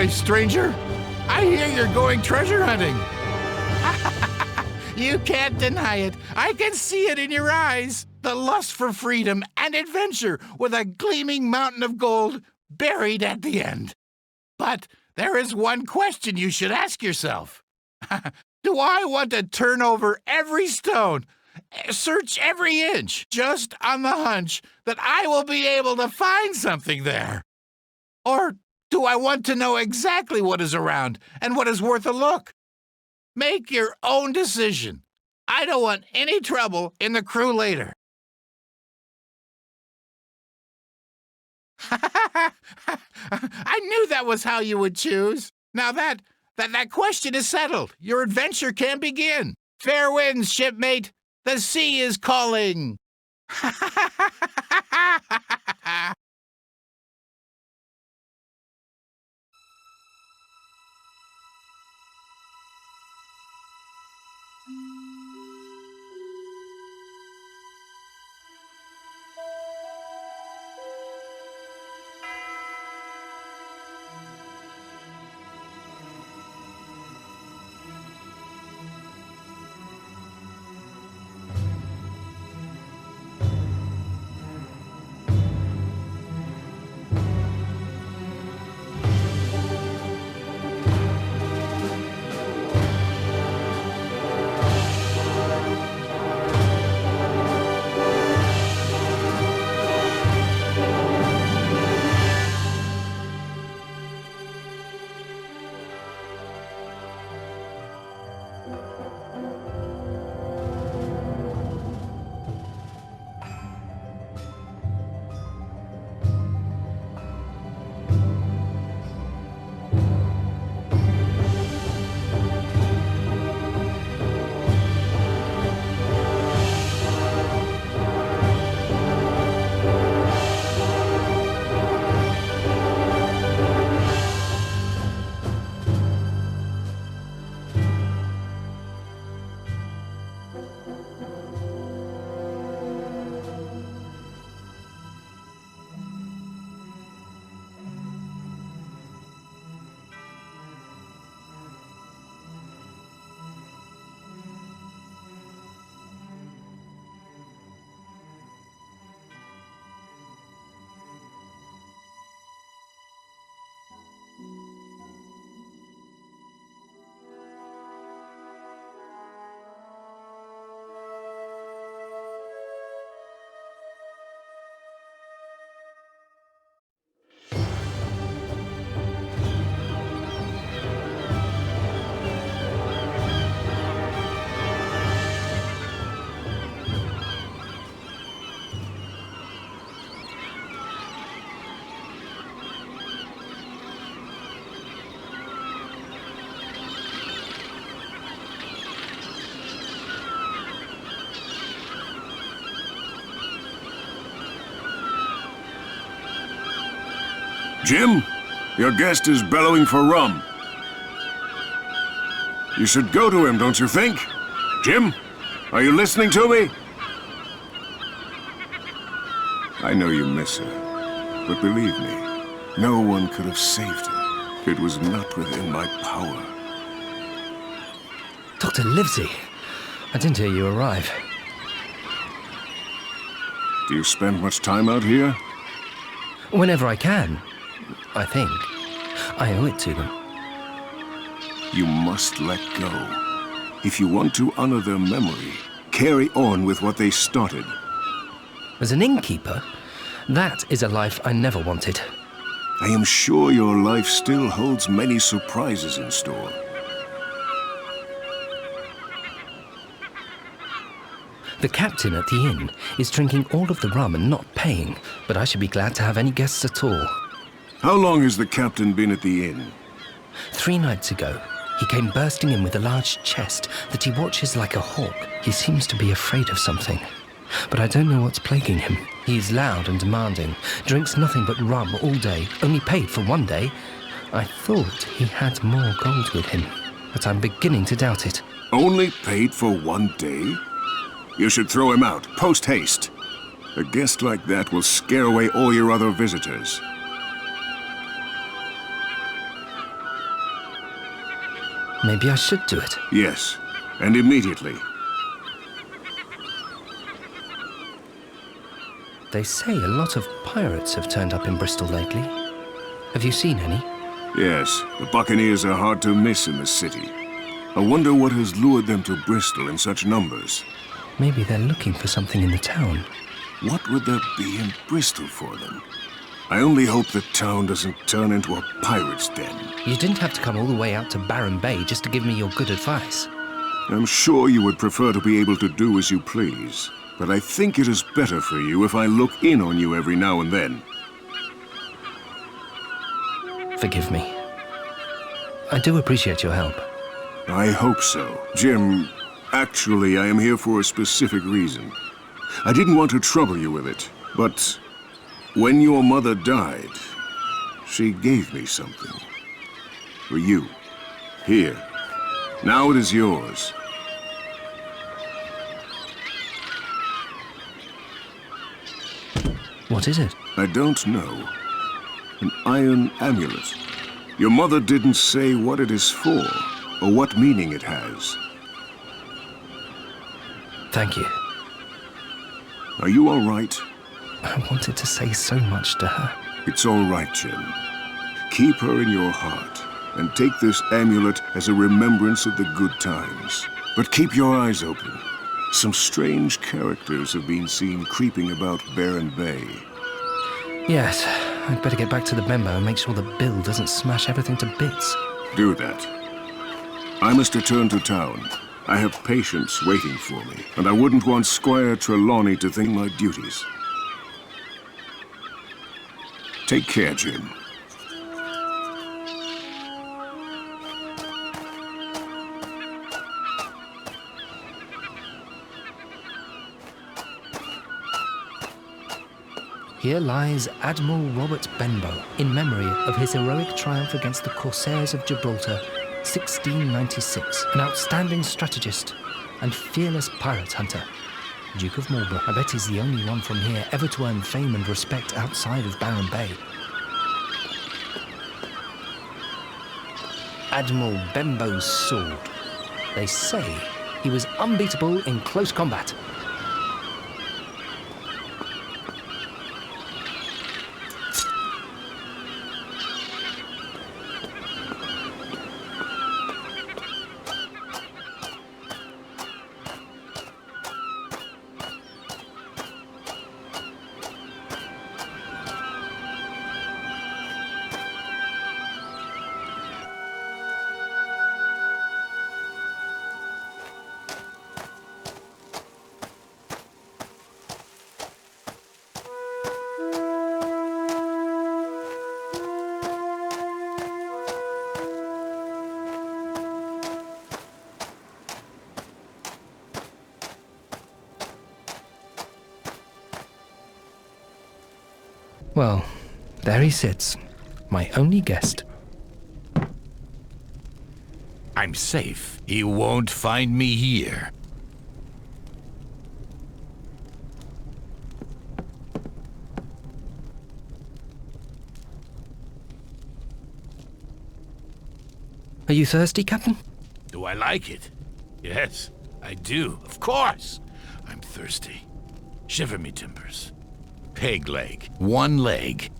Ahoy, stranger! I hear you're going treasure hunting. You can't deny it. I can see it in your eyes. The lust for freedom and adventure with a gleaming mountain of gold buried at the end. But there is one question you should ask yourself. Do I want to turn over every stone, search every inch, just on the hunch that I will be able to find something there? Or do I want to know exactly what is around and what is worth a look? Make your own decision. I don't want any trouble in the crew later. I knew that was how you would choose. Now that question is settled. Your adventure can begin. Fair winds, shipmate. The sea is calling. Jim, your guest is bellowing for rum. You should go to him, don't you think? Jim, are you listening to me? I know you miss her, but believe me, no one could have saved her. It was not within my power. Dr. Livesey, I didn't hear you arrive. Do you spend much time out here? Whenever I can, I think. I owe it to them. You must let go. If you want to honor their memory, carry on with what they started. As an innkeeper, that is a life I never wanted. I am sure your life still holds many surprises in store. The captain at the inn is drinking all of the rum and not paying, but I should be glad to have any guests at all. How long has the captain been at the inn? 3 nights ago, he came bursting in with a large chest that he watches like a hawk. He seems to be afraid of something, but I don't know what's plaguing him. He is loud and demanding, drinks nothing but rum all day, only paid for 1 day. I thought he had more gold with him, but I'm beginning to doubt it. Only paid for 1 day? You should throw him out, post-haste. A guest like that will scare away all your other visitors. Maybe I should do it. Yes, and immediately. They say a lot of pirates have turned up in Bristol lately. Have you seen any? Yes, the Buccaneers are hard to miss in the city. I wonder what has lured them to Bristol in such numbers. Maybe they're looking for something in the town. What would there be in Bristol for them? I only hope the town doesn't turn into a pirate's den. You didn't have to come all the way out to Barren Bay just to give me your good advice. I'm sure you would prefer to be able to do as you please, but I think it is better for you if I look in on you every now and then. Forgive me. I do appreciate your help. I hope so. Jim, actually, I am here for a specific reason. I didn't want to trouble you with it, but when your mother died, she gave me something. For you. Here. Now it is yours. What is it? I don't know. An iron amulet. Your mother didn't say what it is for, or what meaning it has. Thank you. Are you all right? I wanted to say so much to her. It's all right, Jim. Keep her in your heart, and take this amulet as a remembrance of the good times. But keep your eyes open. Some strange characters have been seen creeping about Barren Bay. Yes, I'd better get back to the Bembo and make sure that Bill doesn't smash everything to bits. Do that. I must return to town. I have patients waiting for me, and I wouldn't want Squire Trelawney to think my duties. Take care, Jim. Here lies Admiral Robert Benbow, in memory of his heroic triumph against the Corsairs of Gibraltar, 1696. An outstanding strategist and fearless pirate hunter. Duke of Marlborough. I bet he's the only one from here ever to earn fame and respect outside of Barren Bay. Admiral Benbow's sword. They say he was unbeatable in close combat. Well, there he sits, my only guest. I'm safe. He won't find me here. Are you thirsty, Captain? Do I like it? Yes, I do. Of course. I'm thirsty. Shiver me timbers. Peg leg. One leg.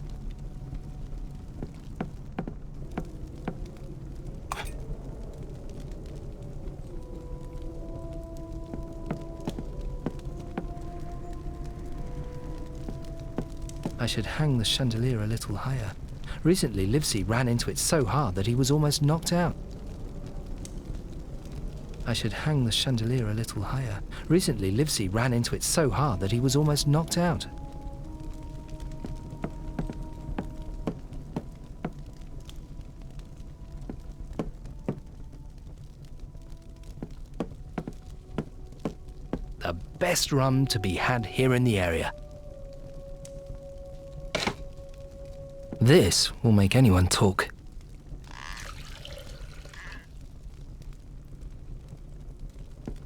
I should hang the chandelier a little higher. Recently, Livesey ran into it so hard that he was almost knocked out. I should hang the chandelier a little higher. Recently, Livesey ran into it so hard that he was almost knocked out. The best rum to be had here in the area. This will make anyone talk.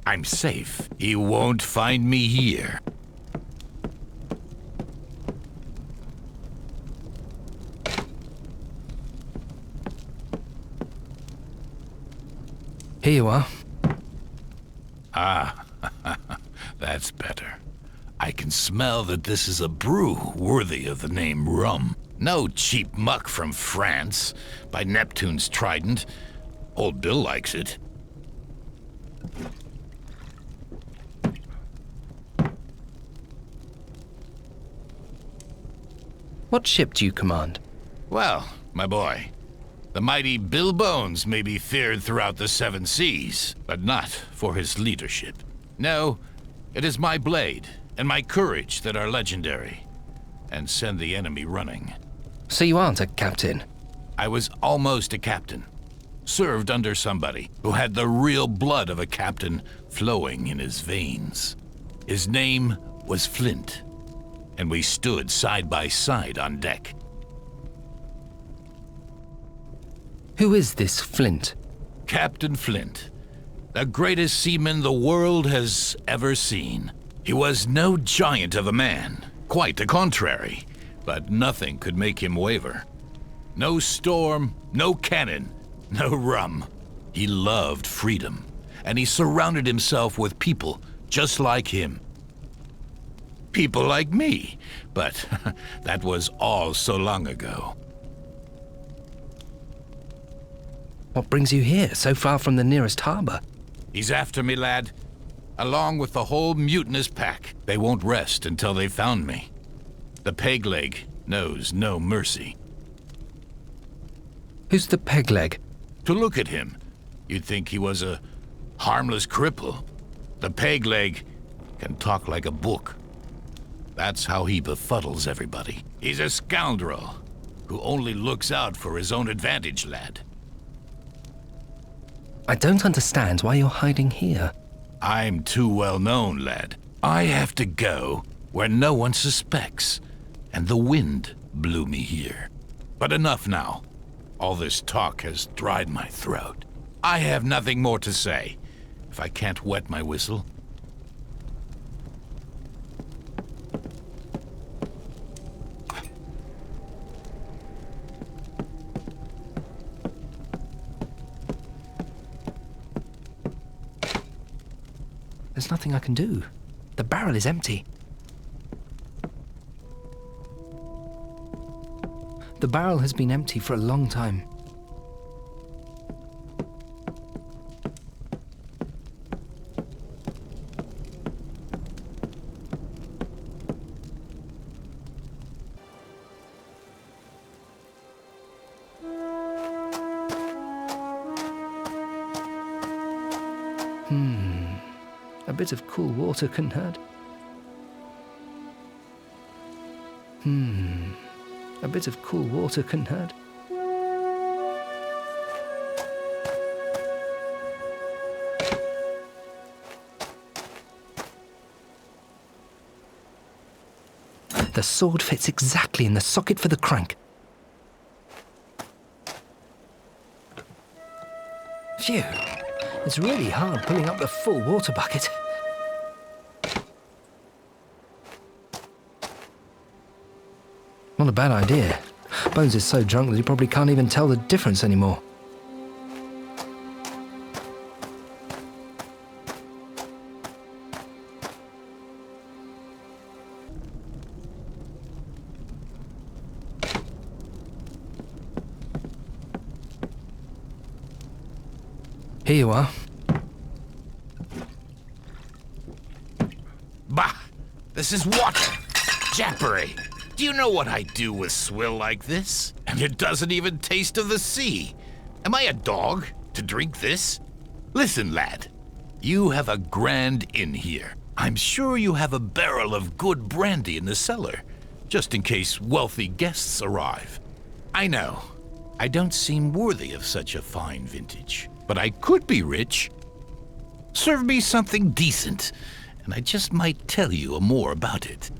I'm safe. He won't find me here. Here you are. Ah, that's better. I can smell that this is a brew worthy of the name rum. No cheap muck from France, by Neptune's trident. Old Bill likes it. What ship do you command? Well, my boy, the mighty Bill Bones may be feared throughout the seven seas, but not for his leadership. No, it is my blade and my courage that are legendary, and send the enemy running. So you aren't a captain? I was almost a captain. Served under somebody who had the real blood of a captain flowing in his veins. His name was Flint, and we stood side by side on deck. Who is this Flint? Captain Flint, the greatest seaman the world has ever seen. He was no giant of a man, quite the contrary, but nothing could make him waver. No storm, no cannon, no rum. He loved freedom, and he surrounded himself with people just like him. People like me, but that was all so long ago. What brings you here, so far from the nearest harbor? He's after me, lad. Along with the whole mutinous pack. They won't rest until they've found me. The peg leg knows no mercy. Who's the peg leg? To look at him, you'd think he was a harmless cripple. The peg leg can talk like a book. That's how he befuddles everybody. He's a scoundrel who only looks out for his own advantage, lad. I don't understand why you're hiding here. I'm too well known, lad. I have to go where no one suspects, and the wind blew me here. But enough now. All this talk has dried my throat. I have nothing more to say, if I can't wet my whistle. There's nothing I can do. The barrel is empty. The barrel has been empty for a long time. A bit of cool water couldn't hurt. A bit of cool water couldn't hurt. The sword fits exactly in the socket for the crank. Phew. It's really hard pulling up the full water bucket. Not a bad idea. Bones is so drunk that he probably can't even tell the difference anymore. Here you are. Bah! This is water! Jappery! Do you know what I do with swill like this? And it doesn't even taste of the sea. Am I a dog to drink this? Listen, lad. You have a grand inn here. I'm sure you have a barrel of good brandy in the cellar, just in case wealthy guests arrive. I know, I don't seem worthy of such a fine vintage, but I could be rich. Serve me something decent, and I just might tell you more about it.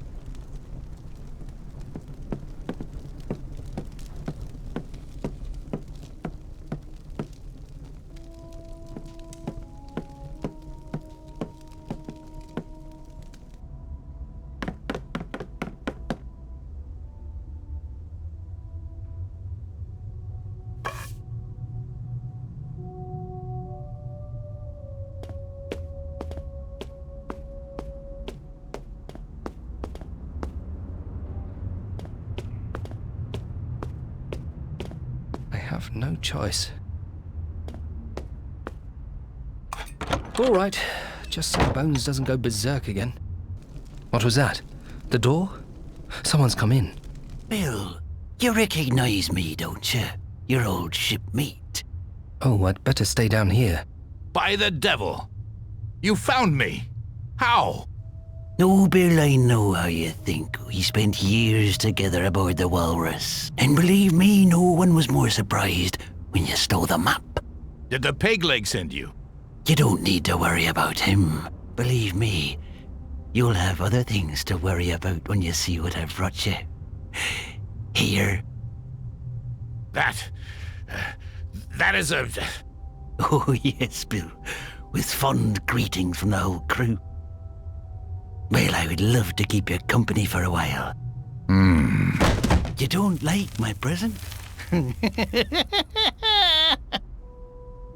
have no choice. All right, just so Bones doesn't go berserk again. What was that? The door? Someone's come in. Bill, you recognize me, don't you? Your old shipmate. Oh, I'd better stay down here. By the devil! You found me! How? No, Bill, I know how you think. We spent years together aboard the Walrus. And believe me, no one was more surprised when you stole the map. Did the peg leg send you? You don't need to worry about him. Believe me, you'll have other things to worry about when you see what I've brought you. Here. That is a... Oh, yes, Bill. With fond greetings from the whole crew. Well, I would love to keep you company for a while. You don't like my present?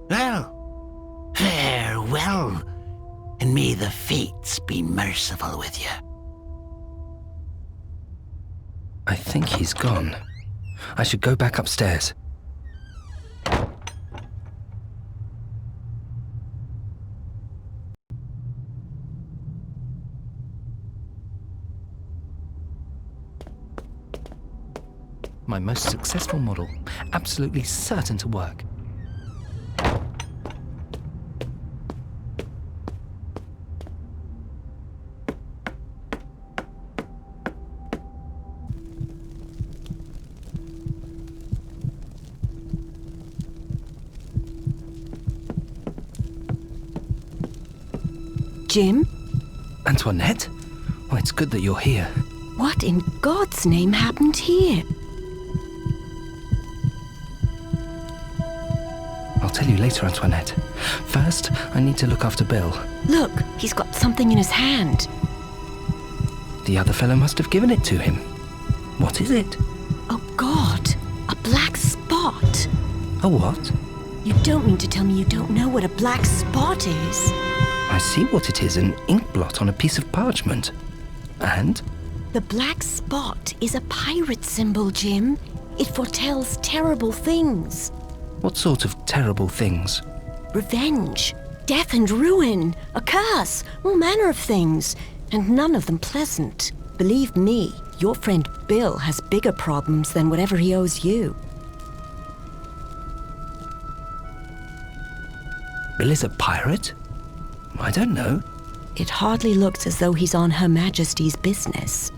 Well, farewell. And may the fates be merciful with you. I think he's gone. I should go back upstairs. My most successful model, absolutely certain to work. Jim? Antoinette? Oh, it's good that you're here. What in God's name happened here? I'll tell you later, Antoinette. First, I need to look after Bill. Look, he's got something in his hand. The other fellow must have given it to him. What is it? Oh, God. A black spot. A what? You don't mean to tell me you don't know what a black spot is? I see what it is, an ink blot on a piece of parchment. And? The black spot is a pirate symbol, Jim. It foretells terrible things. What sort of terrible things? Revenge, death and ruin, a curse, all manner of things, and none of them pleasant. Believe me, your friend Bill has bigger problems than whatever he owes you. Bill is a pirate? I don't know. It hardly looks as though he's on Her Majesty's business.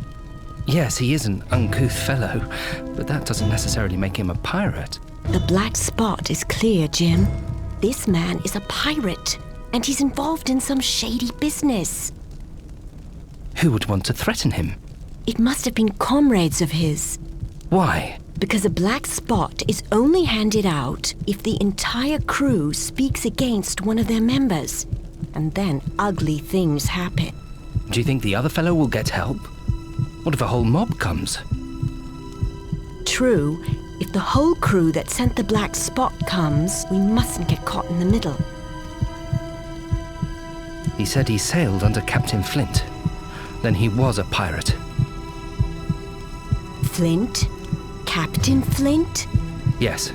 Yes, he is an uncouth fellow, but that doesn't necessarily make him a pirate. The black spot is clear, Jim. This man is a pirate, and he's involved in some shady business. Who would want to threaten him? It must have been comrades of his. Why? Because a black spot is only handed out if the entire crew speaks against one of their members. And then ugly things happen. Do you think the other fellow will get help? What if a whole mob comes? True. If the whole crew that sent the black spot comes, we mustn't get caught in the middle. He said he sailed under Captain Flint. Then he was a pirate. Flint? Captain Flint? Yes.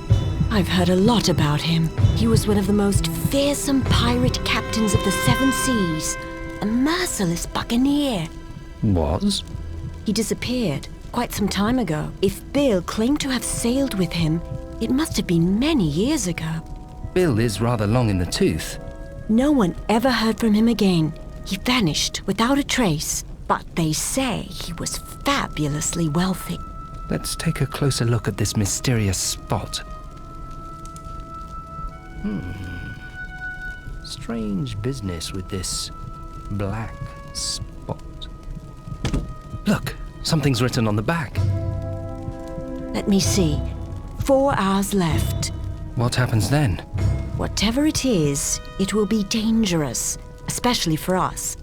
I've heard a lot about him. He was one of the most fearsome pirate captains of the Seven Seas. A merciless buccaneer. Was? He disappeared quite some time ago. If Bill claimed to have sailed with him, it must have been many years ago. Bill is rather long in the tooth. No one ever heard from him again. He vanished without a trace. But they say he was fabulously wealthy. Let's take a closer look at this mysterious spot. Strange business with this black spot. Look, something's written on the back. Let me see. 4 hours left. What happens then? Whatever it is, it will be dangerous, especially for us.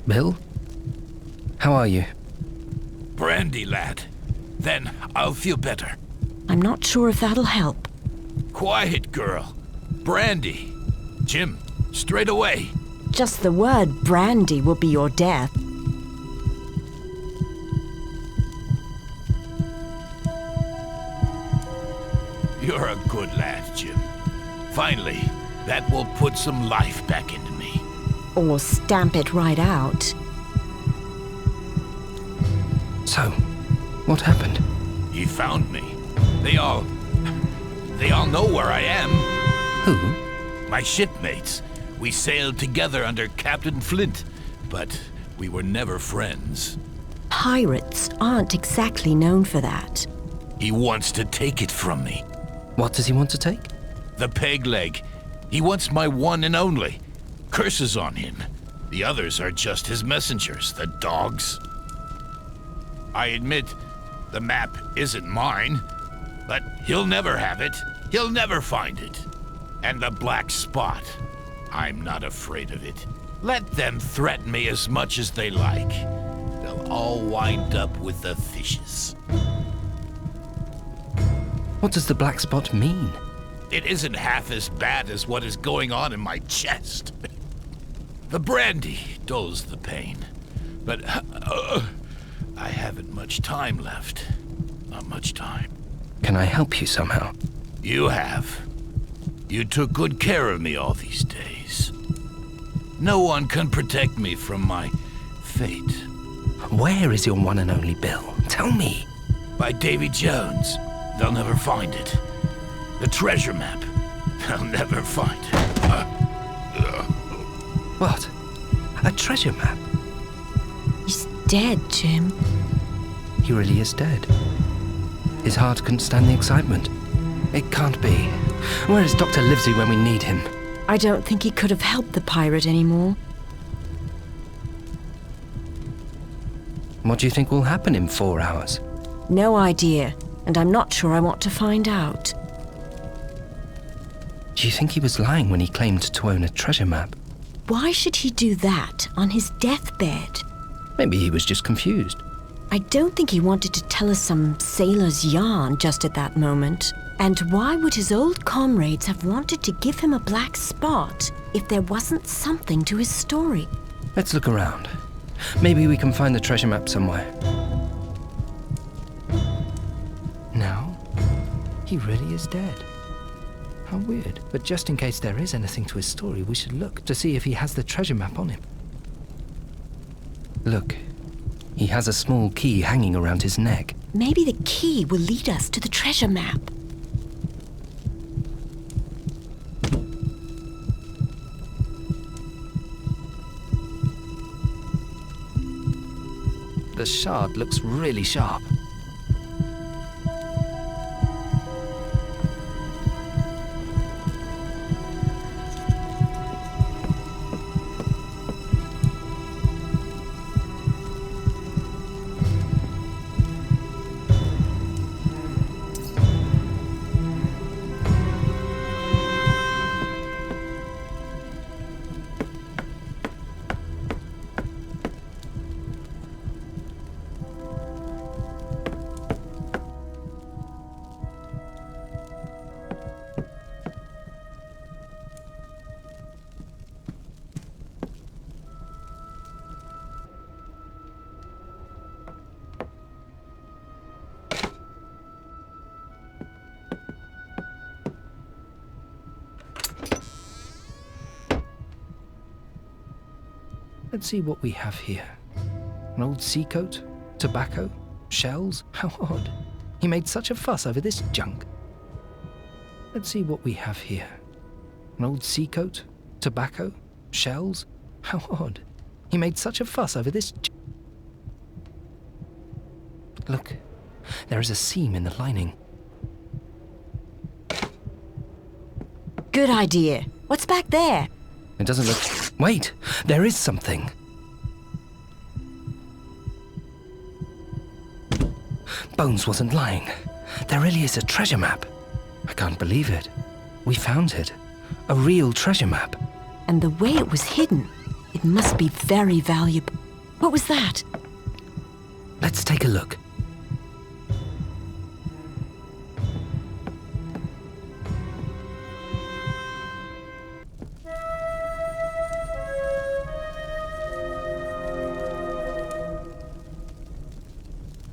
Bill? How are you? Brandy, lad. Then I'll feel better. I'm not sure if that'll help. Quiet, girl. Brandy. Jim, straight away. Just the word brandy will be your death. You're a good lad, Jim. Finally, that will put some life back into me. Or stamp it right out. So, what happened? He found me. They all know where I am. Who? My shipmates. We sailed together under Captain Flint, but we were never friends. Pirates aren't exactly known for that. He wants to take it from me. What does he want to take? The peg leg. He wants my one and only. Curses on him. The others are just his messengers, the dogs. I admit, the map isn't mine, but he'll never have it. He'll never find it. And the black spot. I'm not afraid of it. Let them threaten me as much as they like. They'll all wind up with the fishes. What does the black spot mean? It isn't half as bad as what is going on in my chest. The brandy dulls the pain, but I haven't much time left. Not much time. Can I help you somehow? You have. You took good care of me all these days. No one can protect me from my fate. Where is your one and only Bill? Tell me. By Davy Jones. They'll never find it. The treasure map. They'll never find it. What? A treasure map? He's dead, Jim. He really is dead. His heart couldn't stand the excitement. It can't be. Where is Dr. Livesey when we need him? I don't think he could have helped the pirate anymore. What do you think will happen in 4 hours? No idea, and I'm not sure I want to find out. Do you think he was lying when he claimed to own a treasure map? Why should he do that on his deathbed? Maybe he was just confused. I don't think he wanted to tell us some sailor's yarn just at that moment. And why would his old comrades have wanted to give him a black spot if there wasn't something to his story? Let's look around. Maybe we can find the treasure map somewhere. No, he really is dead. How weird. But just in case there is anything to his story, we should look to see if he has the treasure map on him. Look, he has a small key hanging around his neck. Maybe the key will lead us to the treasure map. The shard looks really sharp. Let's see what we have here. An old sea coat, tobacco, shells. How odd. He made such a fuss over this junk. Let's see what we have here. An old sea coat, tobacco, shells. How odd. He made such a fuss over this Look, there is a seam in the lining. Good idea. What's back there? It doesn't look... Wait! There is something! Bones wasn't lying. There really is a treasure map. I can't believe it. We found it. A real treasure map. And the way it was hidden, it must be very valuable. What was that? Let's take a look.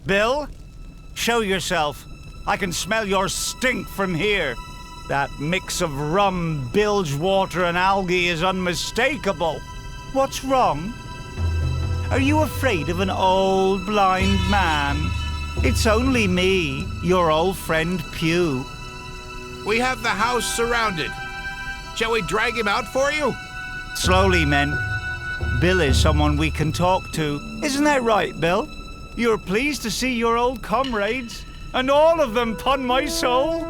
Bill, show yourself. I can smell your stink from here. That mix of rum, bilge water, and algae is unmistakable. What's wrong? Are you afraid of an old blind man? It's only me, your old friend Pew. We have the house surrounded. Shall we drag him out for you? Slowly, men. Bill is someone we can talk to. Isn't that right, Bill? You're pleased to see your old comrades, and all of them, pun my soul.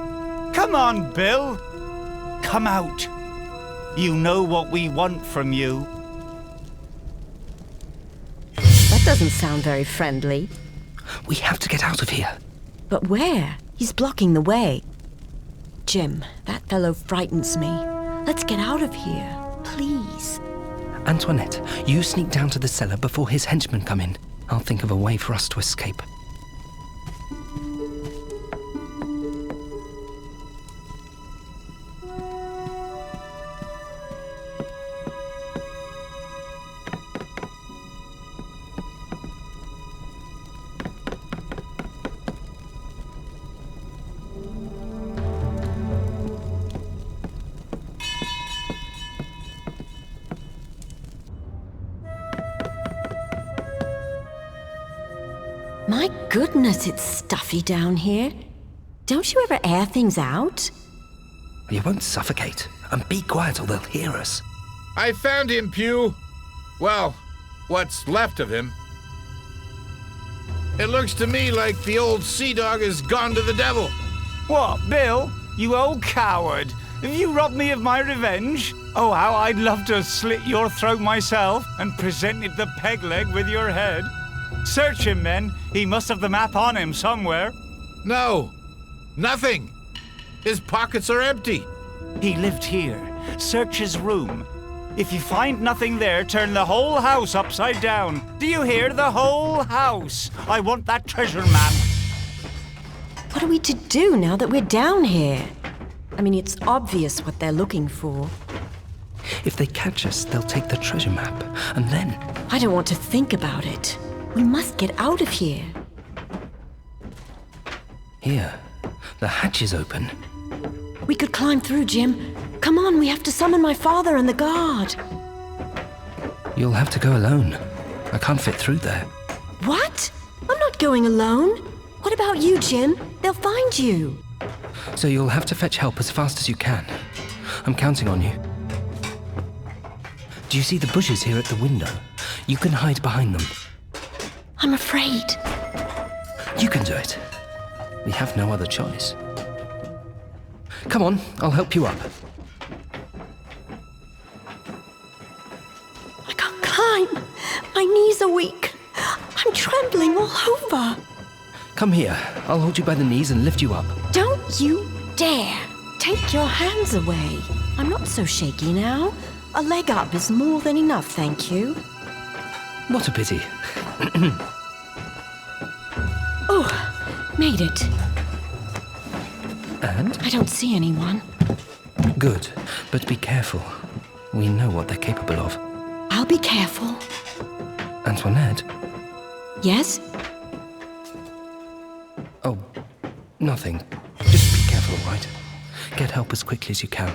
Come on, Bill. Come out. You know what we want from you. That doesn't sound very friendly. We have to get out of here. But where? He's blocking the way. Jim, that fellow frightens me. Let's get out of here, please. Antoinette, you sneak down to the cellar before his henchmen come in. I'll think of a way for us to escape. My goodness, it's stuffy down here. Don't you ever air things out? You won't suffocate. And be quiet or they'll hear us. I found him, Pew. Well, what's left of him. It looks to me like the old sea dog has gone to the devil. What, Bill? You old coward. Have you robbed me of my revenge? Oh, how I'd love to slit your throat myself and presented the peg leg with your head. Search him, men. He must have the map on him somewhere. No, nothing. His pockets are empty. He lived here. Search his room. If you find nothing there, turn the whole house upside down. Do you hear? The whole house. I want that treasure map. What are we to do now that we're down here? I mean, it's obvious what they're looking for. If they catch us, they'll take the treasure map. And then... I don't want to think about it. We must get out of here. Here, the hatch is open. We could climb through, Jim. Come on, we have to summon my father and the guard. You'll have to go alone. I can't fit through there. What? I'm not going alone. What about you, Jim? They'll find you. So you'll have to fetch help as fast as you can. I'm counting on you. Do you see the bushes here at the window? You can hide behind them. I'm afraid. You can do it. We have no other choice. Come on, I'll help you up. I can't climb. My knees are weak. I'm trembling all over. Come here. I'll hold you by the knees and lift you up. Don't you dare. Take your hands away. I'm not so shaky now. A leg up is more than enough, thank you. What a pity. Oh, made it. And? I don't see anyone. Good, but be careful. We know what they're capable of. I'll be careful. Antoinette? Yes? Oh, nothing. Just be careful, all right? Get help as quickly as you can.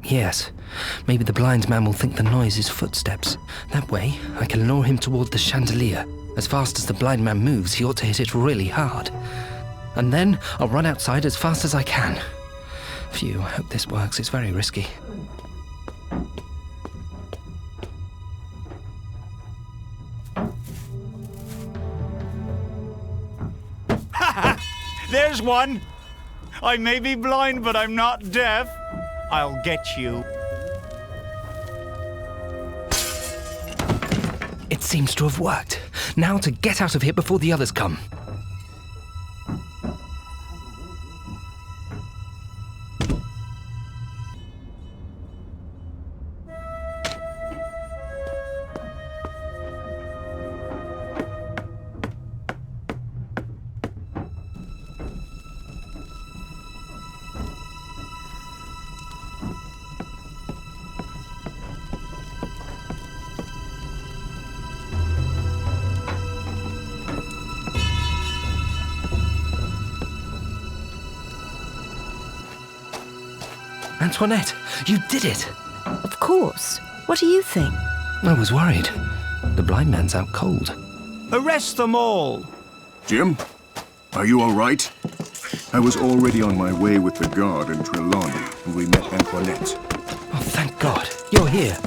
Yes, maybe the blind man will think the noise is footsteps. That way, I can lure him toward the chandelier. As fast as the blind man moves, he ought to hit it really hard. And then I'll run outside as fast as I can. Phew, I hope this works. It's very risky. There's one. I may be blind, but I'm not deaf. I'll get you. It seems to have worked. Now to get out of here before the others come. Antoinette, you did it! Of course. What do you think? I was worried. The blind man's out cold. Arrest them all! Jim, are you all right? I was already on my way with the guard in Trelawney, and we met Antoinette. Oh, thank God. You're here.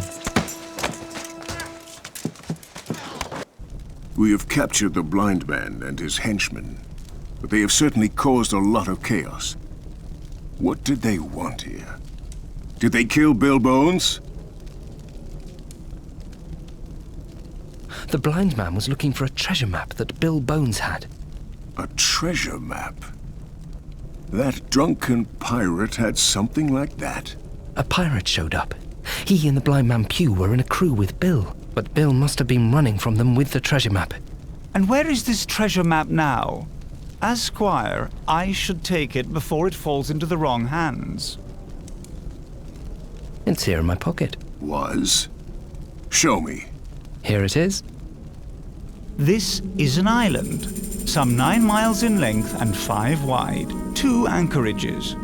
We have captured the blind man and his henchmen, but they have certainly caused a lot of chaos. What did they want here? Did they kill Bill Bones? The blind man was looking for a treasure map that Bill Bones had. A treasure map? That drunken pirate had something like that? A pirate showed up. He and the blind man Pew were in a crew with Bill, but Bill must have been running from them with the treasure map. And where is this treasure map now? As Squire, I should take it before it falls into the wrong hands. It's here in my pocket. Was? Show me. Here it is. This is an island, some 9 miles in length and 5 wide. 2 anchorages.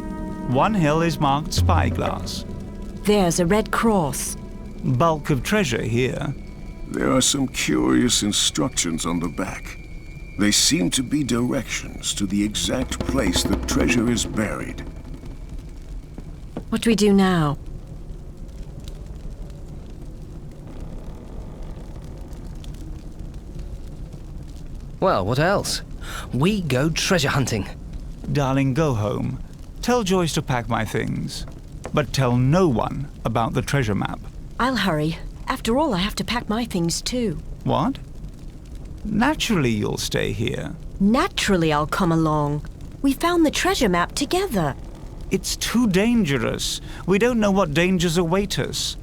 One hill is marked Spyglass. There's a red cross. Bulk of treasure here. There are some curious instructions on the back. They seem to be directions to the exact place the treasure is buried. What do we do now? Well, what else? We go treasure hunting. Darling, go home. Tell Joyce to pack my things. But tell no one about the treasure map. I'll hurry. After all, I have to pack my things too. What? Naturally you'll stay here. Naturally, I'll come along. We found the treasure map together. It's too dangerous. We don't know what dangers await us.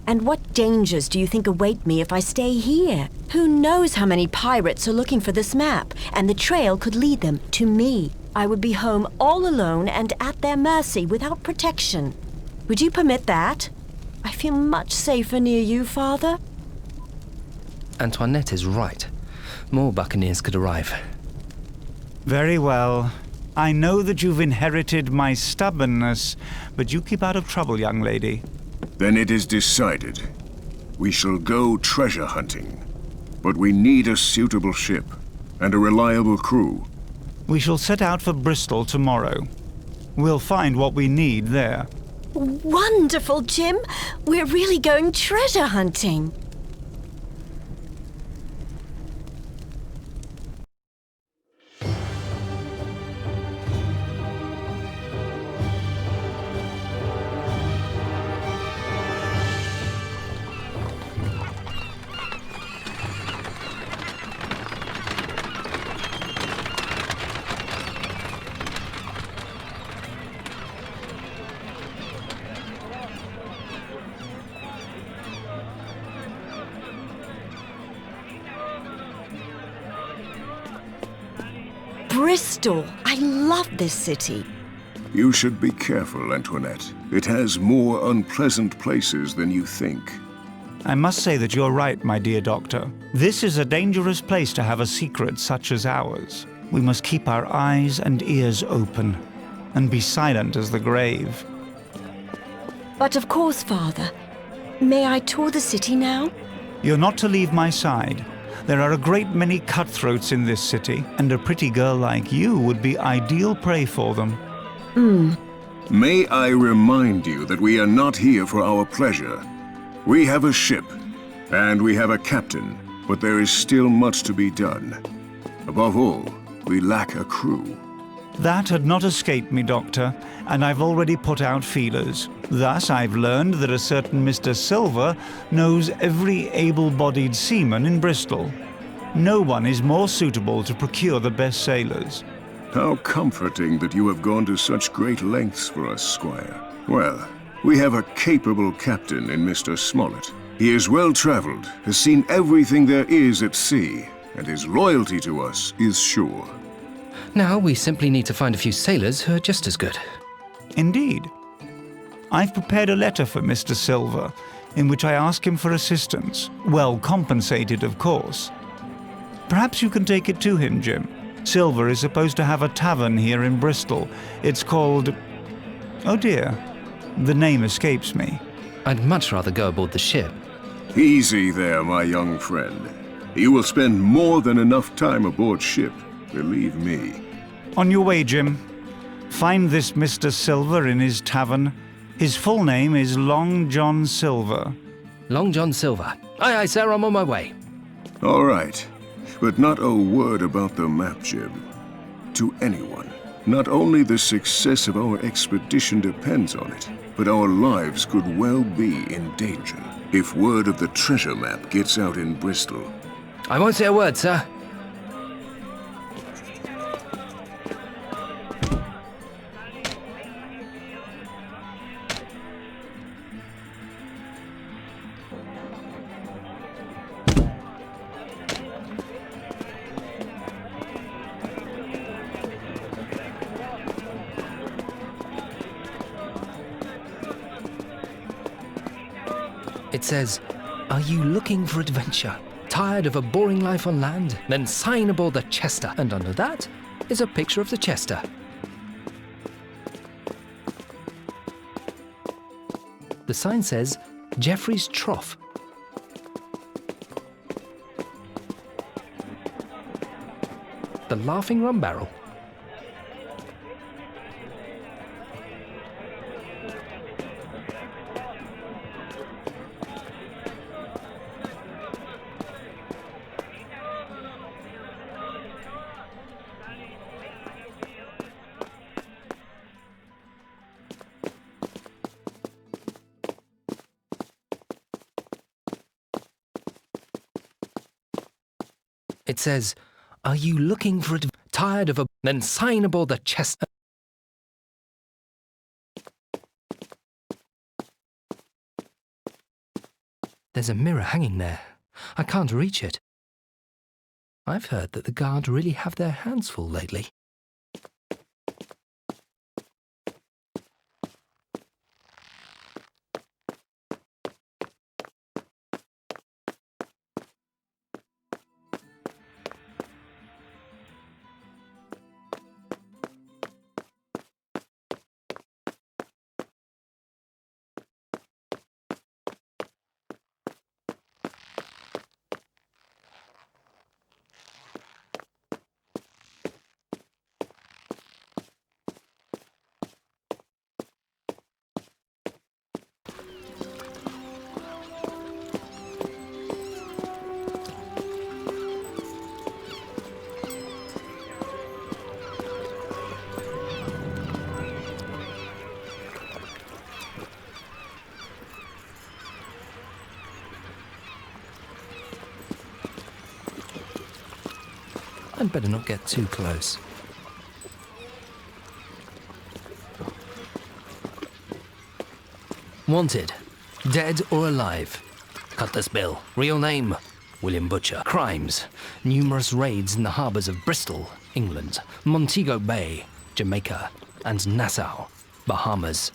And what dangers do you think await me if I stay here? Who knows how many pirates are looking for this map, and the trail could lead them to me. I would be home all alone and at their mercy without protection. Would you permit that? I feel much safer near you, Father. Antoinette is right. More buccaneers could arrive. Very well. I know that you've inherited my stubbornness, but you keep out of trouble, young lady. Then it is decided. We shall go treasure hunting. But we need a suitable ship and a reliable crew. We shall set out for Bristol tomorrow. We'll find what we need there. Wonderful, Jim. We're really going treasure hunting. Bristol. I love this city. You should be careful, Antoinette. It has more unpleasant places than you think. I must say that you're right, my dear doctor. This is a dangerous place to have a secret such as ours. We must keep our eyes and ears open and be silent as the grave. But of course, Father. May I tour the city now? You're not to leave my side. There are a great many cutthroats in this city, and a pretty girl like you would be ideal prey for them. May I remind you that we are not here for our pleasure. We have a ship, and we have a captain, but there is still much to be done. Above all, we lack a crew. That had not escaped me, Doctor, and I've already put out feelers. Thus, I've learned that a certain Mr. Silver knows every able-bodied seaman in Bristol. No one is more suitable to procure the best sailors. How comforting that you have gone to such great lengths for us, Squire. Well, we have a capable captain in Mr. Smollett. He is well-traveled, has seen everything there is at sea, and his loyalty to us is sure. Now we simply need to find a few sailors who are just as good. Indeed. I've prepared a letter for Mr. Silver, in which I ask him for assistance. Well compensated, of course. Perhaps you can take it to him, Jim. Silver is supposed to have a tavern here in Bristol. It's called... oh dear. The name escapes me. I'd much rather go aboard the ship. Easy there, my young friend. You will spend more than enough time aboard ship, believe me. On your way, Jim. Find this Mr. Silver in his tavern. His full name is Long John Silver. Long John Silver. Aye, aye, sir, I'm on my way. All right, but not a word about the map, Jim. To anyone. Not only the success of our expedition depends on it, but our lives could well be in danger if word of the treasure map gets out in Bristol. I won't say a word, sir. It says, "Are you looking for adventure? Tired of a boring life on land? Then sign aboard the Chester." And under that is a picture of the Chester. The sign says, "Jeffrey's Trough." The Laughing Rum Barrel. It says, "Are you looking for tired of a..." Then sign aboard the Chester. There's a mirror hanging there. I can't reach it. I've heard that the guard really have their hands full lately. I'd better not get too close. Wanted. Dead or alive. Cutlass Bill. Real name, William Butcher. Crimes. Numerous raids in the harbours of Bristol, England, Montego Bay, Jamaica, and Nassau, Bahamas.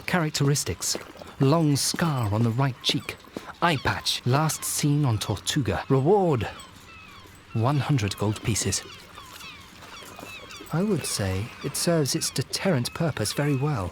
Characteristics. Long scar on the right cheek. Eye patch. Last seen on Tortuga. Reward. 100 gold pieces. I would say it serves its deterrent purpose very well.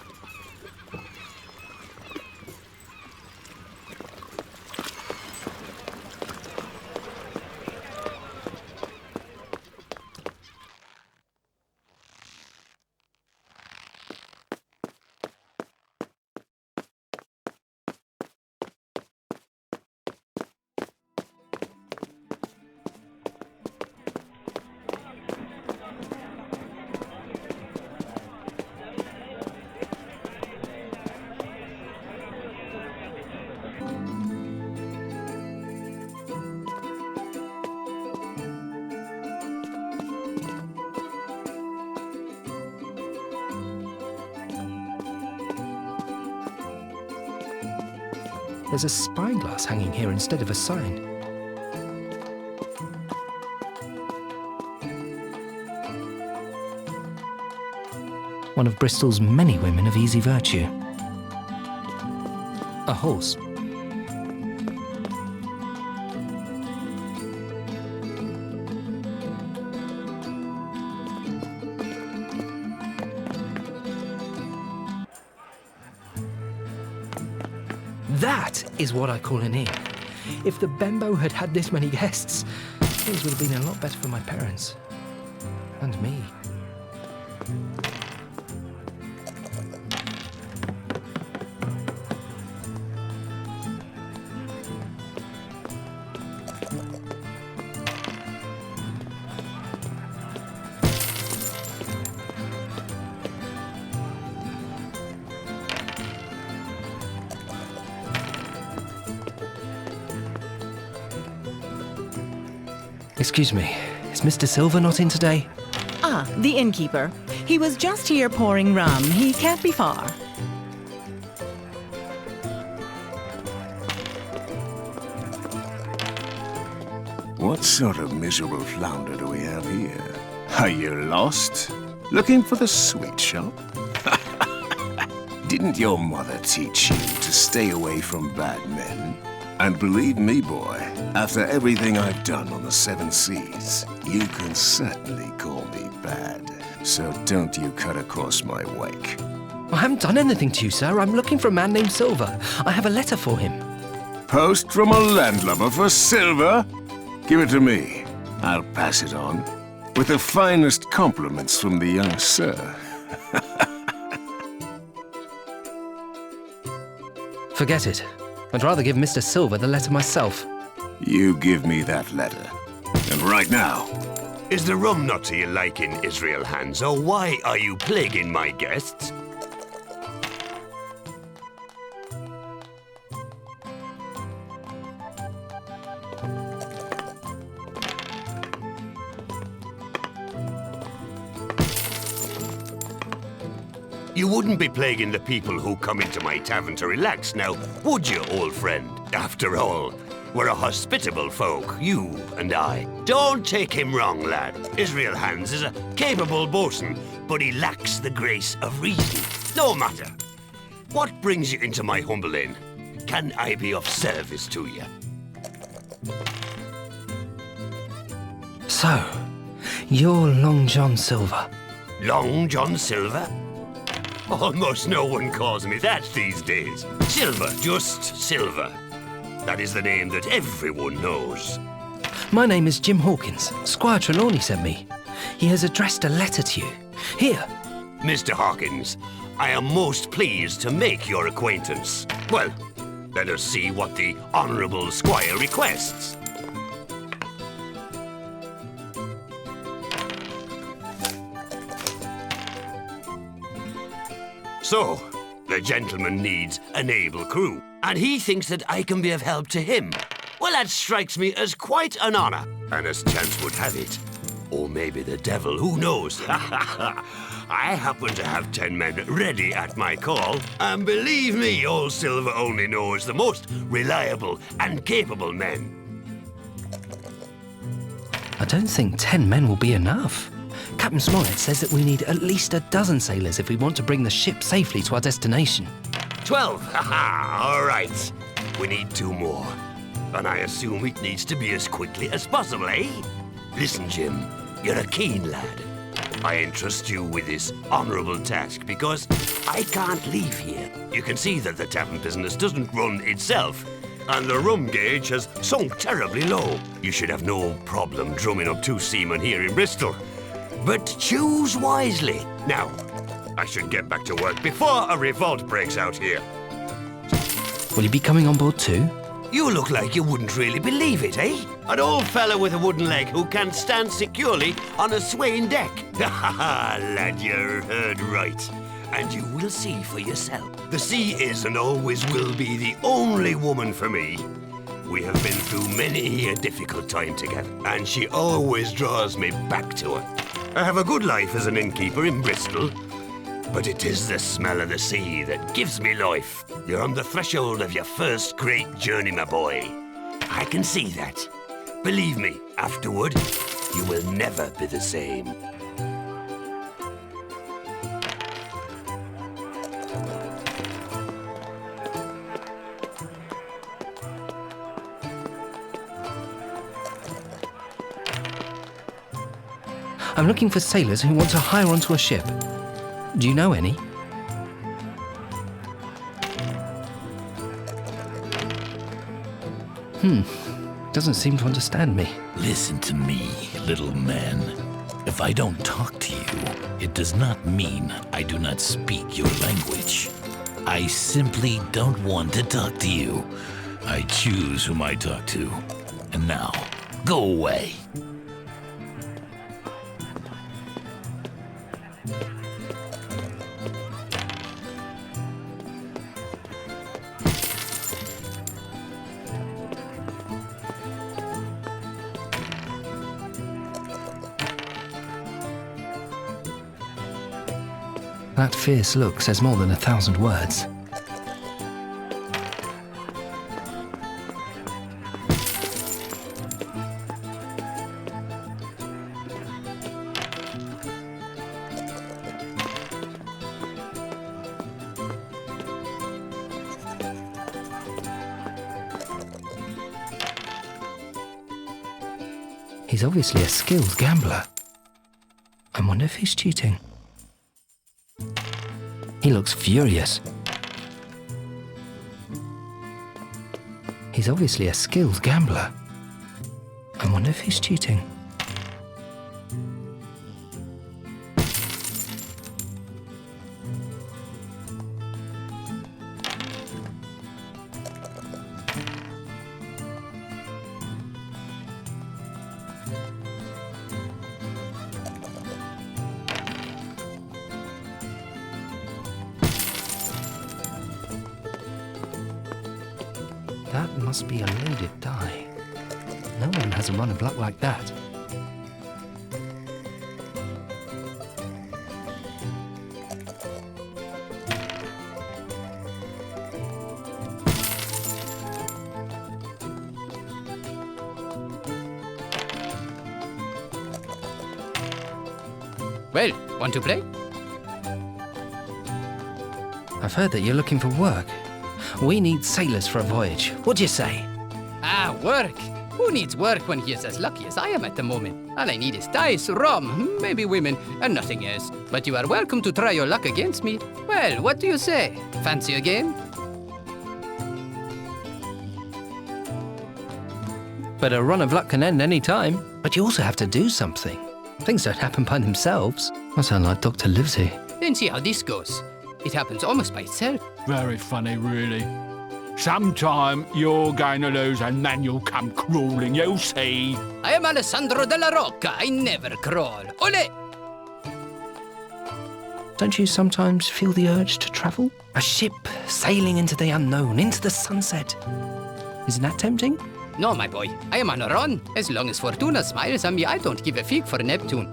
There's a spyglass hanging here instead of a sign. One of Bristol's many women of easy virtue. A horse. That is what I call an inn. If the Bembo had had this many guests, things would have been a lot better for my parents. And me. Excuse me, is Mr. Silver not in today? Ah, the innkeeper. He was just here pouring rum. He can't be far. What sort of miserable flounder do we have here? Are you lost? Looking for the sweet shop? Didn't your mother teach you to stay away from bad men? And believe me, boy, after everything I've done on the 7 seas, you can certainly call me bad. So don't you cut across my wake. I haven't done anything to you, sir. I'm looking for a man named Silver. I have a letter for him. Post from a landlubber for silver? Give it to me. I'll pass it on. With the finest compliments from the young sir. Forget it. I'd rather give Mr. Silver the letter myself. You give me that letter. And right now. Is the rum not to your liking, Israel Hands, or why are you plaguing my guests? You wouldn't be plaguing the people who come into my tavern to relax now, would you, old friend? After all, we're a hospitable folk, you and I. Don't take him wrong, lad. Israel Hands is a capable boatswain, but he lacks the grace of reason. No matter. What brings you into my humble inn? Can I be of service to you? So, you're Long John Silver. Long John Silver? Almost no one calls me that these days. Silver, just Silver. That is the name that everyone knows. My name is Jim Hawkins. Squire Trelawney sent me. He has addressed a letter to you. Here. Mr. Hawkins, I am most pleased to make your acquaintance. Well, let us see what the Honourable Squire requests. So, the gentleman needs an able crew, and he thinks that I can be of help to him. Well, that strikes me as quite an honour, and as chance would have it, or maybe the devil, who knows? I happen to have 10 men ready at my call, and believe me, old Silver only knows the most reliable and capable men. I don't think 10 men will be enough. Captain Smollett says that we need at least a dozen sailors if we want to bring the ship safely to our destination. 12, haha, all right. We need 2 more, and I assume it needs to be as quickly as possible, eh? Listen, Jim, you're a keen lad. I entrust you with this honourable task because I can't leave here. You can see that the tavern business doesn't run itself, and the rum gauge has sunk terribly low. You should have no problem drumming up 2 seamen here in Bristol. But choose wisely. Now, I should get back to work before a revolt breaks out here. Will you be coming on board too? You look like you wouldn't really believe it, eh? An old fella with a wooden leg who can't stand securely on a swaying deck. Ha ha, lad, you heard right. And you will see for yourself. The sea is and always will be the only woman for me. We have been through many a difficult time together, and she always draws me back to her. I have a good life as an innkeeper in Bristol, but it is the smell of the sea that gives me life. You're on the threshold of your first great journey, my boy. I can see that. Believe me, afterward, you will never be the same. I'm looking for sailors who want to hire onto a ship. Do you know any? Doesn't seem to understand me. Listen to me, little man. If I don't talk to you, it does not mean I do not speak your language. I simply don't want to talk to you. I choose whom I talk to. And now, go away. That fierce look says more than 1,000 words. He's obviously a skilled gambler. I wonder if he's cheating. He looks furious. He's obviously a skilled gambler. I wonder if he's cheating. That must be a loaded die. No one has a run of luck like that. Well, want to play? I've heard that you're looking for work. We need sailors for a voyage. What do you say? Ah, work. Who needs work when he is as lucky as I am at the moment? All I need is dice, rum, maybe women, and nothing else. But you are welcome to try your luck against me. Well, what do you say? Fancy a game? But a run of luck can end any time. But you also have to do something. Things don't happen by themselves. I sound like Dr. Livesey. Then see how this goes. It happens almost by itself. Very funny, really. Sometime you're going to lose and then you'll come crawling, you'll see. I am Alessandro della Rocca. I never crawl. Ole! Don't you sometimes feel the urge to travel? A ship sailing into the unknown, into the sunset. Isn't that tempting? No, my boy. I am on a run. As long as Fortuna smiles on me, I don't give a fig for Neptune.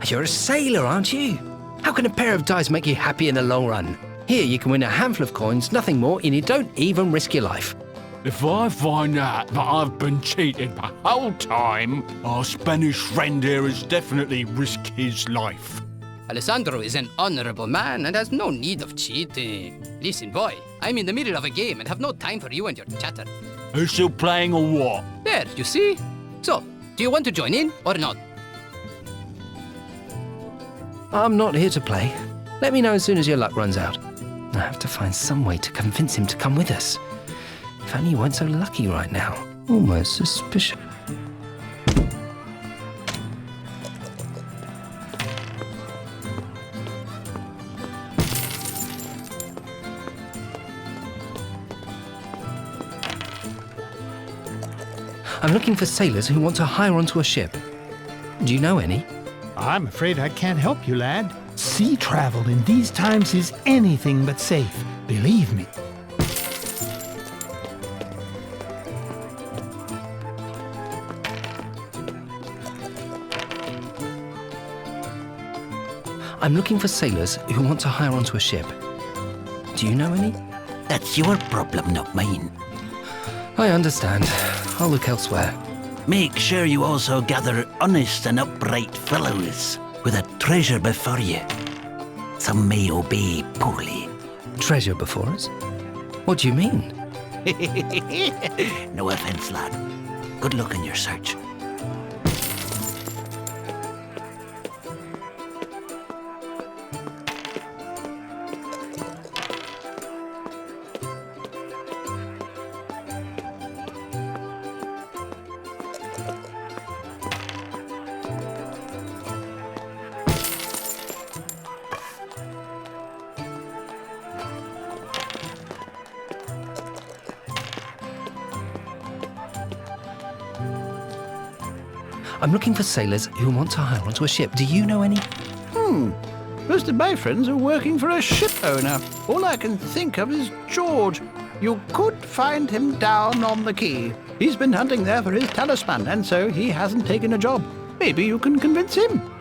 You're a sailor, aren't you? How can a pair of dice make you happy in the long run? Here you can win a handful of coins, nothing more, and you don't even risk your life. If I find out that I've been cheated the whole time, our Spanish friend here has definitely risked his life. Alessandro is an honorable man and has no need of cheating. Listen, boy, I'm in the middle of a game and have no time for you and your chatter. Are you still playing or what? There, you see? So, do you want to join in or not? I'm not here to play. Let me know as soon as your luck runs out. I have to find some way to convince him to come with us. If only you weren't so lucky right now. Almost suspicious. I'm looking for sailors who want to hire onto a ship. Do you know any? I'm afraid I can't help you, lad. Sea travel in these times is anything but safe, believe me. I'm looking for sailors who want to hire onto a ship. Do you know any? That's your problem, not mine. I understand. I'll look elsewhere. Make sure you also gather honest and upright fellows with a treasure before you. Some may obey poorly. Treasure before us? What do you mean? No offense, lad. Good luck in your search. I'm looking for sailors who want to hire onto a ship. Do you know any? Most of my friends are working for a ship owner. All I can think of is George. You could find him down on the quay. He's been hunting there for his talisman, and so he hasn't taken a job. Maybe you can convince him.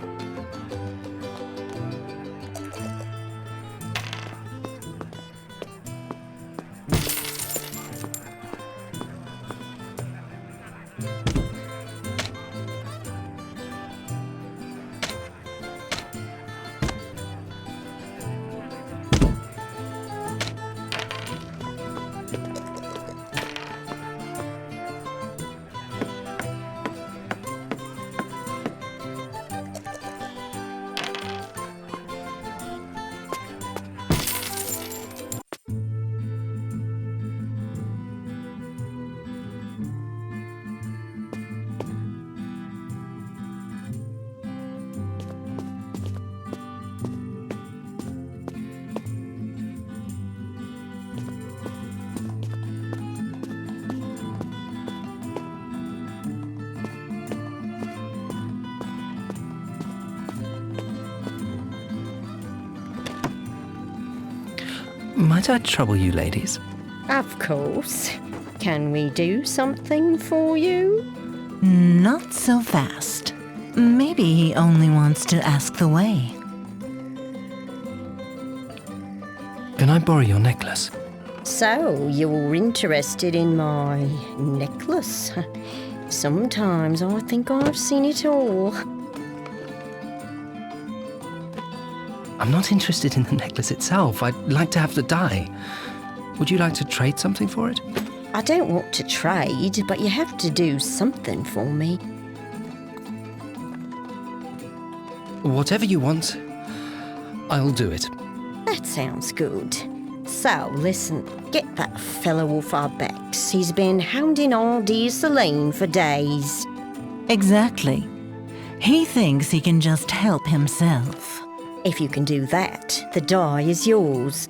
Might I trouble you, ladies? Of course. Can we do something for you? Not so fast. Maybe he only wants to ask the way. Can I borrow your necklace? So, you're interested in my necklace? Sometimes I think I've seen it all. I'm not interested in the necklace itself. I'd like to have the die. Would you like to trade something for it? I don't want to trade, but you have to do something for me. Whatever you want, I'll do it. That sounds good. So, listen, get that fellow off our backs. He's been hounding our dear Celine for days. Exactly. He thinks he can just help himself. If you can do that, the die is yours.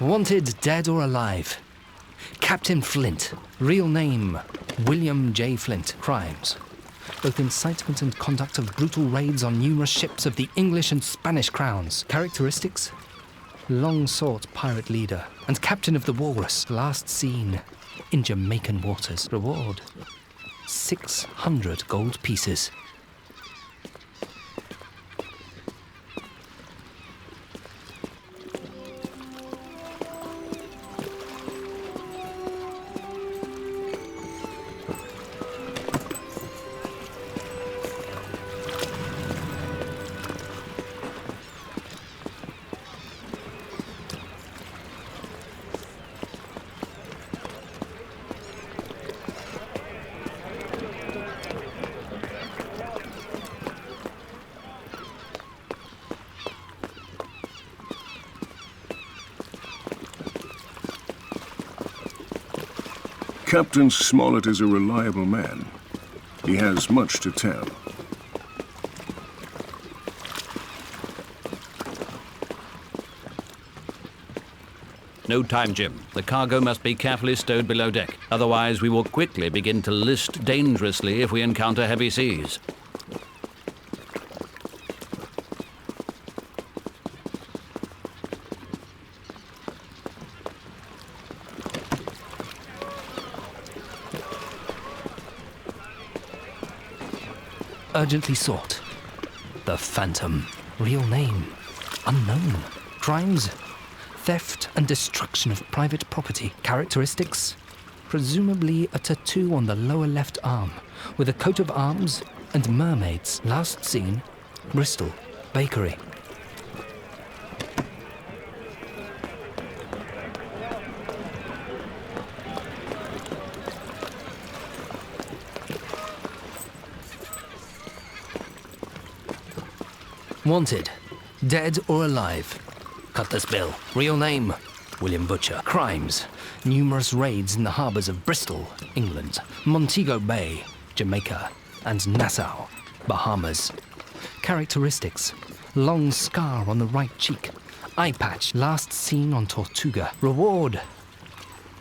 Wanted, dead or alive. Captain Flint. Real name, William J. Flint. Crimes. Both incitement and conduct of brutal raids on numerous ships of the English and Spanish crowns. Characteristics? Long-sought pirate leader and captain of the Walrus. Last seen in Jamaican waters. Reward? 600 gold pieces. Captain Smollett is a reliable man. He has much to tell. No time, Jim. The cargo must be carefully stowed below deck. Otherwise, we will quickly begin to list dangerously if we encounter heavy seas. Urgently sought. The Phantom. Real name, unknown. Crimes? Theft and destruction of private property. Characteristics? Presumably a tattoo on the lower left arm, with a coat of arms and mermaids. Last seen, Bristol, bakery. Wanted, dead or alive. Cut this bill. Real name, William Butcher. Crimes, numerous raids in the harbours of Bristol, England, Montego Bay, Jamaica, and Nassau, Bahamas. Characteristics, long scar on the right cheek. Eye patch, last seen on Tortuga. Reward,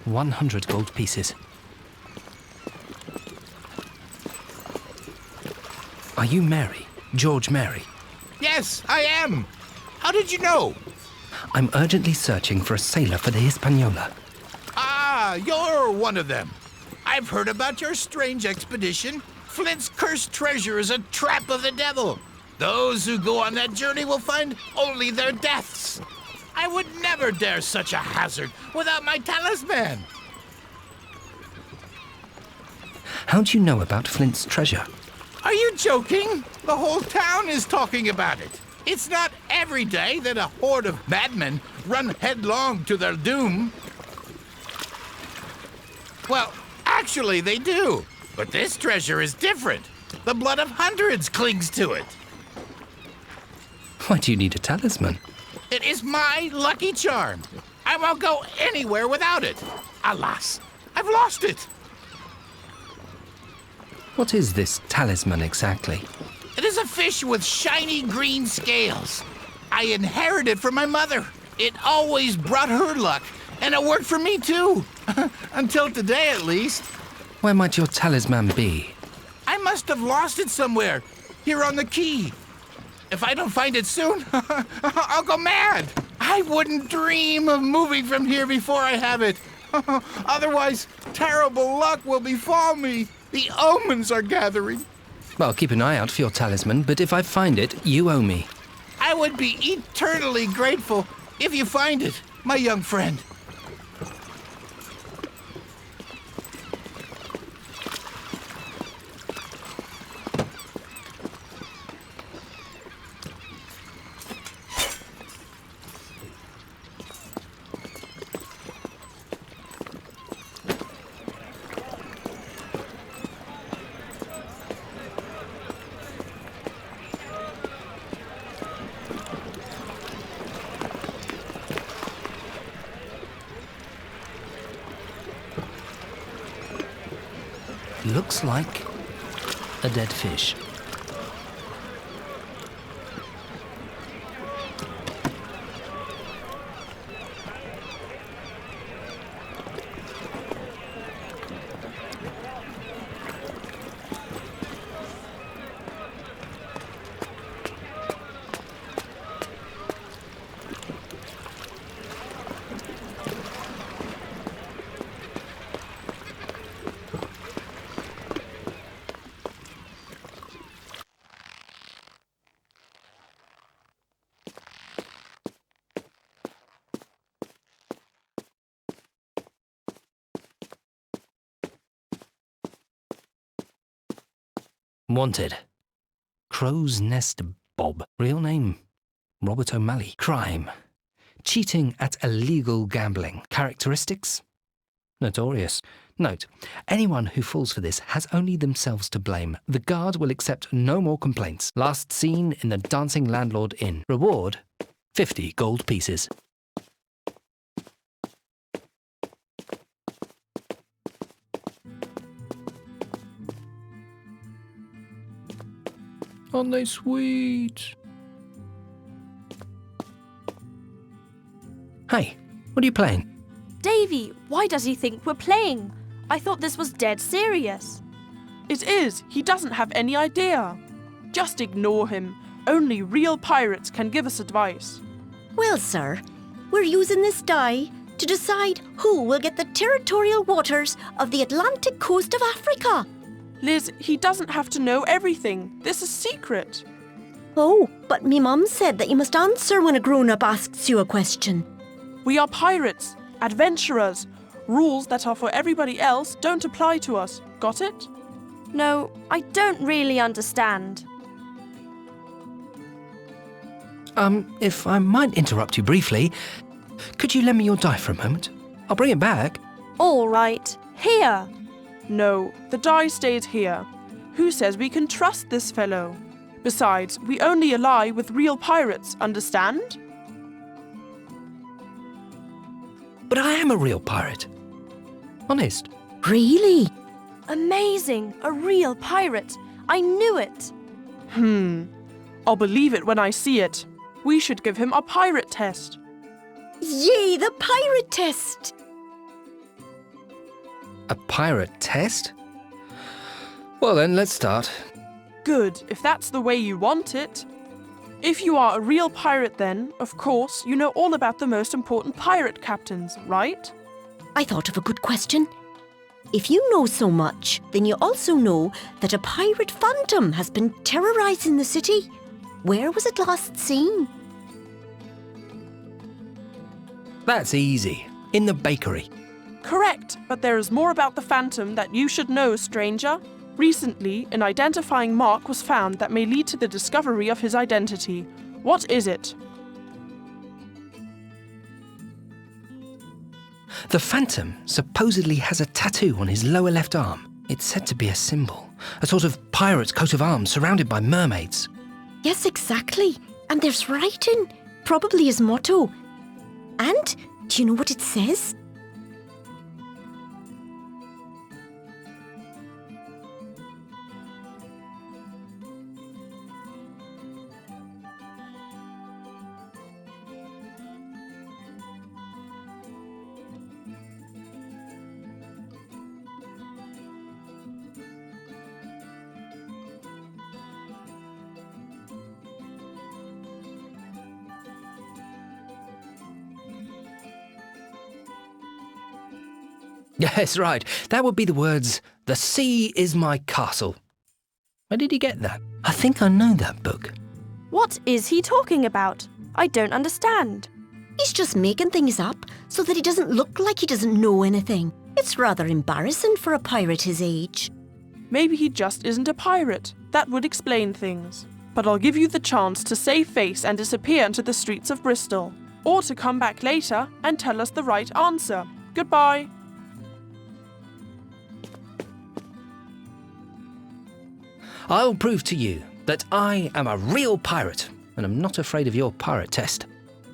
100 gold pieces. Are you Mary? George Mary? Yes, I am. How did you know? I'm urgently searching for a sailor for the Hispaniola. Ah, you're one of them. I've heard about your strange expedition. Flint's cursed treasure is a trap of the devil. Those who go on that journey will find only their deaths. I would never dare such a hazard without my talisman. How do you know about Flint's treasure? Are you joking? The whole town is talking about it. It's not every day that a horde of madmen run headlong to their doom. Well, actually they do. But this treasure is different. The blood of hundreds clings to it. Why do you need a talisman? It is my lucky charm. I won't go anywhere without it. Alas, I've lost it. What is this talisman exactly? It is a fish with shiny green scales. I inherited it from my mother. It always brought her luck, and it worked for me too. Until today, at least. Where might your talisman be? I must have lost it somewhere, here on the quay. If I don't find it soon, I'll go mad. I wouldn't dream of moving from here before I have it. Otherwise, terrible luck will befall me. The omens are gathering. Well, keep an eye out for your talisman, but if I find it, you owe me. I would be eternally grateful if you find it, my young friend. Looks like a dead fish. Wanted. Crow's Nest Bob. Real name, Robert O'Malley. Crime. Cheating at illegal gambling. Characteristics? Notorious. Note, anyone who falls for this has only themselves to blame. The guard will accept no more complaints. Last seen in the Dancing Landlord Inn. Reward, 50 gold pieces. Aren't they sweet? Hey, what are you playing? Davy, why does he think we're playing? I thought this was dead serious. It is. He doesn't have any idea. Just ignore him. Only real pirates can give us advice. Well, sir, we're using this die to decide who will get the territorial waters of the Atlantic coast of Africa. Liz, he doesn't have to know everything. This is secret. Oh, but me mum said that you must answer when a grown-up asks you a question. We are pirates, adventurers. Rules that are for everybody else don't apply to us. Got it? No, I don't really understand. If I might interrupt you briefly, could you lend me your die for a moment? I'll bring it back. All right. Here. No, the die stays here. Who says we can trust this fellow? Besides, we only ally with real pirates, understand? But I am a real pirate. Honest. Really? Amazing. A real pirate. I knew it. I'll believe it when I see it. We should give him a pirate test. Yay, the pirate test! A pirate test? Well then, let's start. Good, if that's the way you want it. If you are a real pirate then, of course, you know all about the most important pirate captains, right? I thought of a good question. If you know so much, then you also know that a pirate phantom has been terrorizing the city. Where was it last seen? That's easy. In the bakery. Correct, but there is more about the phantom that you should know, stranger. Recently, an identifying mark was found that may lead to the discovery of his identity. What is it? The Phantom supposedly has a tattoo on his lower left arm. It's said to be a symbol, a sort of pirate's coat of arms surrounded by mermaids. Yes, exactly. And there's writing. Probably his motto. And do you know what it says? Yes, right. That would be the words, "The sea is my castle." Where did he get that? I think I know that book. What is he talking about? I don't understand. He's just making things up so that he doesn't look like he doesn't know anything. It's rather embarrassing for a pirate his age. Maybe he just isn't a pirate. That would explain things. But I'll give you the chance to save face and disappear into the streets of Bristol. Or to come back later and tell us the right answer. Goodbye. I'll prove to you that I am a real pirate, and I'm not afraid of your pirate test.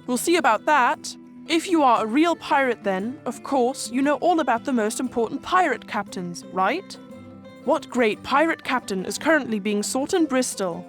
We'll see about that. If you are a real pirate then, of course, you know all about the most important pirate captains, right? What great pirate captain is currently being sought in Bristol?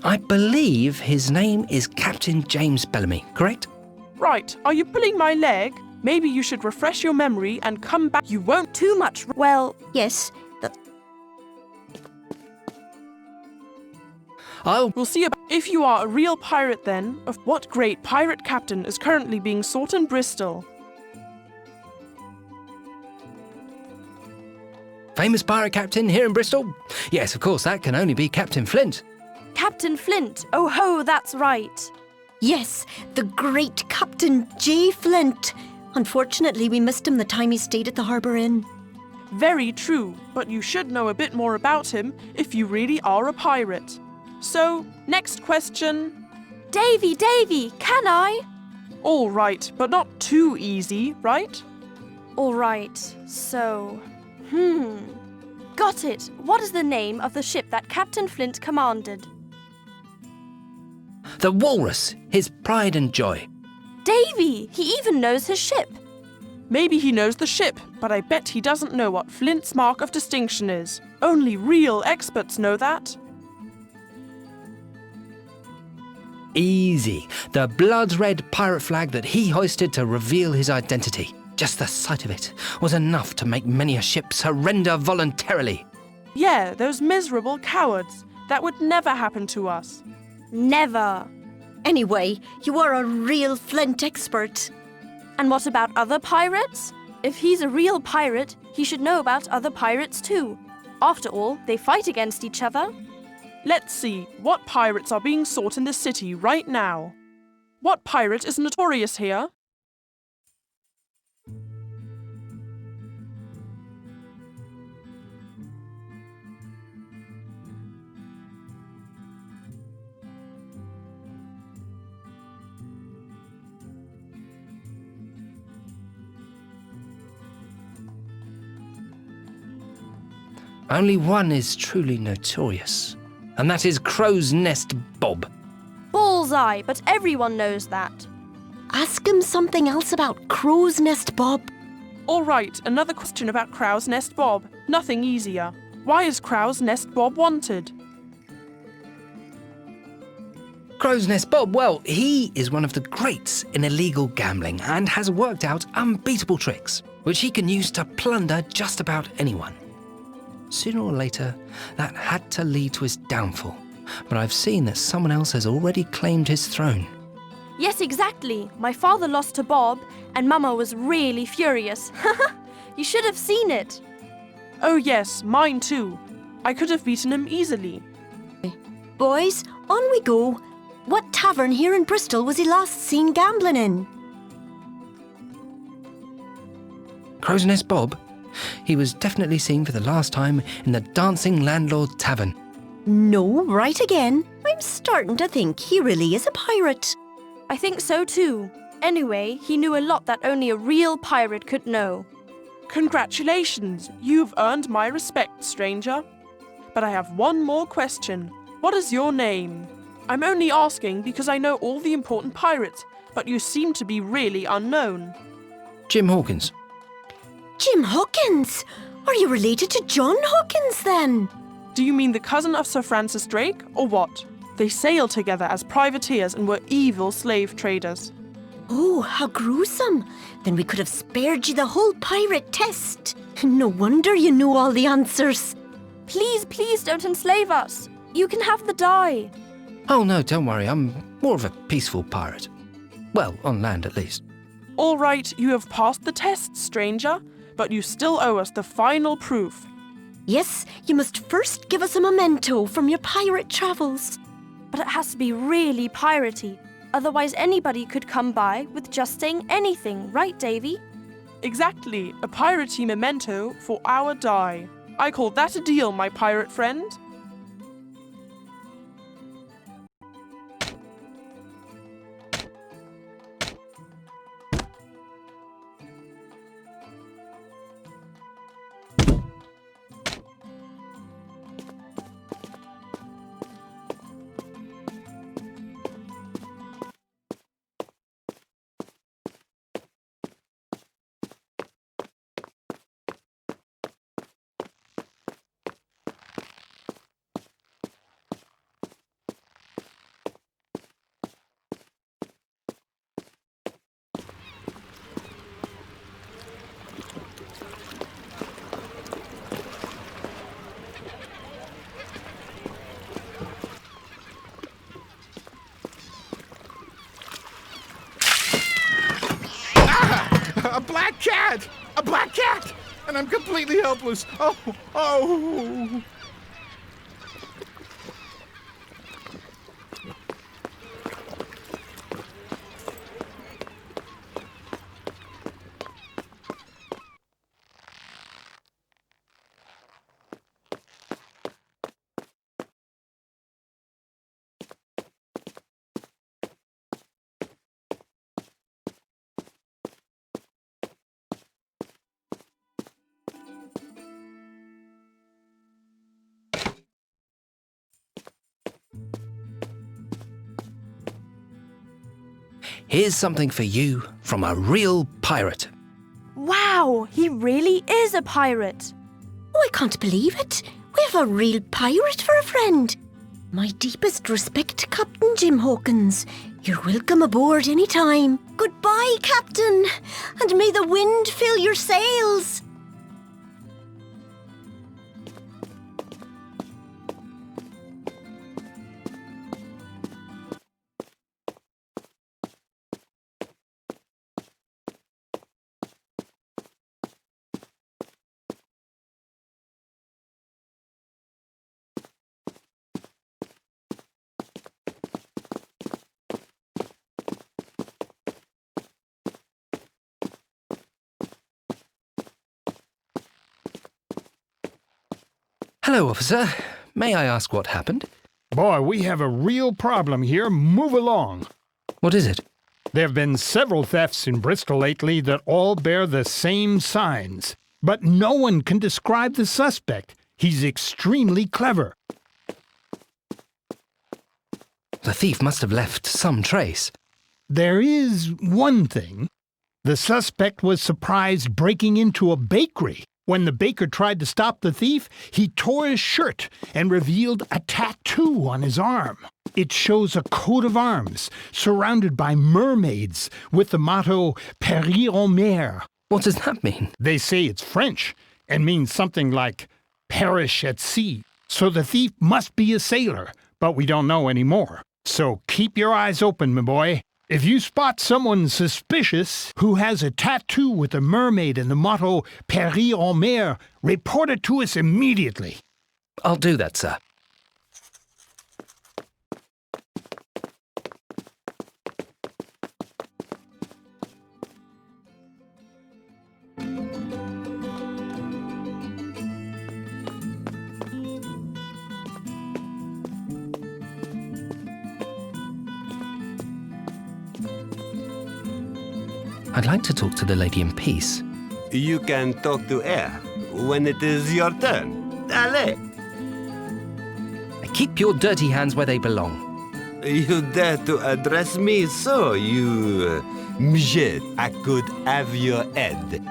I believe his name is Captain James Bellamy, correct? Right, are you pulling my leg? Maybe you should refresh your memory and come back. You won't too much. Well, yes. We'll see about. If you are a real pirate then, of what great pirate captain is currently being sought in Bristol? Famous pirate captain here in Bristol? Yes, of course, that can only be Captain Flint. Captain Flint. Oh ho, that's right. Yes, the great Captain J. Flint. Unfortunately, we missed him the time he stayed at the Harbour Inn. Very true, but you should know a bit more about him if you really are a pirate. So, next question. Davy, can I? All right, but not too easy, right? All right, so... Got it. What is the name of the ship that Captain Flint commanded? The Walrus, his pride and joy. Davy! He even knows his ship. Maybe he knows the ship, but I bet he doesn't know what Flint's mark of distinction is. Only real experts know that. Easy. The blood-red pirate flag that he hoisted to reveal his identity. Just the sight of it was enough to make many a ship surrender voluntarily. Yeah, those miserable cowards. That would never happen to us. Never. Anyway, you are a real flint expert. And what about other pirates? If he's a real pirate, he should know about other pirates too. After all, they fight against each other. Let's see, what pirates are being sought in the city right now? What pirate is notorious here? Only one is truly notorious, and that is Crow's Nest Bob. Bullseye, but everyone knows that. Ask him something else about Crow's Nest Bob. All right, another question about Crow's Nest Bob. Nothing easier. Why is Crow's Nest Bob wanted? Crow's Nest Bob, well, he is one of the greats in illegal gambling and has worked out unbeatable tricks, which he can use to plunder just about anyone. Sooner or later, that had to lead to his downfall, but I've seen that someone else has already claimed his throne. Yes, exactly. My father lost to Bob, and Mama was really furious. You should have seen it. Oh yes, mine too. I could have beaten him easily. Boys, on we go. What tavern here in Bristol was he last seen gambling in? Crow's Nest Bob? He was definitely seen for the last time in the Dancing Landlord Tavern. No, right again. I'm starting to think he really is a pirate. I think so too. Anyway, he knew a lot that only a real pirate could know. Congratulations, you've earned my respect, stranger. But I have one more question. What is your name? I'm only asking because I know all the important pirates, but you seem to be really unknown. Jim Hawkins. Jim Hawkins? Are you related to John Hawkins then? Do you mean the cousin of Sir Francis Drake, or what? They sailed together as privateers and were evil slave traders. Oh, how gruesome. Then we could have spared you the whole pirate test. No wonder you knew all the answers. Please, please don't enslave us. You can have the die. Oh no, don't worry, I'm more of a peaceful pirate. Well, on land at least. All right, you have passed the test, stranger, but you still owe us the final proof. Yes, you must first give us a memento from your pirate travels. But it has to be really piratey. Otherwise anybody could come by with just saying anything, right, Davy? Exactly, a piratey memento for our die. I call that a deal, my pirate friend. A black cat! A black cat! And I'm completely helpless. Oh! Here's something for you from a real pirate. Wow, he really is a pirate. Oh, I can't believe it. We have a real pirate for a friend. My deepest respect, Captain Jim Hawkins. You're welcome aboard any time. Goodbye, Captain, and may the wind fill your sails. Hello, officer. May I ask what happened? Boy, we have a real problem here. Move along. What is it? There have been several thefts in Bristol lately that all bear the same signs. But no one can describe the suspect. He's extremely clever. The thief must have left some trace. There is one thing. The suspect was surprised breaking into a bakery. When the baker tried to stop the thief, he tore his shirt and revealed a tattoo on his arm. It shows a coat of arms surrounded by mermaids with the motto Périr en mer. What does that mean? They say it's French and means something like perish at sea. So the thief must be a sailor, but we don't know any more. So keep your eyes open, my boy. If you spot someone suspicious who has a tattoo with a mermaid and the motto Périr en mer, report it to us immediately. I'll do that, sir. I'd like to talk to the lady in peace. You can talk to her when it is your turn. Allez! Keep your dirty hands where they belong. You dare to address me so, you... Mjet, I could have your head.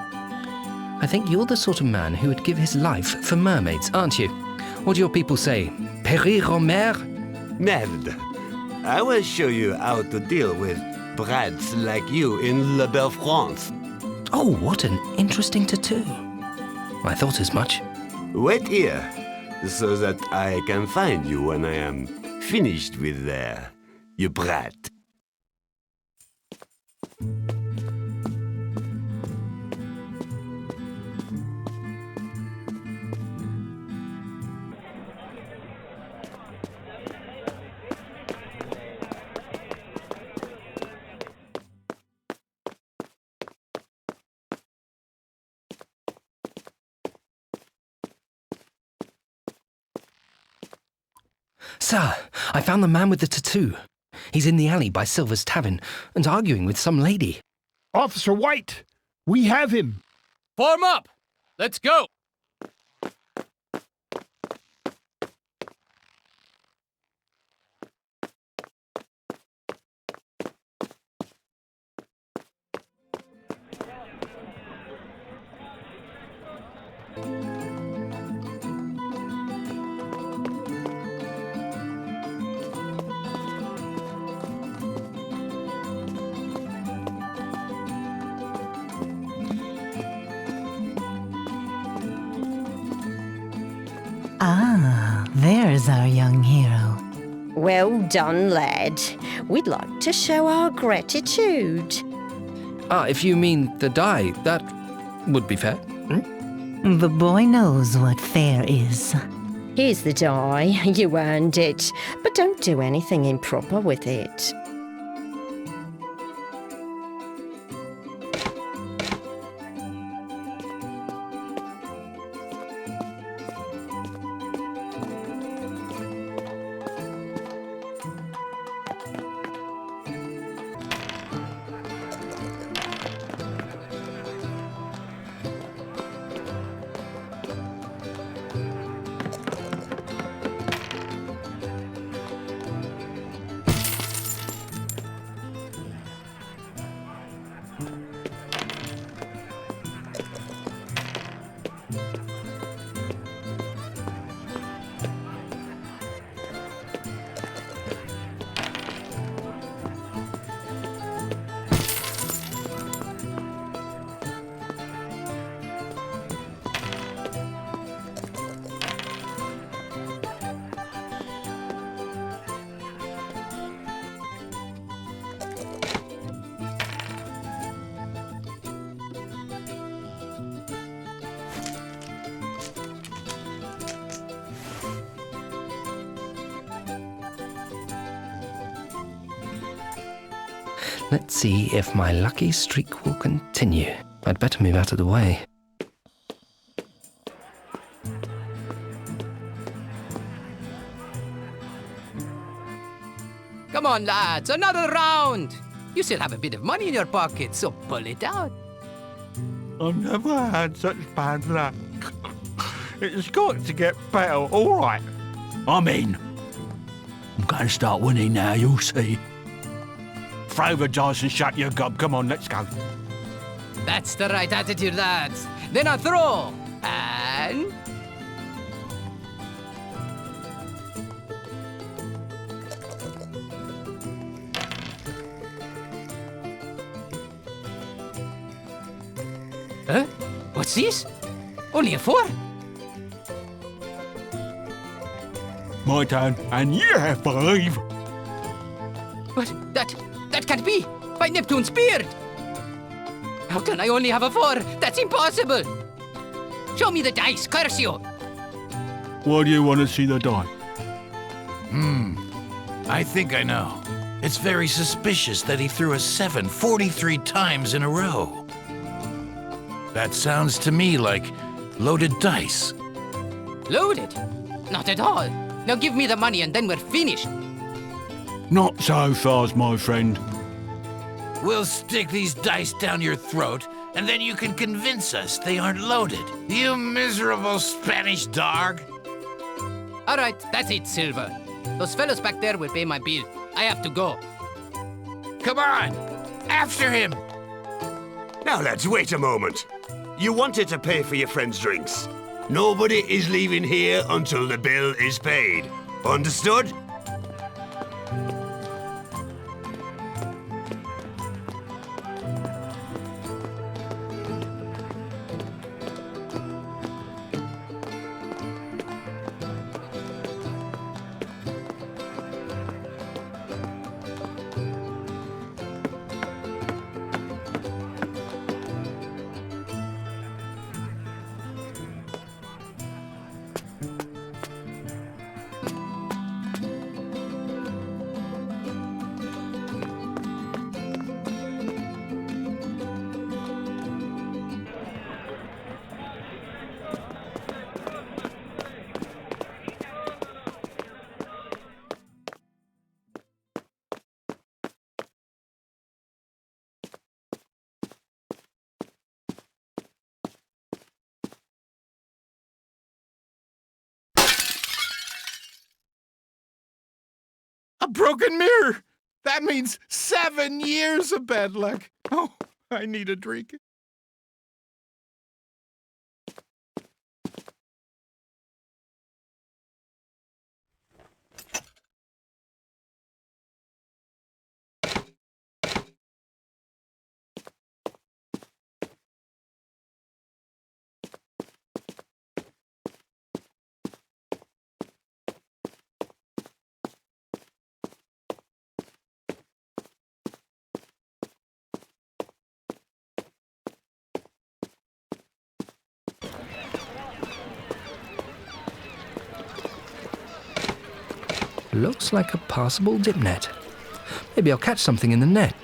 I think you're the sort of man who would give his life for mermaids, aren't you? What do your people say? Périr en mer? Merde. I will show you how to deal with brats like you in La Belle France. Oh, what an interesting tattoo. I thought as much. Wait here, so that I can find you when I am finished with you brat. Sir, I found the man with the tattoo. He's in the alley by Silver's Tavern and arguing with some lady. Officer White, we have him. Form up! Let's go! Ah, there's our young hero. Well done, lad. We'd like to show our gratitude. Ah, if you mean the die, that would be fair. The boy knows what fair is. Here's the die. You earned it. But don't do anything improper with it. Let's see if my lucky streak will continue. I'd better move out of the way. Come on, lads, another round. You still have a bit of money in your pocket, so pull it out. I've never had such bad luck. It's got to get better, all right. I'm in. I'm going to start winning now, you'll see. Throw the dice and shut your gob. Come on, let's go. That's the right attitude, lads. Then I throw. And... Huh? What's this? Only a 4? My turn, and yeah, 5. But that can't be! By Neptune's beard! How can I only have a 4? That's impossible! Show me the dice, curse you! Why do you want to see the die? I think I know. It's very suspicious that he threw a 7 43 times in a row. That sounds to me like loaded dice. Loaded? Not at all. Now give me the money and then we're finished. Not so fast, my friend. We'll stick these dice down your throat, and then you can convince us they aren't loaded. You miserable Spanish dog. All right, that's it, Silver. Those fellows back there will pay my bill. I have to go. Come on! After him! Now let's wait a moment. You wanted to pay for your friend's drinks. Nobody is leaving here until the bill is paid. Understood? A broken mirror! That means 7 years of bad luck. Oh, I need a drink. Looks like a passable dip net. Maybe I'll catch something in the net.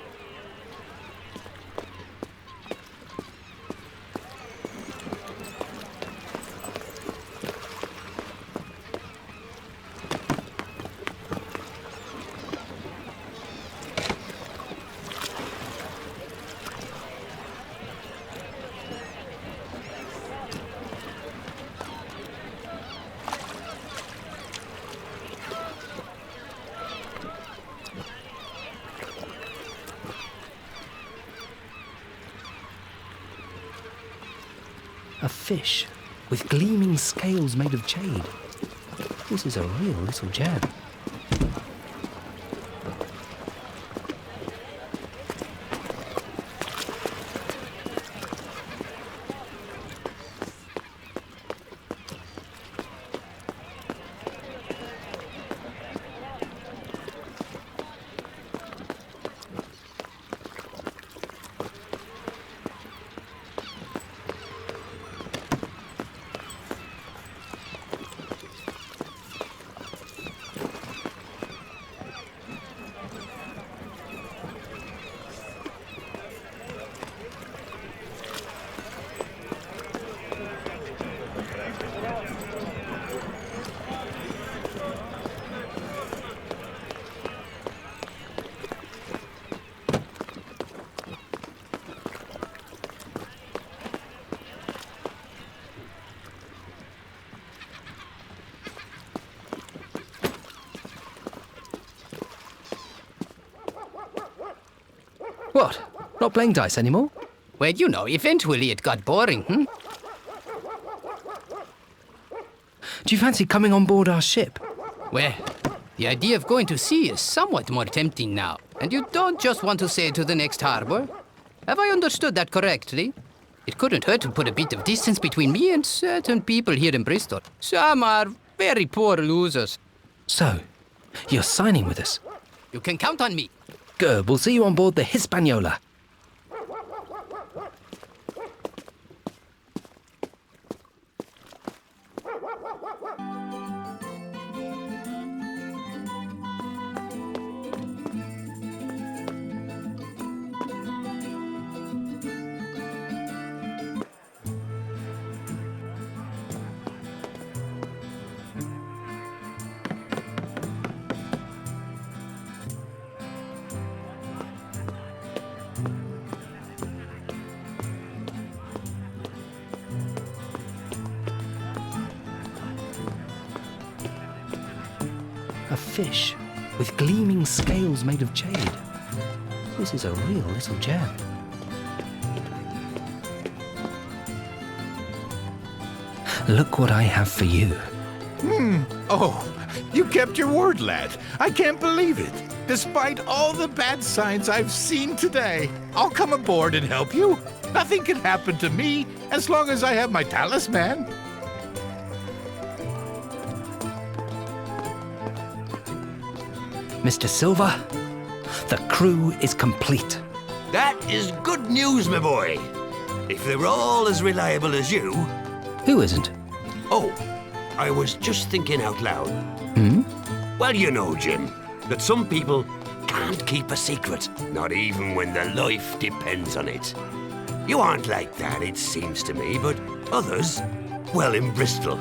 A fish with gleaming scales made of jade. This is a real little gem. What? Not playing dice anymore? Well, you know, eventually it got boring, Do you fancy coming on board our ship? Well, the idea of going to sea is somewhat more tempting now. And you don't just want to sail to the next harbor. Have I understood that correctly? It couldn't hurt to put a bit of distance between me and certain people here in Bristol. Some are very poor losers. So, you're signing with us? You can count on me. Good, we'll see you on board the Hispaniola. A fish with gleaming scales made of jade. This is a real little gem. Look what I have for you. Oh, you kept your word, lad. I can't believe it. Despite all the bad signs I've seen today, I'll come aboard and help you. Nothing can happen to me as long as I have my talisman. Mr. Silver, the crew is complete. That is good news, my boy. If they were all as reliable as you... Who isn't? Oh, I was just thinking out loud. Well, you know, Jim, that some people can't keep a secret, not even when their life depends on it. You aren't like that, it seems to me, but others, well, in Bristol,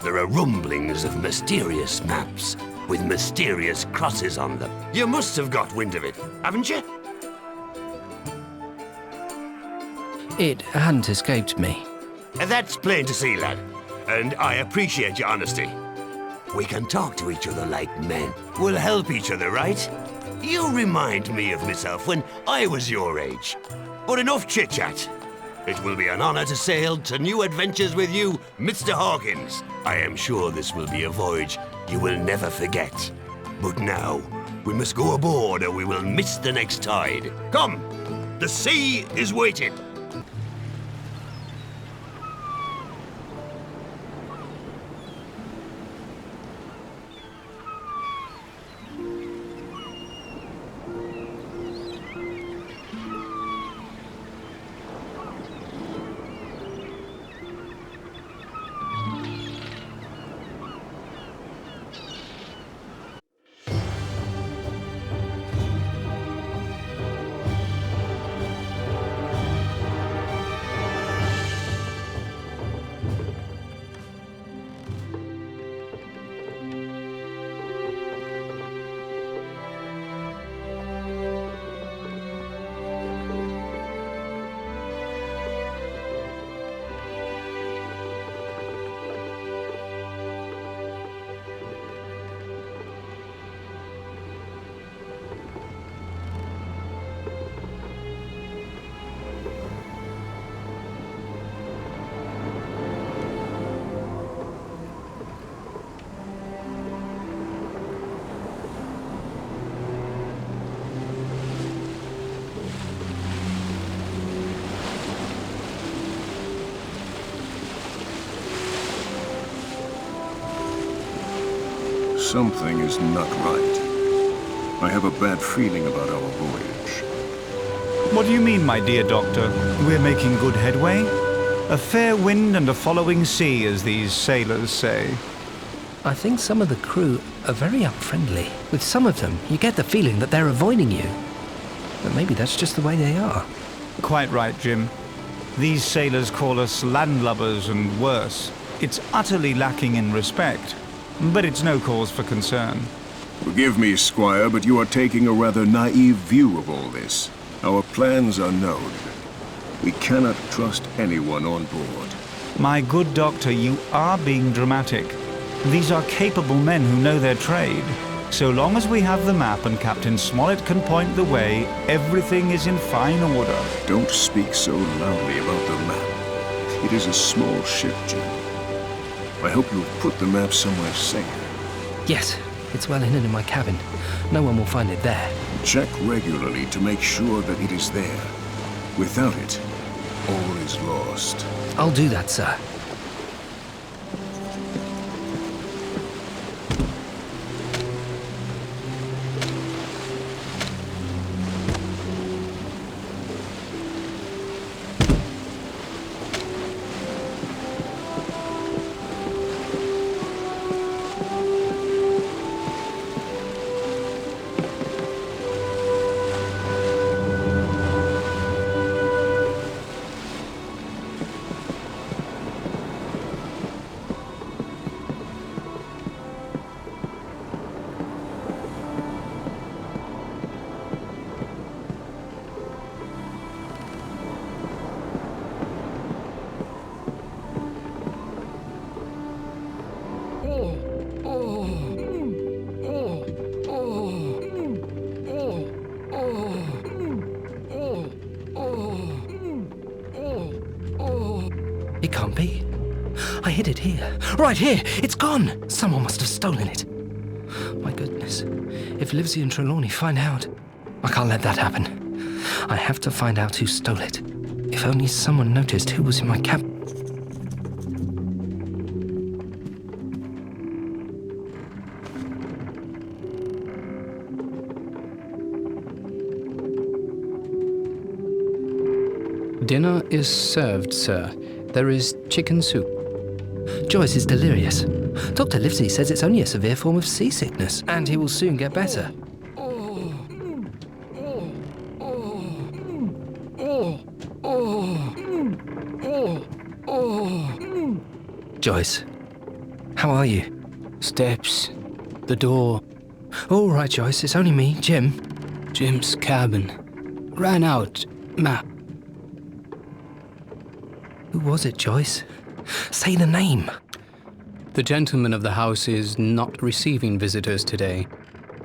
there are rumblings of mysterious maps with mysterious crosses on them. You must have got wind of it, haven't you? It hadn't escaped me. That's plain to see, lad, and I appreciate your honesty. We can talk to each other like men. We'll help each other, right? You remind me of myself when I was your age. But enough chit-chat. It will be an honor to sail to new adventures with you, Mr. Hawkins. I am sure this will be a voyage you will never forget. But now, we must go aboard or we will miss the next tide. Come, the sea is waiting. Something is not right. I have a bad feeling about our voyage. What do you mean, my dear doctor? We're making good headway? A fair wind and a following sea, as these sailors say. I think some of the crew are very unfriendly. With some of them, you get the feeling that they're avoiding you. But maybe that's just the way they are. Quite right, Jim. These sailors call us landlubbers and worse. It's utterly lacking in respect. But it's no cause for concern. Forgive me, Squire, but you are taking a rather naive view of all this. Our plans are known. We cannot trust anyone on board. My good doctor, you are being dramatic. These are capable men who know their trade. So long as we have the map and Captain Smollett can point the way, everything is in fine order. Don't speak so loudly about the map. It is a small ship, Jim. I hope you've put the map somewhere safe. Yes, it's well hidden in my cabin. No one will find it there. Check regularly to make sure that it is there. Without it, all is lost. I'll do that, sir. It can't be. I hid it here. Right here! It's gone! Someone must have stolen it. My goodness. If Livesey and Trelawney find out, I can't let that happen. I have to find out who stole it. If only someone noticed who was in my cab. Dinner is served, sir. There is chicken soup. Joyce is delirious. Dr. Livesey says it's only a severe form of seasickness, and he will soon get better. Joyce, how are you? Steps. The door. All right, Joyce, it's only me, Jim. Jim's cabin. Ran out. Map. Who was it, Joyce? Say the name. The gentleman of the house is not receiving visitors today.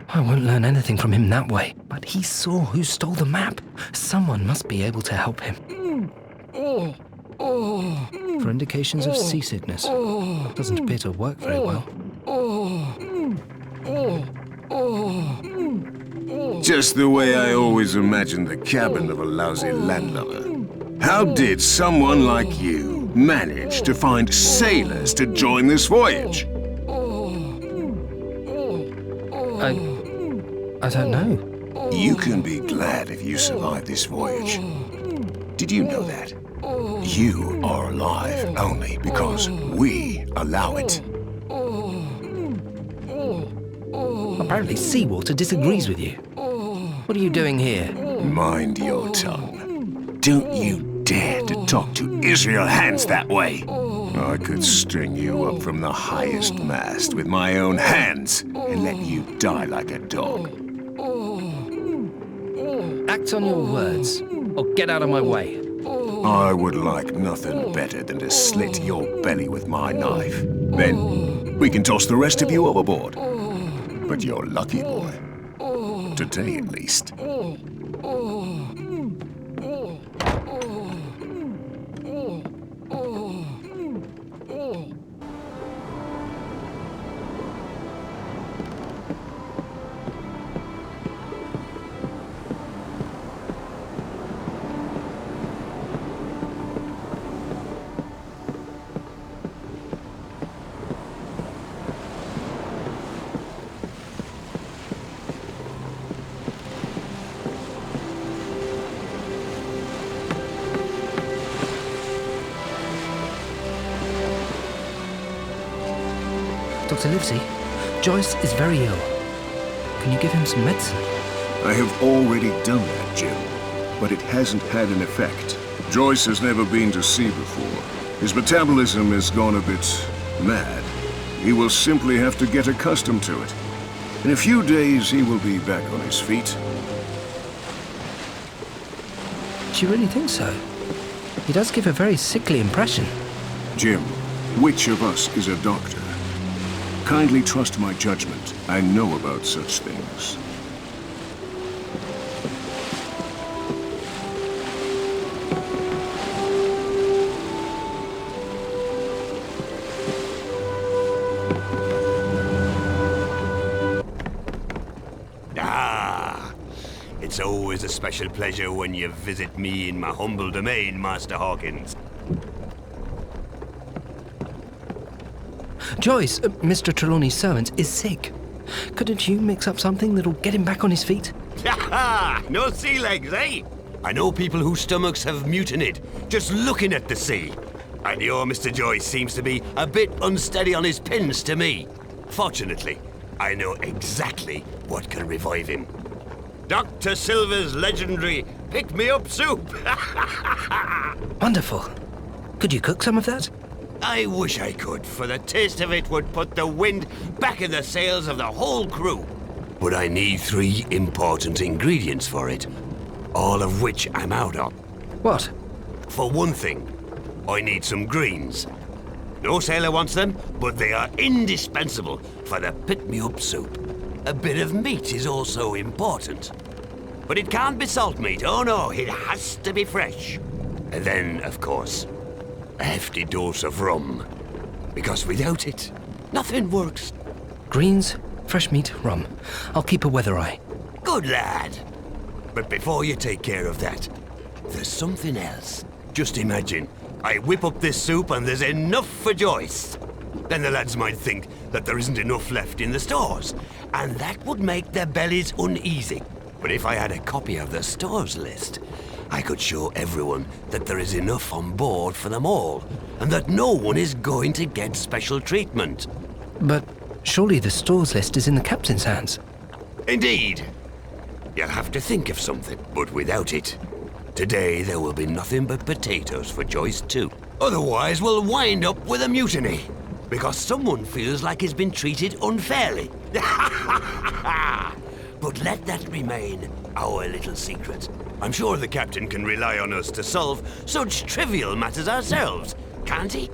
I won't learn anything from him that way. But he saw who stole the map. Someone must be able to help him. For indications of seasickness. Doesn't appear to work very well. Just the way I always imagined the cabin of a lousy landlubber. How did someone like you manage to find sailors to join this voyage? I don't know. You can be glad if you survived this voyage. Did you know that? You are alive only because we allow it. Apparently Seawater disagrees with you. What are you doing here? Mind your tongue. Don't you dare to talk to Israel Hands that way. I could string you up from the highest mast with my own hands and let you die like a dog. Act on your words, or get out of my way. I would like nothing better than to slit your belly with my knife. Then we can toss the rest of you overboard. But you're lucky, boy. Today, at least. Dr. Livesey, Joyce is very ill. Can you give him some medicine? I have already done that, Jim, but it hasn't had an effect. Joyce has never been to sea before. His metabolism has gone a bit mad. He will simply have to get accustomed to it. In a few days, he will be back on his feet. Do you really think so? He does give a very sickly impression. Jim, which of us is a doctor? Kindly trust my judgment. I know about such things. It's always a special pleasure when you visit me in my humble domain, Master Hawkins. Joyce, Mr. Trelawney's servant, is sick. Couldn't you mix up something that'll get him back on his feet? Ha! No sea legs, eh? I know people whose stomachs have mutinied just looking at the sea. And your Mr. Joyce seems to be a bit unsteady on his pins to me. Fortunately, I know exactly what can revive him. Dr. Silver's legendary pick-me-up soup. Wonderful. Could you cook some of that? I wish I could, for the taste of it would put the wind back in the sails of the whole crew. But I need 3 important ingredients for it, all of which I'm out of. What? For one thing, I need some greens. No sailor wants them, but they are indispensable for the pick-me-up soup. A bit of meat is also important. But it can't be salt meat, oh no, it has to be fresh. And then, of course, a hefty dose of rum. Because without it, nothing works. Greens, fresh meat, rum. I'll keep a weather eye. Good lad. But before you take care of that, there's something else. Just imagine, I whip up this soup and there's enough for Joyce. Then the lads might think that there isn't enough left in the stores, and that would make their bellies uneasy. But if I had a copy of the stores list, I could show everyone that there is enough on board for them all, and that no one is going to get special treatment. But surely the stores list is in the captain's hands. Indeed. You'll have to think of something, but without it, today there will be nothing but potatoes for Joyce too. Otherwise, we'll wind up with a mutiny. Because someone feels like he's been treated unfairly. But let that remain our little secret. I'm sure the captain can rely on us to solve such trivial matters ourselves, can't he?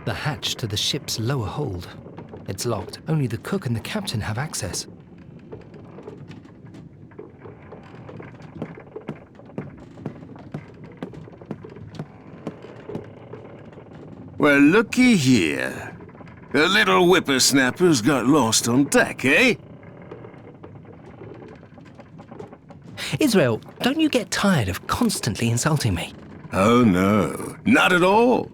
The hatch to the ship's lower hold. It's locked. Only the cook and the captain have access. Well, looky here. The little whippersnapper's got lost on deck, eh? Israel, don't you get tired of constantly insulting me? Oh, no. Not at all.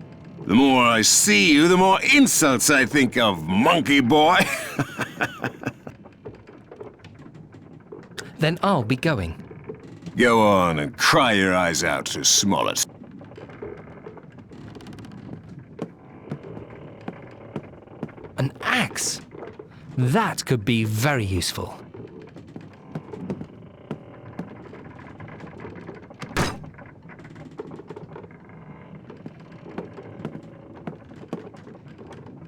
The more I see you, the more insults I think of, monkey boy. Then I'll be going. Go on and cry your eyes out to Smollett. An axe? That could be very useful.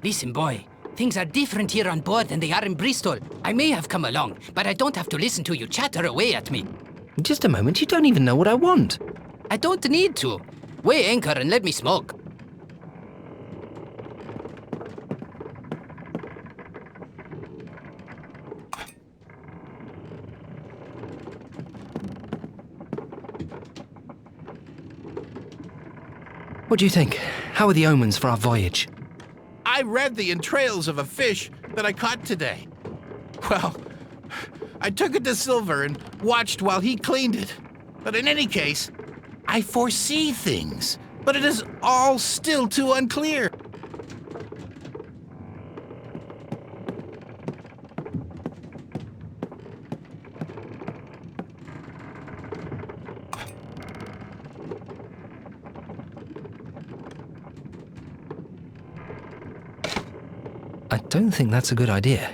Listen, boy. Things are different here on board than they are in Bristol. I may have come along, but I don't have to listen to you chatter away at me. Just a moment, you don't even know what I want. I don't need to. Weigh anchor and let me smoke. What do you think? How are the omens for our voyage? I read the entrails of a fish that I caught today. Well, I took it to Silver and watched while he cleaned it. But in any case, I foresee things, but it is all still too unclear. I don't think that's a good idea.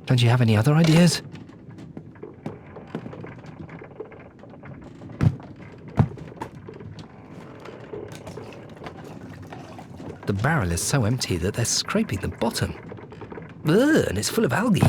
Don't you have any other ideas? The barrel is so empty that they're scraping the bottom. Ugh, and it's full of algae.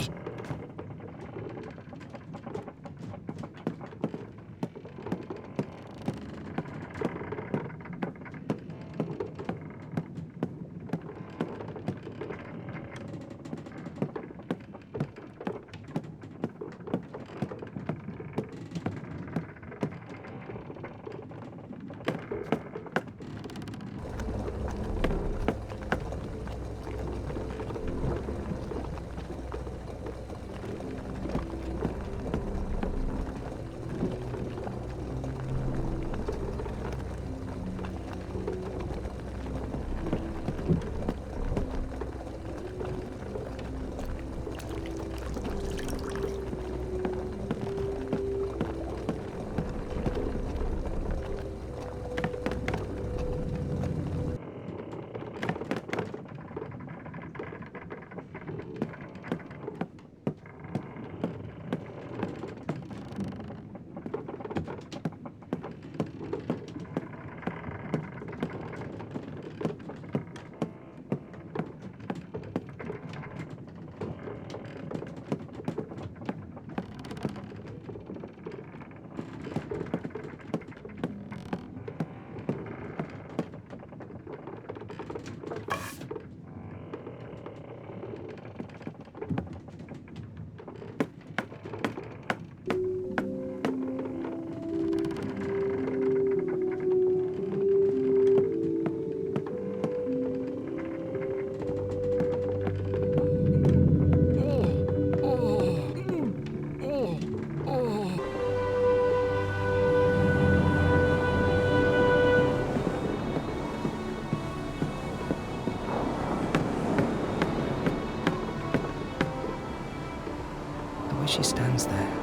She stands there,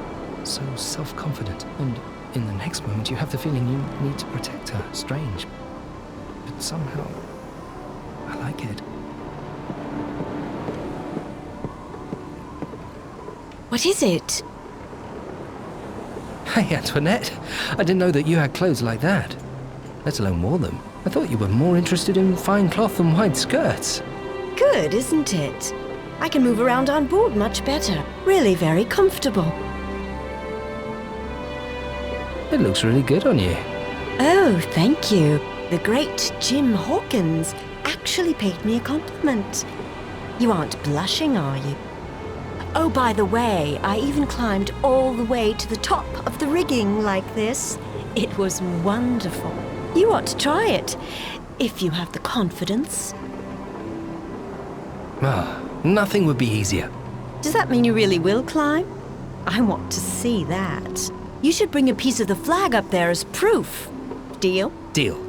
so self-confident, and in the next moment you have the feeling you need to protect her. Strange. But somehow, I like it. What is it? Hey, Antoinette, I didn't know that you had clothes like that, let alone wore them. I thought you were more interested in fine cloth and wide skirts. Good, isn't it? I can move around on board much better. Really very comfortable. It looks really good on you. Oh, thank you. The great Jim Hawkins actually paid me a compliment. You aren't blushing, are you? Oh, by the way, I even climbed all the way to the top of the rigging like this. It was wonderful. You ought to try it, if you have the confidence. Nothing would be easier. Does that mean you really will climb? I want to see that. You should bring a piece of the flag up there as proof. Deal? Deal.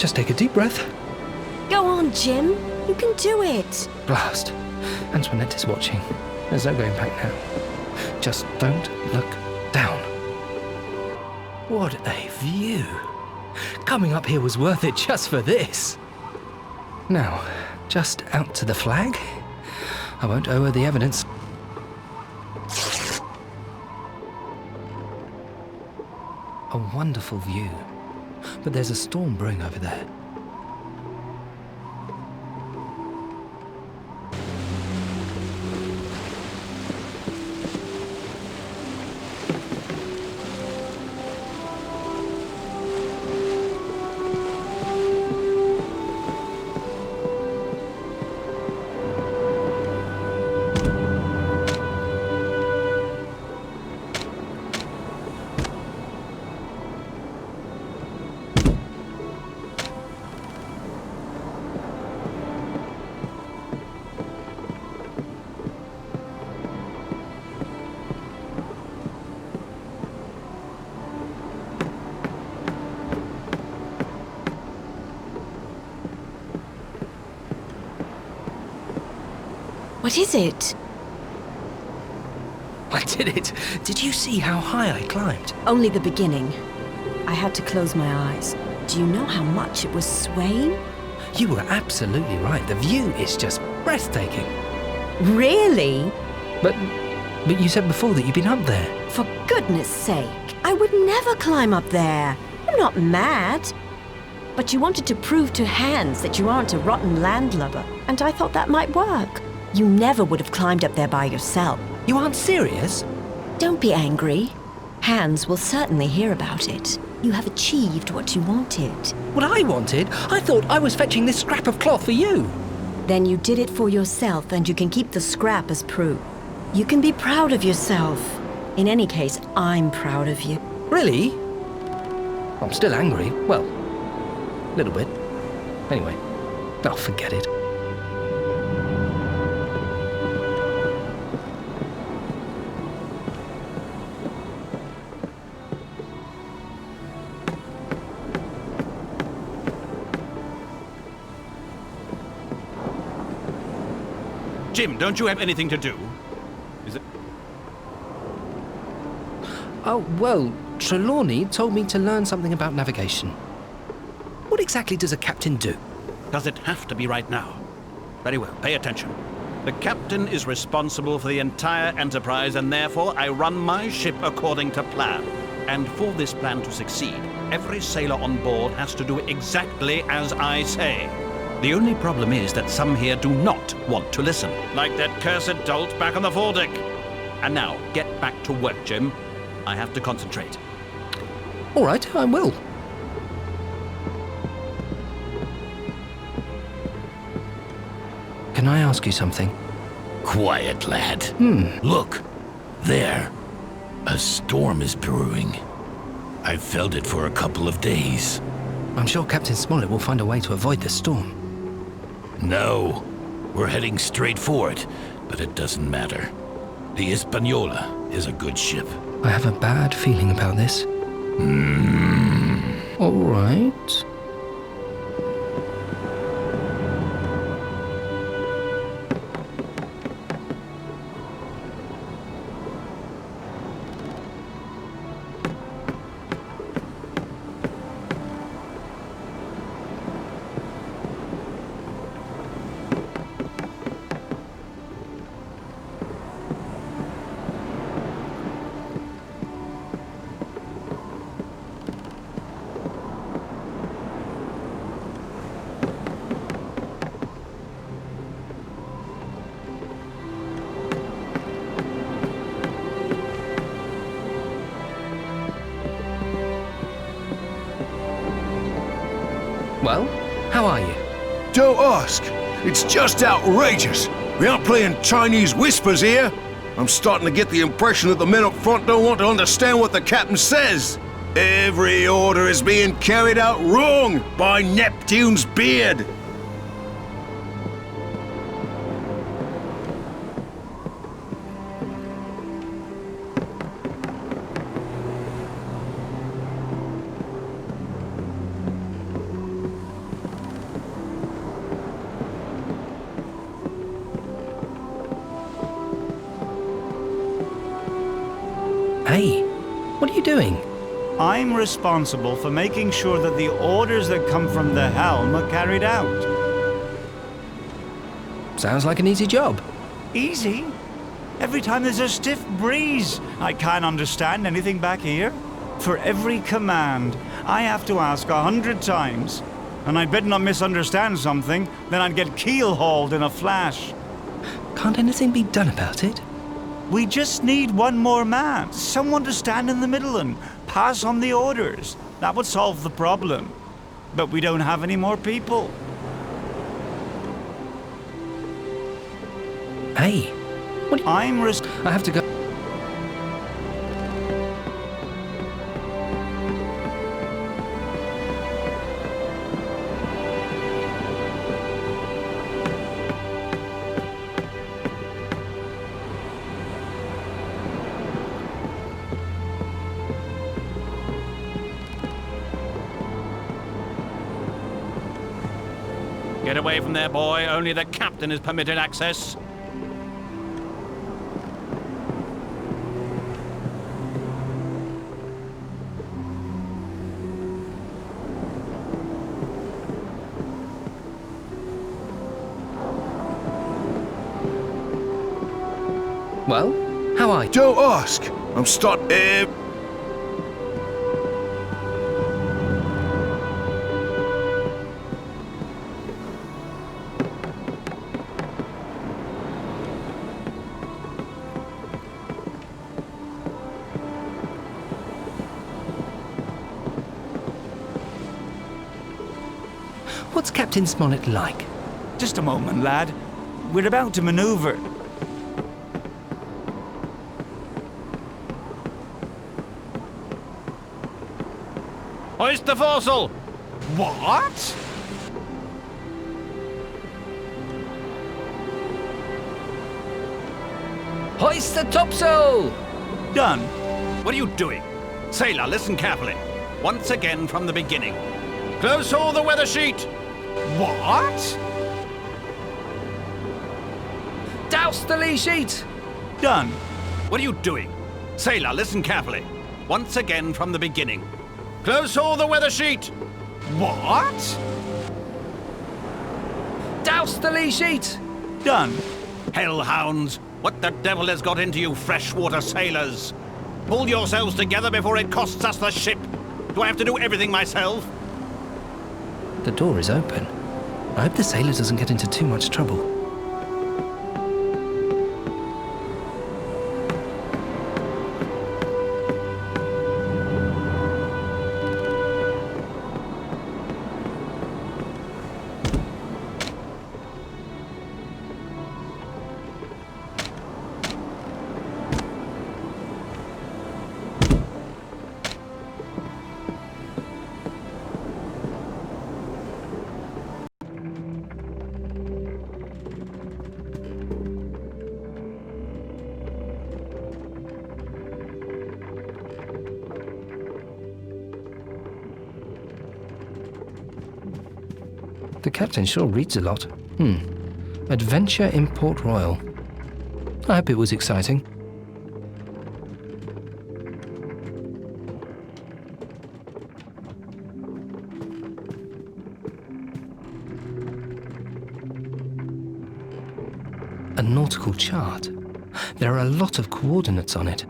Just take a deep breath. Go on, Jim. You can do it. Blast. Antoinette is watching. There's no going back now. Just don't look down. What a view. Coming up here was worth it just for this. Now, just out to the flag. I won't owe her the evidence. A wonderful view. But there's a storm brewing over there. What is it? I did it. Did you see how high I climbed? Only the beginning. I had to close my eyes. Do you know how much it was swaying? You were absolutely right. The view is just breathtaking. Really? But you said before that you'd been up there. For goodness sake, I would never climb up there. I'm not mad. But you wanted to prove to Hans that you aren't a rotten landlubber, and I thought that might work. You never would have climbed up there by yourself. You aren't serious? Don't be angry. Hans will certainly hear about it. You have achieved what you wanted. What I wanted? I thought I was fetching this scrap of cloth for you. Then you did it for yourself, and you can keep the scrap as proof. You can be proud of yourself. In any case, I'm proud of you. Really? I'm still angry. Well, a little bit. Anyway, I'll forget it. Jim, don't you have anything to do? Is it? Oh, well, Trelawney told me to learn something about navigation. What exactly does a captain do? Does it have to be right now? Very well, pay attention. The captain is responsible for the entire enterprise, and therefore I run my ship according to plan. And for this plan to succeed, every sailor on board has to do exactly as I say. The only problem is that some here do not want to listen. Like that cursed dolt back on the foredeck. And now, get back to work, Jim. I have to concentrate. All right, I will. Can I ask you something? Quiet, lad. Look, there. A storm is brewing. I've felt it for a couple of days. I'm sure Captain Smollett will find a way to avoid the storm. No, we're heading straight for it, but it doesn't matter. The Hispaniola is a good ship. I have a bad feeling about this. All right. Well, how are you? Don't ask. It's just outrageous. We aren't playing Chinese whispers here. I'm starting to get the impression that the men up front don't want to understand what the captain says. Every order is being carried out wrong by Neptune's beard. Hey, what are you doing? I'm responsible for making sure that the orders that come from the helm are carried out. Sounds like an easy job. Easy? Every time there's a stiff breeze, I can't understand anything back here. For every command, I have to ask 100 times. And I'd better not misunderstand something, then I'd get keel-hauled in a flash. Can't anything be done about it? We just need one more man, someone to stand in the middle and pass on the orders. That would solve the problem. But we don't have any more people. Hey, what do you... I have to go... Get away from there, boy. Only the captain is permitted access. Well, how are you? Don't ask. I'm starting. What's Captain Smollett like? Just a moment, lad. We're about to maneuver. Hoist the foresail! What? Hoist the topsail! Done. What are you doing? Sailor, listen carefully. Once again from the beginning. Close all the weather sheet! What? Douse the lee sheet! Done. What are you doing? Sailor, listen carefully. Once again from the beginning. Close all the weather sheet! What? Douse the lee sheet! Done. Hellhounds! What the devil has got into you freshwater sailors? Pull yourselves together before it costs us the ship. Do I have to do everything myself? The door is open. I hope the sailor doesn't get into too much trouble. The captain sure reads a lot. Adventure in Port Royal. I hope it was exciting. A nautical chart. There are a lot of coordinates on it.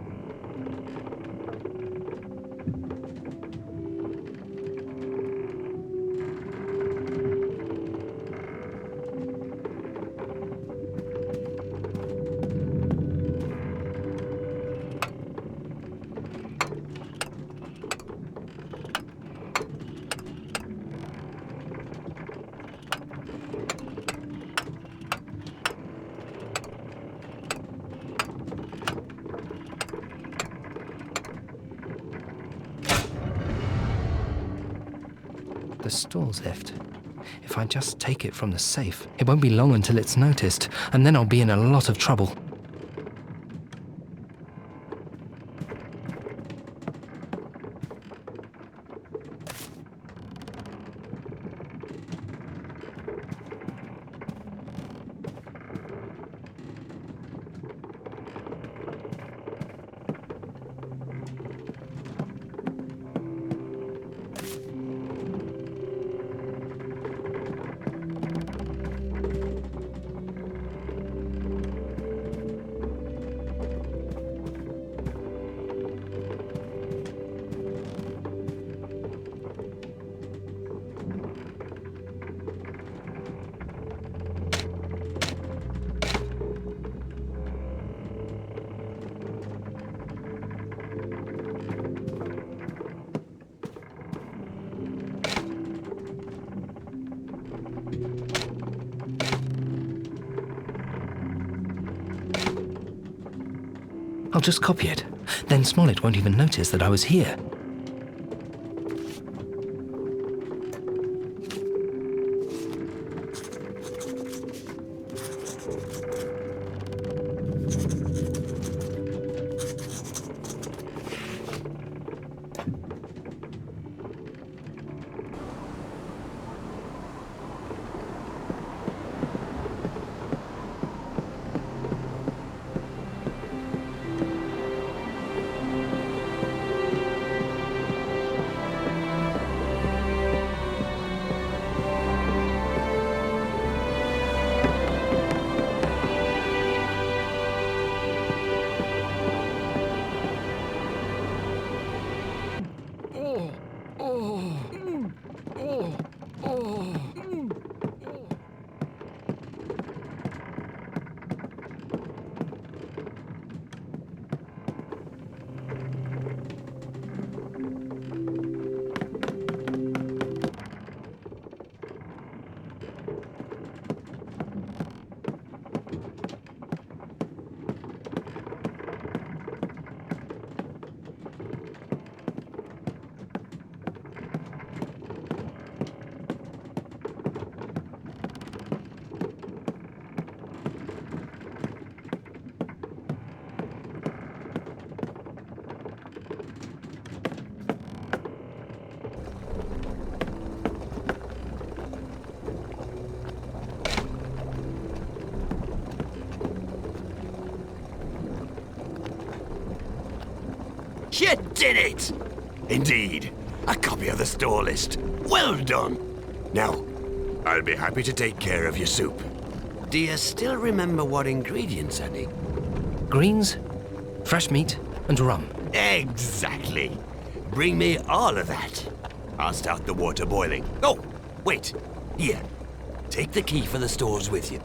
The stores lift. If I just take it from the safe, it won't be long until it's noticed, and then I'll be in a lot of trouble. I'll just copy it. Then Smollett won't even notice that I was here. You did it! Indeed, a copy of the store list. Well done! Now, I'll be happy to take care of your soup. Do you still remember what ingredients I need? Greens, fresh meat, and rum. Exactly. Bring me all of that. I'll start the water boiling. Oh, wait. Here. Take the key for the stores with you.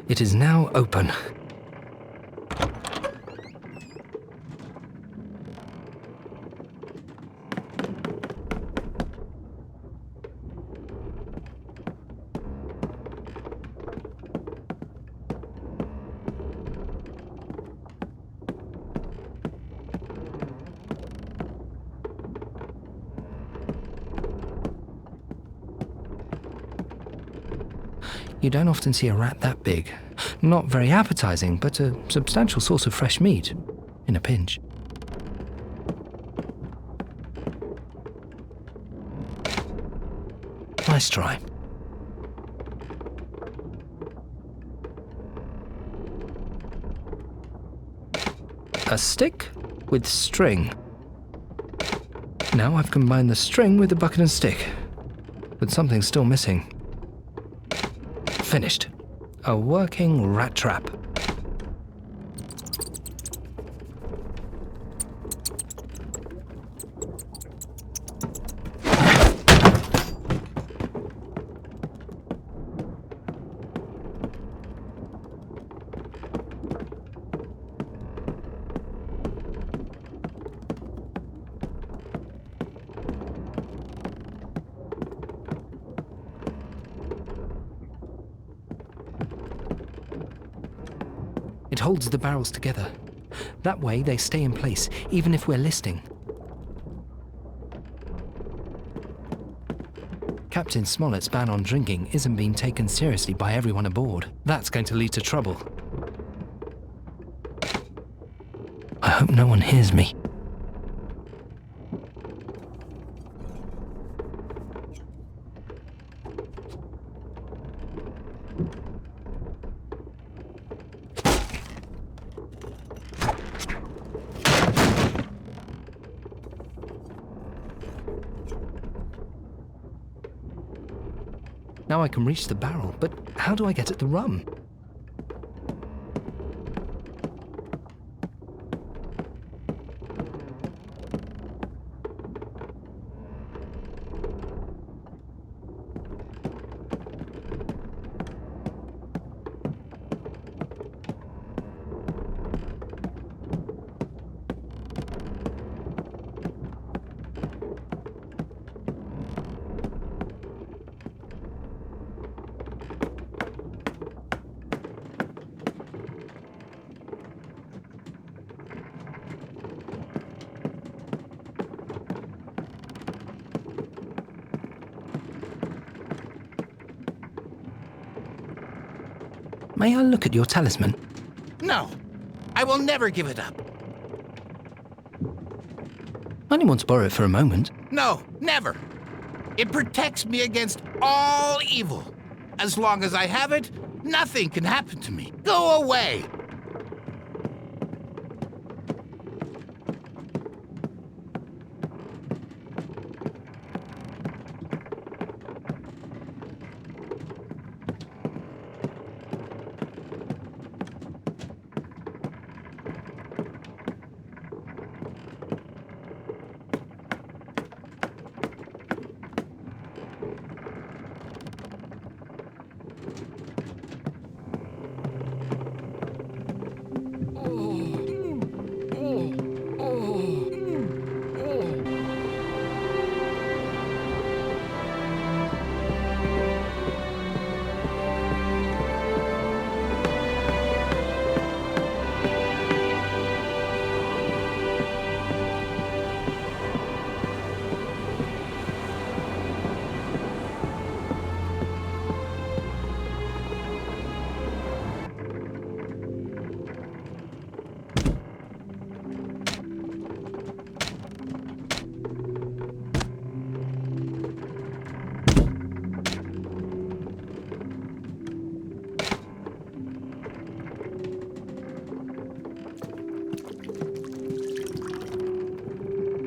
It is now open. You don't often see a rat that big. Not very appetizing, but a substantial source of fresh meat, in a pinch. Nice try. A stick with string. Now I've combined the string with the bucket and stick, but something's still missing. Finished. A working rat trap. It holds the barrels together. That way they stay in place, even if we're listing. Captain Smollett's ban on drinking isn't being taken seriously by everyone aboard. That's going to lead to trouble. I hope no one hears me. Now I can reach the barrel, but how do I get at the rum? May I look at your talisman? No, I will never give it up. I only want to borrow it for a moment. No, never. It protects me against all evil. As long as I have it, nothing can happen to me. Go away!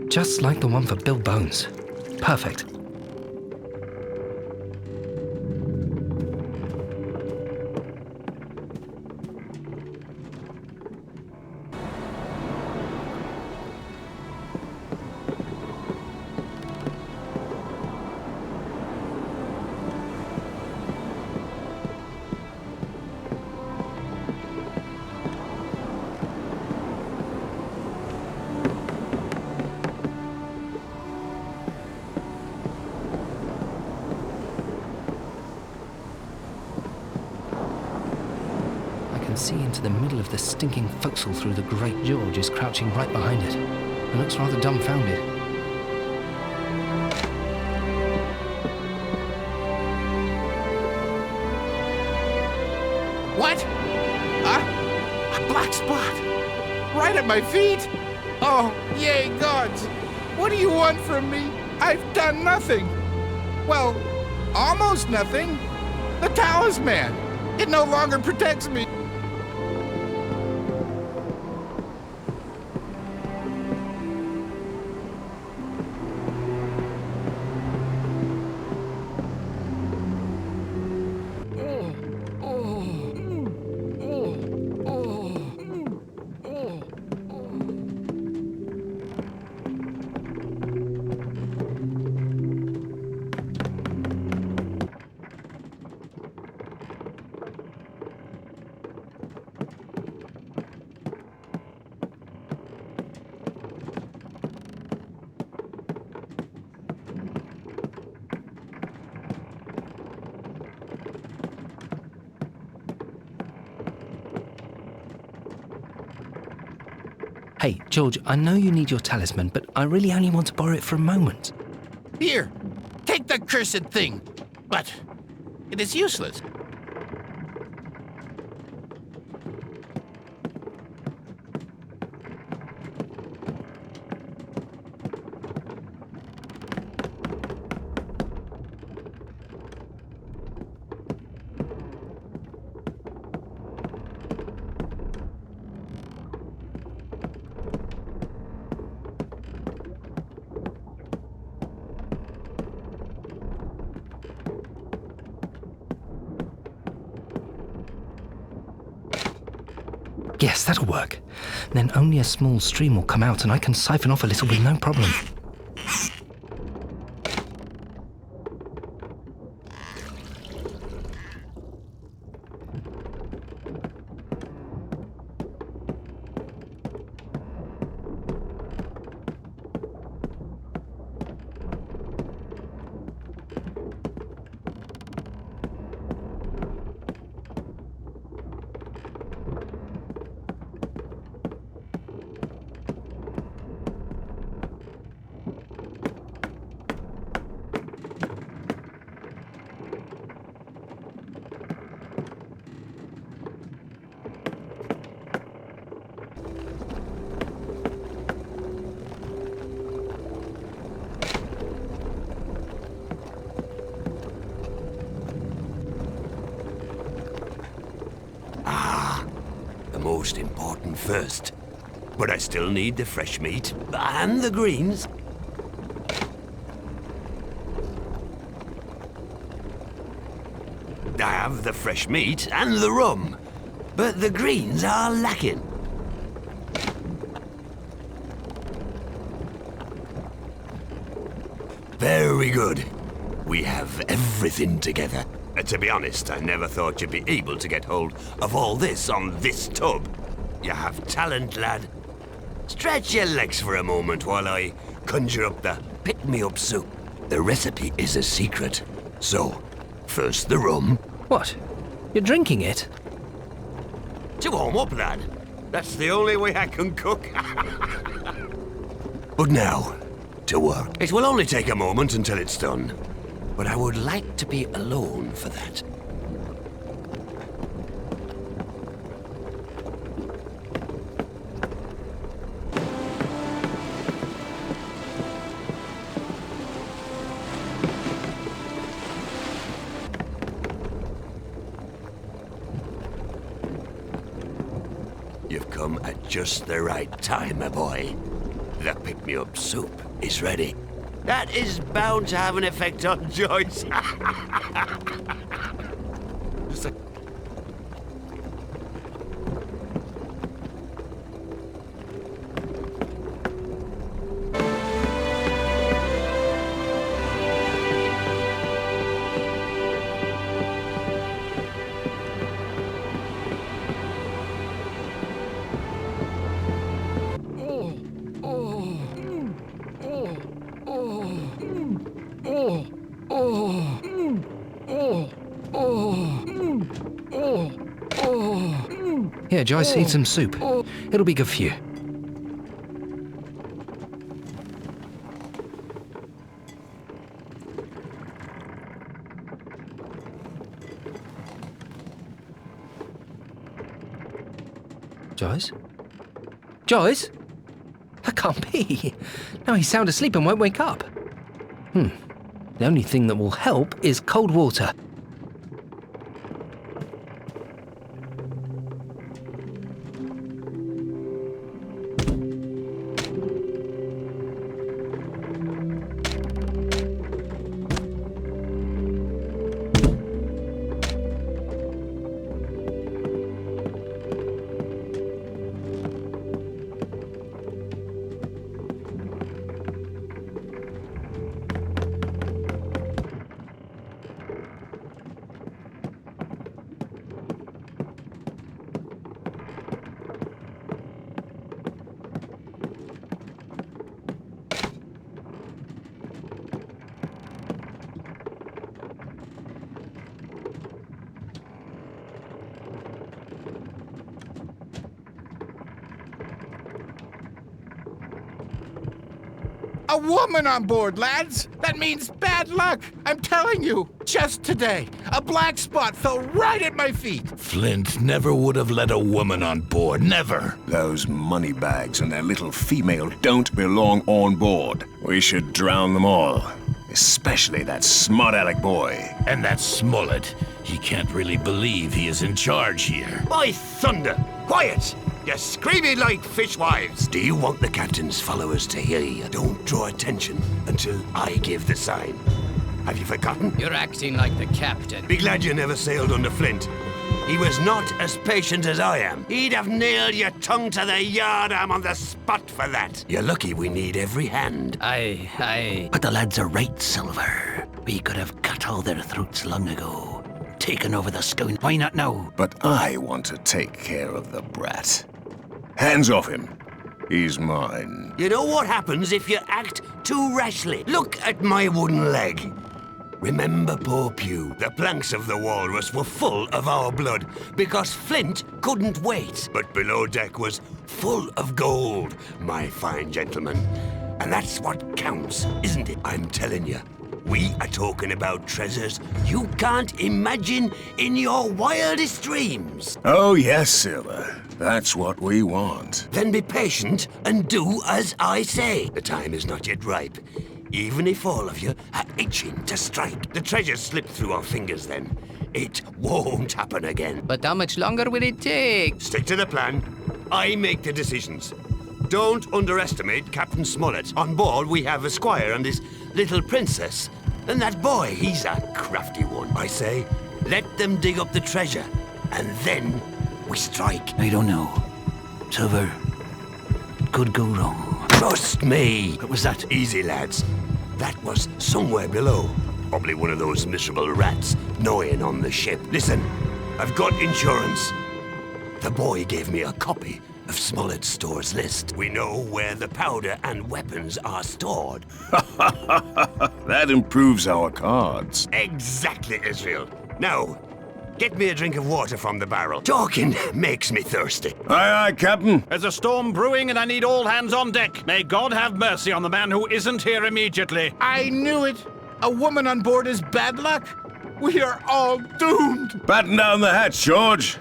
Just like the one for Bill Bones. Perfect. See into the middle of the stinking forecastle through the Great George is crouching right behind it. It looks rather dumbfounded. What? A black spot! Right at my feet! Oh, yay gods! What do you want from me? I've done nothing! Well, almost nothing. The talisman! It no longer protects me! Hey, George, I know you need your talisman, but I really only want to borrow it for a moment. Here, take the cursed thing. But it is useless. Yes, that'll work. Then only a small stream will come out and I can siphon off a little with no problem. most important first. But I still need the fresh meat and the greens. I have the fresh meat and the rum, but the greens are lacking. Very good. We have everything together. To be honest, I never thought you'd be able to get hold of all this on this tub. You have talent, lad. Stretch your legs for a moment while I conjure up the pick-me-up soup. The recipe is a secret. So, first the rum. What? You're drinking it? To warm up, lad. That's the only way I can cook. But now, to work. It will only take a moment until it's done. But I would like to be alone for that. You've come at just the right time, my boy. The pick-me-up soup is ready. That is bound to have an effect on Joyce. Here, Joyce, eat some soup. It'll be good for you. Joyce? Joyce? That can't be. Now he's sound asleep and won't wake up. The only thing that will help is cold water. A woman on board, lads! That means bad luck! I'm telling you! Just today, a black spot fell right at my feet! Flint never would have let a woman on board, never! Those money bags and their little female don't belong on board. We should drown them all. Especially that smart-aleck boy. And that Smollett. He can't really believe he is in charge here. By thunder! Quiet! You're screaming like fishwives! Do you want the captain's followers to hear you? Don't draw attention until I give the sign. Have you forgotten? You're acting like the captain. Be glad you never sailed under Flint. He was not as patient as I am. He'd have nailed your tongue to the yardarm on the spot for that. You're lucky we need every hand. But the lads are right, Silver. We could have cut all their throats long ago. Taken over the schoon. Why not now? But I want to take care of the brat. Hands off him. He's mine. You know what happens if you act too rashly? Look at my wooden leg. Remember poor Pew? The planks of the walrus were full of our blood because Flint couldn't wait. But below deck was full of gold, my fine gentleman. And that's what counts, isn't it? I'm telling you, we are talking about treasures you can't imagine in your wildest dreams. Oh, yes, Silver. That's what we want. Then be patient and do as I say. The time is not yet ripe, even if all of you are itching to strike. The treasures slip through our fingers then. it won't happen again. But how much longer will it take? Stick to the plan. I make the decisions. Don't underestimate Captain Smollett. On board, we have a squire and his little princess. And that boy, he's a crafty one. I say, let them dig up the treasure, and then we strike. I don't know. Silver, it could go wrong. Trust me. What was that? Easy, lads. That was somewhere below. Probably one of those miserable rats gnawing on the ship. Listen, I've got insurance. The boy gave me a copy of Smollett's stores list. We know where the powder and weapons are stored. That improves our cards. Exactly, Israel. Now, get me a drink of water from the barrel. Talking makes me thirsty. Aye, aye, Captain. There's a storm brewing and I need all hands on deck. May God have mercy on the man who isn't here immediately. I knew it. A woman on board is bad luck. We are all doomed. Batten down the hatch, George.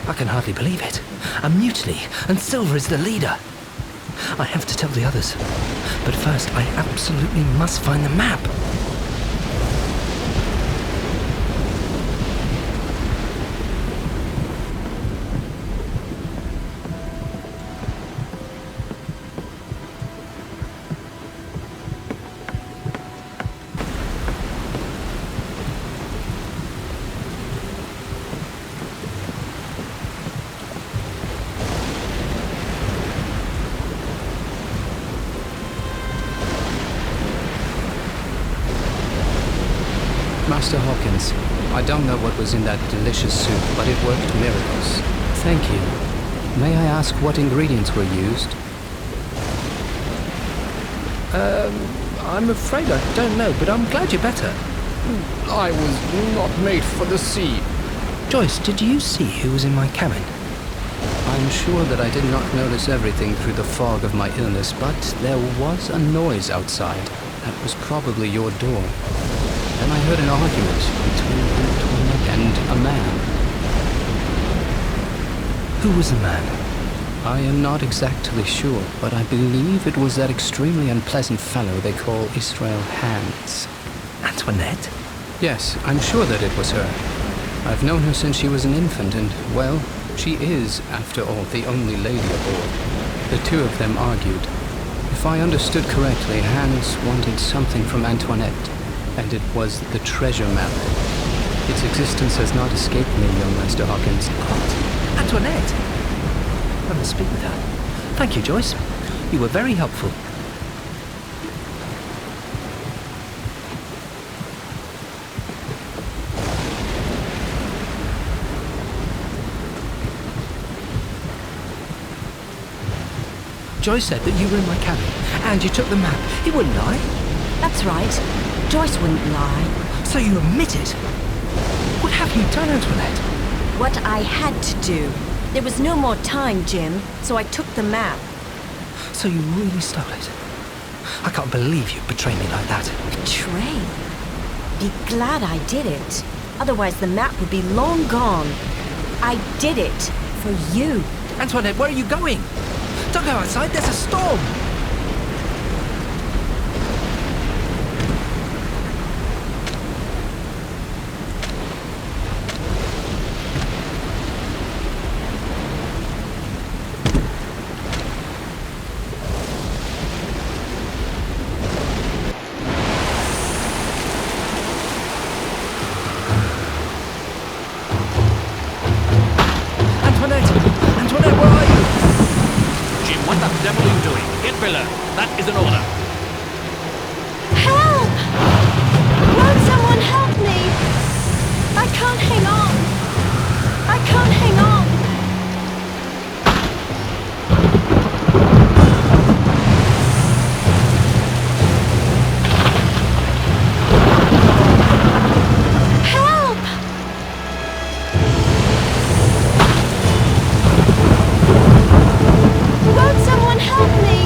I can hardly believe it. A mutiny, and Silver is the leader. I have to tell the others. But first, I absolutely must find the map. Master Hawkins, I don't know what was in that delicious soup, but it worked miracles. Thank you. May I ask what ingredients were used? I'm afraid I don't know, but I'm glad you're better. I was not made for the sea. Joyce, did you see who was in my cabin? I'm sure that I did not notice everything through the fog of my illness, but there was a noise outside. That was probably your door. Then I heard an argument between Antoinette and a man. Who was the man? I am not exactly sure, but I believe it was that extremely unpleasant fellow they call Israel Hands. Antoinette? Yes, I'm sure that it was her. I've known her since she was an infant, and, well, she is, after all, the only lady aboard. The two of them argued. If I understood correctly, Hands wanted something from Antoinette, and it was the treasure map. Its existence has not escaped me, young Master Hawkins. What? Antoinette? I must speak with her. Thank you, Joyce. You were very helpful. Joyce said that you were in my cabin, and you took the map. He wouldn't lie. That's right. Joyce wouldn't lie. So you admit it? What have you done, Antoinette? What I had to do. There was no more time, Jim, so I took the map. So you really stole it? I can't believe you betrayed me like that. Betray? Be glad I did it. Otherwise the map would be long gone. I did it for you. Antoinette, where are you going? Don't go outside, there's a storm! That is an order. Help! Won't someone help me? I can't hang on. I can't hang on. Help! Won't someone help me?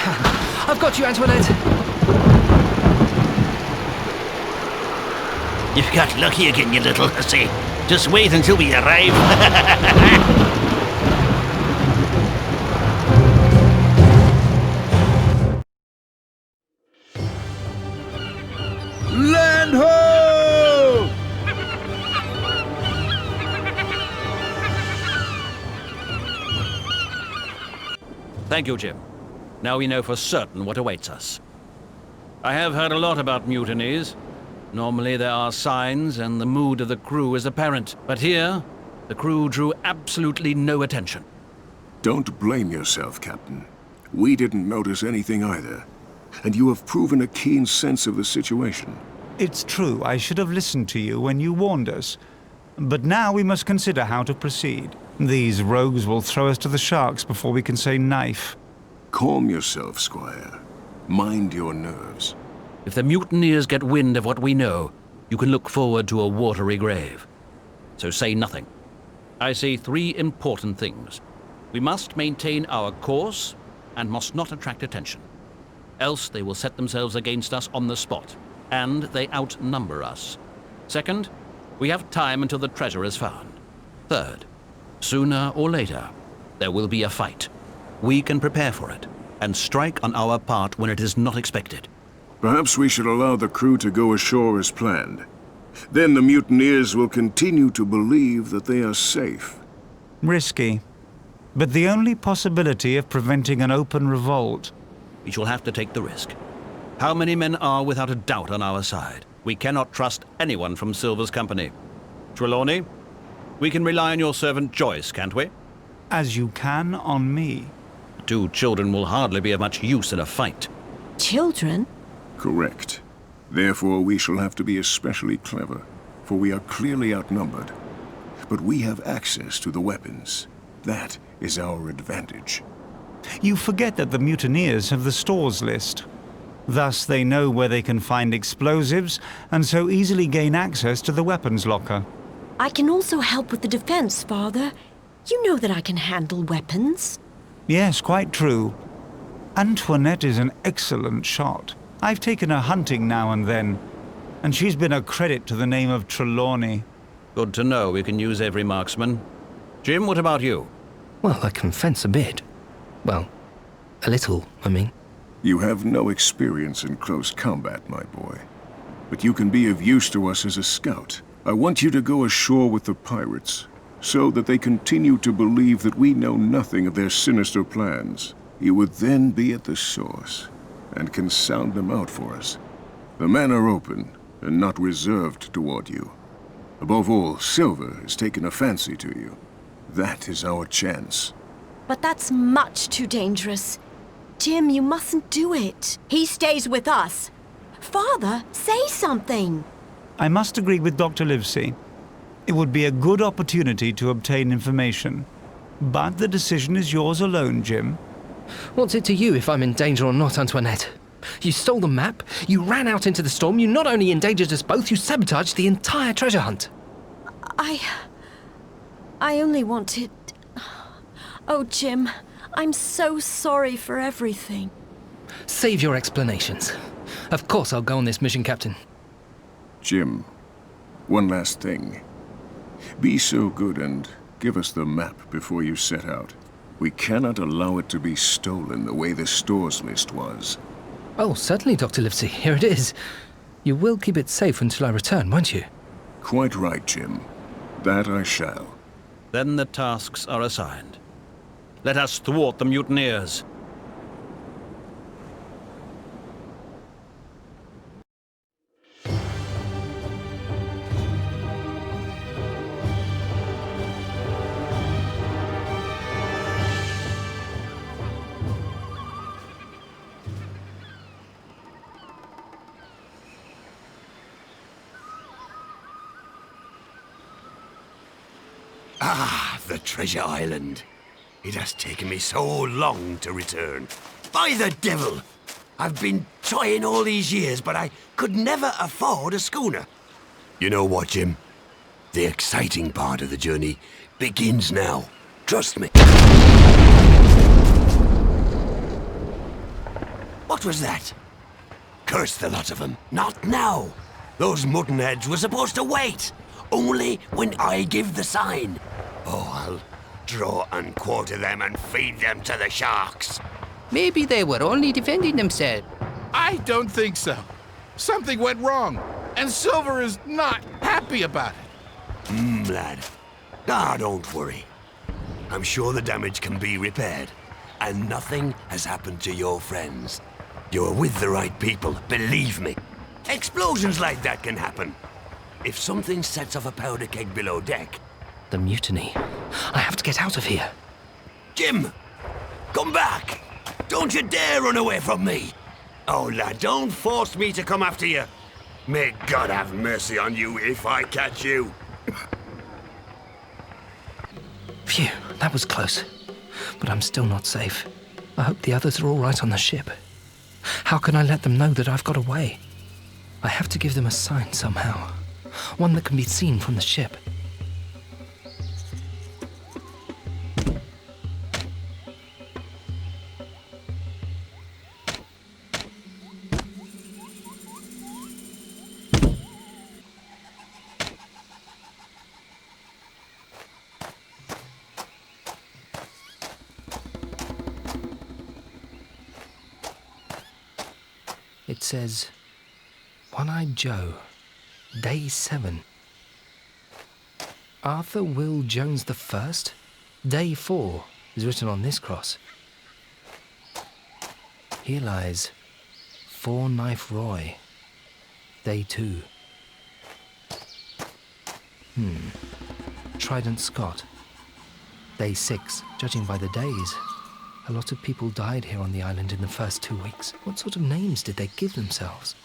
I've got you, Antoinette. You've got lucky again, you little hussy. Just wait until we arrive. Land ho! Thank you, Jim. Now we know for certain what awaits us. I have heard a lot about mutinies. Normally there are signs and the mood of the crew is apparent. But here, the crew drew absolutely no attention. Don't blame yourself, Captain. We didn't notice anything either. And you have proven a keen sense of the situation. It's true, I should have listened to you when you warned us. But now we must consider how to proceed. These rogues will throw us to the sharks before we can say knife. Calm yourself, Squire. Mind your nerves. If the mutineers get wind of what we know, you can look forward to a watery grave. So say nothing. I see 3 important things. We must maintain our course and must not attract attention. Else they will set themselves against us on the spot, and they outnumber us. Second, we have time until the treasure is found. Third, sooner or later, there will be a fight. We can prepare for it and strike on our part when it is not expected. Perhaps we should allow the crew to go ashore as planned. Then the mutineers will continue to believe that they are safe. Risky, but the only possibility of preventing an open revolt. We shall have to take the risk. How many men are without a doubt on our side? We cannot trust anyone from Silver's company. Trelawney, we can rely on your servant Joyce, can't we? As you can on me. 2 children will hardly be of much use in a fight. Children? Correct. Therefore, we shall have to be especially clever, for we are clearly outnumbered. But we have access to the weapons. That is our advantage. You forget that the mutineers have the stores list. Thus, they know where they can find explosives, and so easily gain access to the weapons locker. I can also help with the defense, Father. You know that I can handle weapons. Yes, quite true. Antoinette is an excellent shot. I've taken her hunting now and then, and she's been a credit to the name of Trelawney. Good to know we can use every marksman. Jim, what about you? Well, I can fence a bit. Well, a little, I mean. You have no experience in close combat, my boy. But you can be of use to us as a scout. I want you to go ashore with the pirates, so that they continue to believe that we know nothing of their sinister plans. You would then be at the source, and can sound them out for us. The men are open, and not reserved toward you. Above all, Silver has taken a fancy to you. That is our chance. But that's much too dangerous. Jim, you mustn't do it. He stays with us. Father, say something. I must agree with Dr. Livesey. It would be a good opportunity to obtain information. But the decision is yours alone, Jim. What's it to you if I'm in danger or not, Antoinette? You stole the map, you ran out into the storm, you not only endangered us both, you sabotaged the entire treasure hunt. I only wanted... Oh, Jim, I'm so sorry for everything. Save your explanations. Of course I'll go on this mission, Captain. Jim, one last thing. Be so good and give us the map before you set out. We cannot allow it to be stolen the way the stores list was. Oh, certainly, Dr. Livesey. Here it is. You will keep it safe until I return, won't you? Quite right, Jim. That I shall. Then the tasks are assigned. Let us thwart the mutineers. Ah, the treasure island. It has taken me so long to return. By the devil! I've been trying all these years, but I could never afford a schooner. You know what, Jim? The exciting part of the journey begins now. Trust me. What was that? Curse the lot of them. Not now. Those muttonheads were supposed to wait. Only when I give the sign. Oh, I'll draw and quarter them and feed them to the sharks. Maybe they were only defending themselves. I don't think so. Something went wrong, and Silver is not happy about it. Lad. Ah, don't worry. I'm sure the damage can be repaired, and nothing has happened to your friends. You're with the right people, believe me. Explosions like that can happen. If something sets off a powder keg below deck... The mutiny. I have to get out of here. Jim! Come back! Don't you dare run away from me! Oh, lad, don't force me to come after you. May God have mercy on you if I catch you. Phew, that was close. But I'm still not safe. I hope the others are all right on the ship. How can I let them know that I've got away? I have to give them a sign somehow. One that can be seen from the ship. It says, One-Eyed Joe, Day 7. Arthur Will Jones I, Day 4, is written on this cross. Here lies Four Knife Roy, Day 2. Trident Scott, Day 6, judging by the days. A lot of people died here on the island in the first 2 weeks. What sort of names did they give themselves?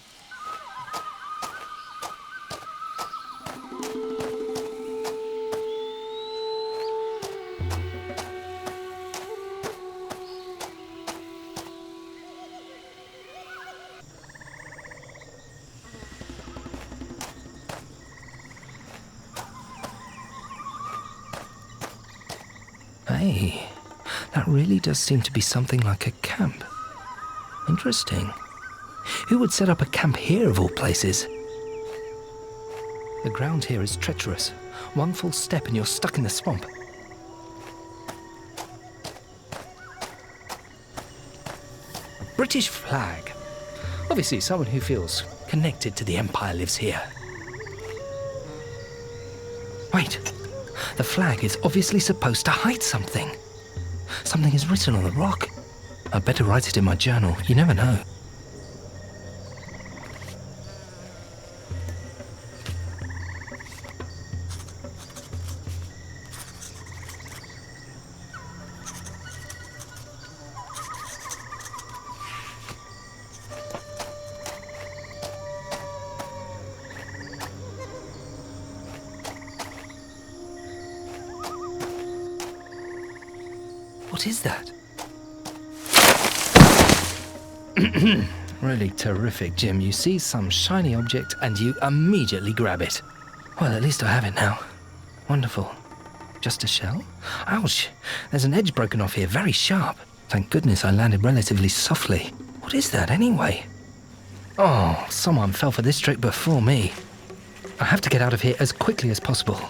Hey, that really does seem to be something like a camp. Interesting. Who would set up a camp here of all places? The ground here is treacherous. One false step and you're stuck in the swamp. A British flag. Obviously someone who feels connected to the Empire lives here. Wait. The flag is obviously supposed to hide something. Something is written on the rock. I'd better write it in my journal. You never know. What is that? Really terrific, Jim. You see some shiny object and you immediately grab it. Well, at least I have it now. Wonderful. Just a shell? Ouch! There's an edge broken off here, very sharp. Thank goodness I landed relatively softly. What is that, anyway? Oh, someone fell for this trick before me. I have to get out of here as quickly as possible.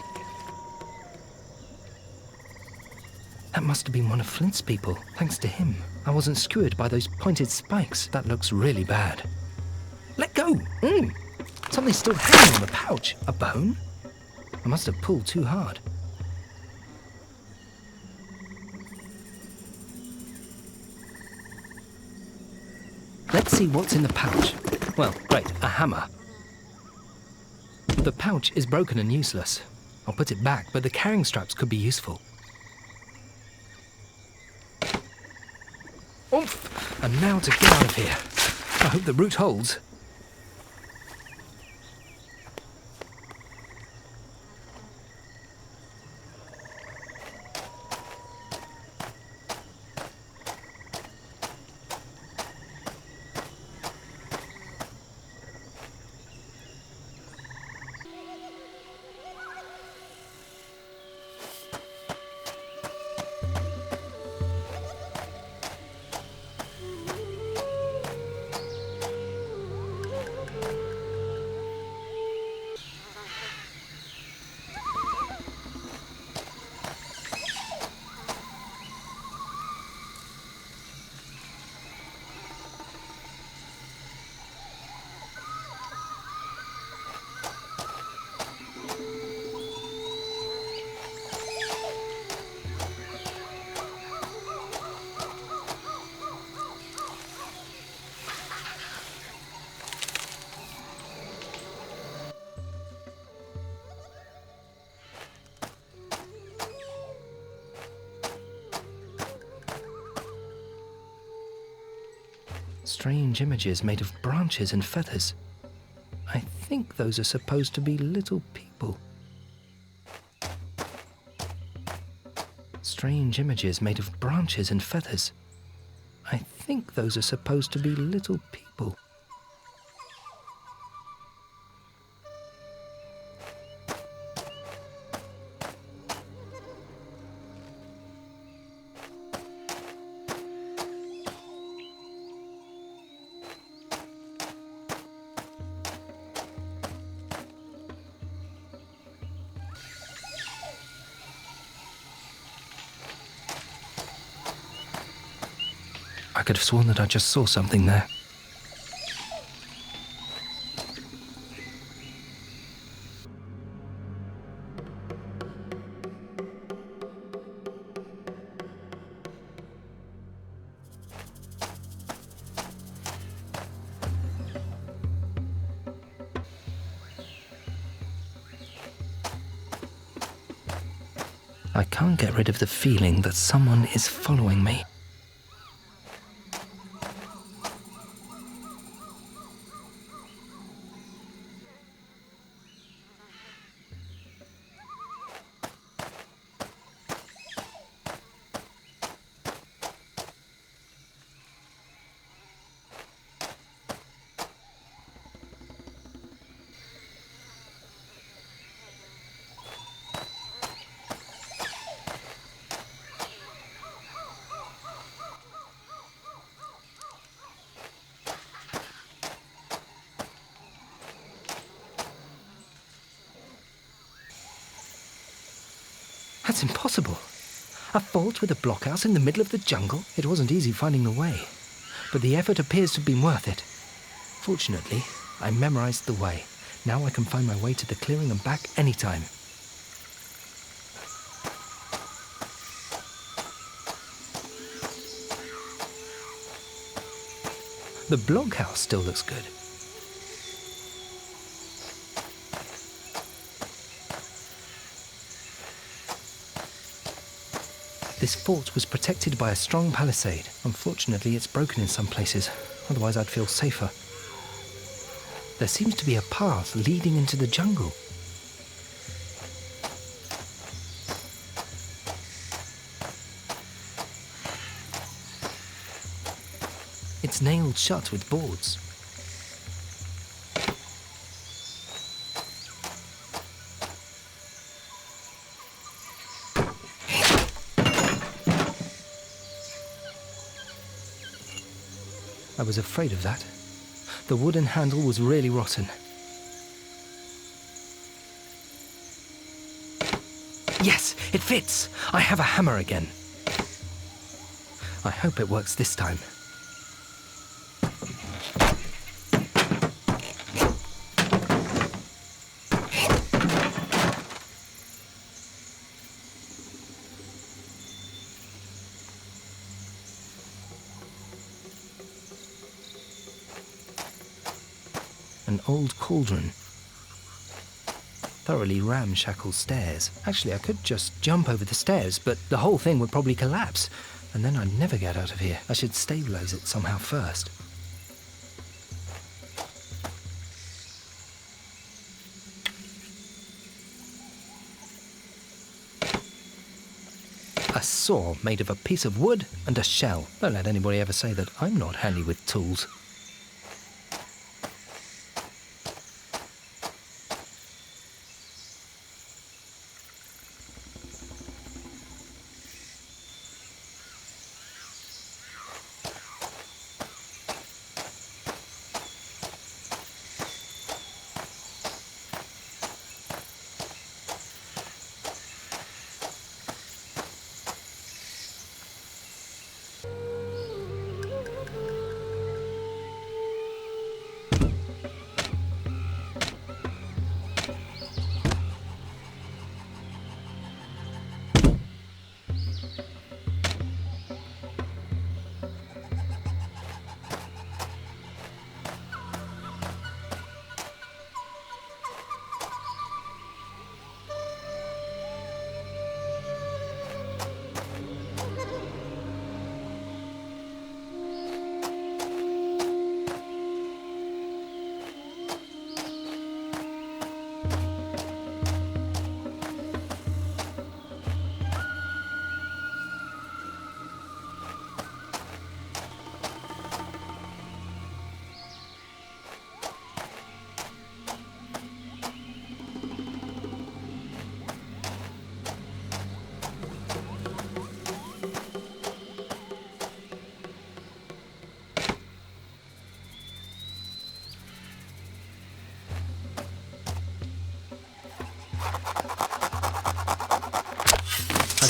That must have been one of Flint's people. Thanks to him, I wasn't skewered by those pointed spikes. That looks really bad. Let go! Something's still hanging on the pouch. A bone? I must have pulled too hard. Let's see what's in the pouch. Well, great, a hammer. The pouch is broken and useless. I'll put it back, but the carrying straps could be useful. Oomph! And now to get out of here. I hope the route holds. Strange images made of branches and feathers. I think those are supposed to be little people. Strange images made of branches and feathers. I think those are supposed to be little people. I could have sworn that I just saw something there. I can't get rid of the feeling that someone is following me. That's impossible. A fort with a blockhouse in the middle of the jungle? It wasn't easy finding the way, but the effort appears to have been worth it. Fortunately, I memorized the way. Now I can find my way to the clearing and back anytime. The blockhouse still looks good. This fort was protected by a strong palisade. Unfortunately, it's broken in some places, otherwise I'd feel safer. There seems to be a path leading into the jungle. It's nailed shut with boards. I was afraid of that. The wooden handle was really rotten. Yes, it fits! I have a hammer again. I hope it works this time. An old cauldron. Thoroughly ramshackle stairs. Actually, I could just jump over the stairs, but the whole thing would probably collapse, and then I'd never get out of here. I should stabilize it somehow first. A saw made of a piece of wood and a shell. Don't let anybody ever say that I'm not handy with tools.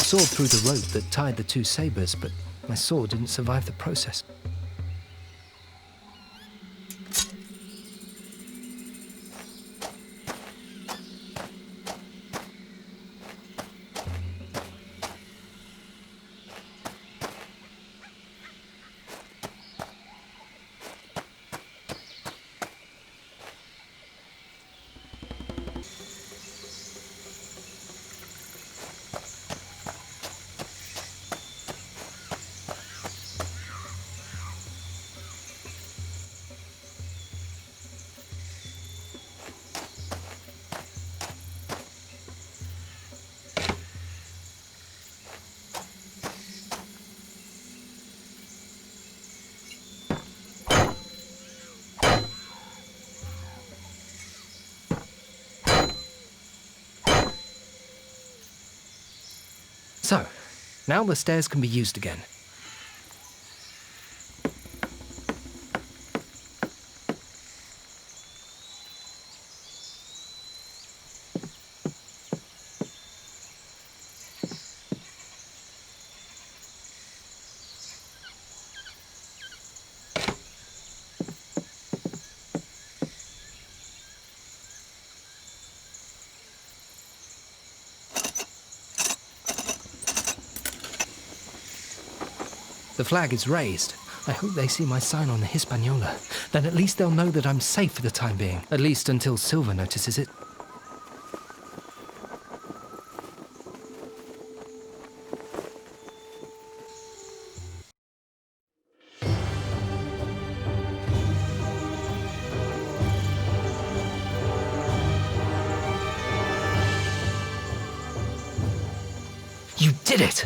sawed through the rope that tied the two sabres, but my sword didn't survive the process. So, now the stairs can be used again. The flag is raised. I hope they see my sign on the Hispaniola. Then at least they'll know that I'm safe for the time being. At least until Silver notices it. You did it!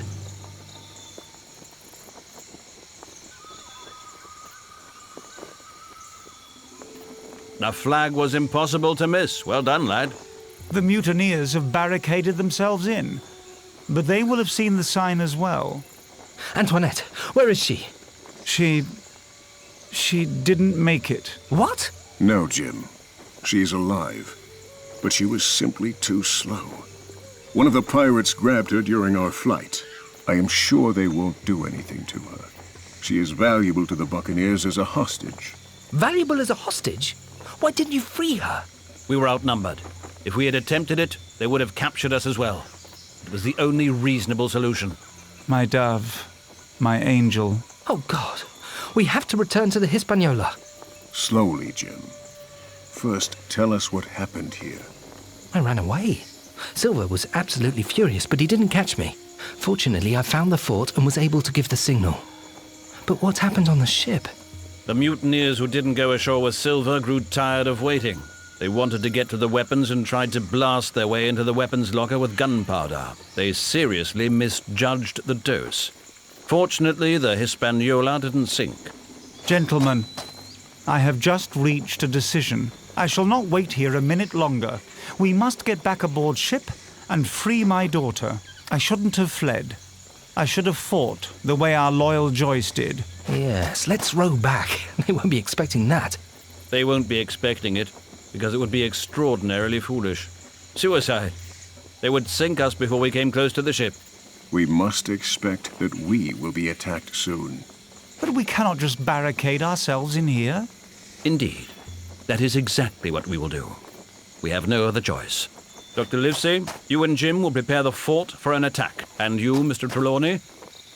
The flag was impossible to miss. Well done, lad. The mutineers have barricaded themselves in, but they will have seen the sign as well. Antoinette, where is she? She didn't make it. What? No, Jim. She is alive, but she was simply too slow. One of the pirates grabbed her during our flight. I am sure they won't do anything to her. She is valuable to the Buccaneers as a hostage. Valuable as a hostage? Why didn't you free her? We were outnumbered. If we had attempted it, they would have captured us as well. It was the only reasonable solution. My dove, my angel. Oh, God. We have to return to the Hispaniola. Slowly, Jim. First, tell us what happened here. I ran away. Silver was absolutely furious, but he didn't catch me. Fortunately, I found the fort and was able to give the signal. But what happened on the ship? The mutineers who didn't go ashore with Silver grew tired of waiting. They wanted to get to the weapons and tried to blast their way into the weapons locker with gunpowder. They seriously misjudged the dose. Fortunately, the Hispaniola didn't sink. Gentlemen, I have just reached a decision. I shall not wait here a minute longer. We must get back aboard ship and free my daughter. I shouldn't have fled. I should have fought the way our loyal Joyce did. Yes, let's row back. They won't be expecting that. They won't be expecting it, because it would be extraordinarily foolish. Suicide. They would sink us before we came close to the ship. We must expect that we will be attacked soon. But we cannot just barricade ourselves in here. Indeed. That is exactly what we will do. We have no other choice. Dr. Livesey, you and Jim will prepare the fort for an attack. And you, Mr. Trelawney,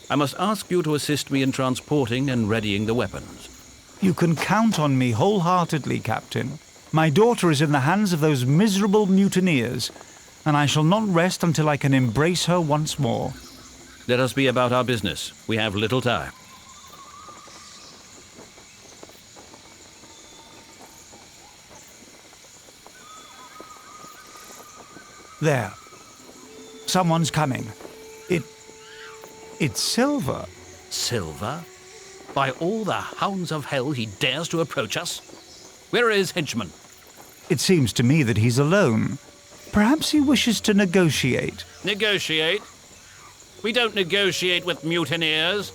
I must ask you to assist me in transporting and readying the weapons. You can count on me wholeheartedly, Captain. My daughter is in the hands of those miserable mutineers, and I shall not rest until I can embrace her once more. Let us be about our business. We have little time. There. Someone's coming. It's Silver. Silver? By all the hounds of hell, he dares to approach us? Where is henchman? It seems to me that he's alone. Perhaps he wishes to negotiate. Negotiate? We don't negotiate with mutineers.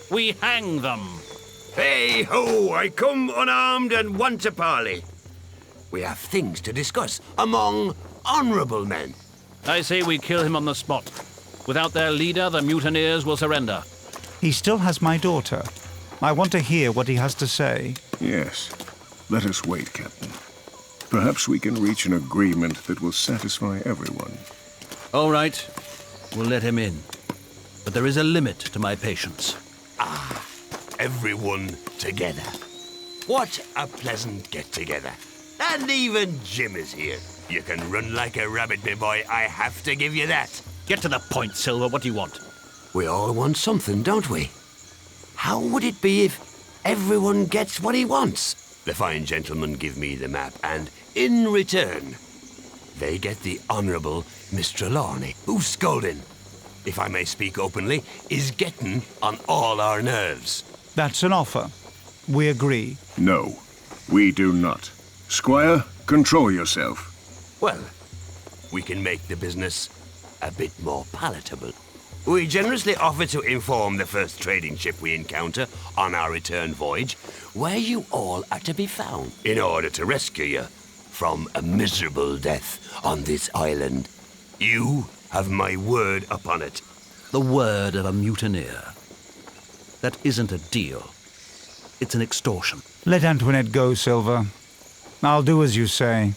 We hang them. Hey ho, I come unarmed and want to parley. We have things to discuss among honorable men. I say we kill him on the spot. Without their leader, the mutineers will surrender. He still has my daughter. I want to hear what he has to say. Yes. Let us wait, Captain. Perhaps we can reach an agreement that will satisfy everyone. All right. We'll let him in. But there is a limit to my patience. Ah, everyone together. What a pleasant get-together. And even Jim is here. You can run like a rabbit, my boy. I have to give you that. Get to the point, Silver. What do you want? We all want something, don't we? How would it be if everyone gets what he wants? The fine gentlemen give me the map, and in return, they get the Honourable Mr. Trelawney, who's scolding, if I may speak openly, is getting on all our nerves. That's an offer. We agree. No, we do not. Squire, control yourself. Well, we can make the business a bit more palatable. We generously offer to inform the first trading ship we encounter on our return voyage where you all are to be found in order to rescue you from a miserable death on this island. You have my word upon it. The word of a mutineer. That isn't a deal. It's an extortion. Let Antoinette go, Silver. I'll do as you say.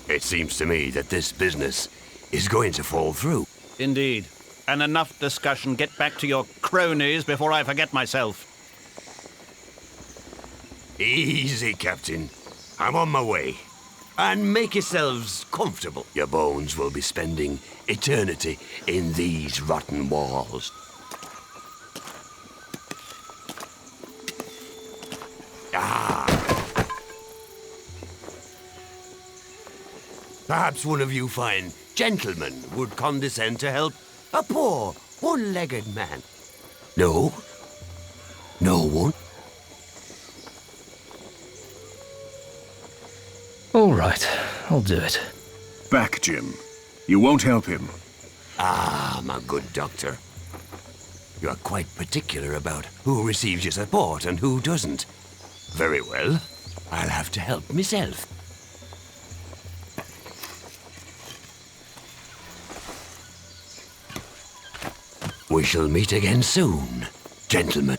It seems to me that this business is going to fall through. Indeed. And enough discussion. Get back to your cronies before I forget myself. Easy, Captain. I'm on my way. And make yourselves comfortable. Your bones will be spending eternity in these rotten walls. Perhaps one of you fine gentlemen would condescend to help a poor, one-legged man. No? No one? All right, I'll do it. Back, Jim. You won't help him. Ah, my good doctor. You are quite particular about who receives your support and who doesn't. Very well. I'll have to help myself. We shall meet again soon, gentlemen.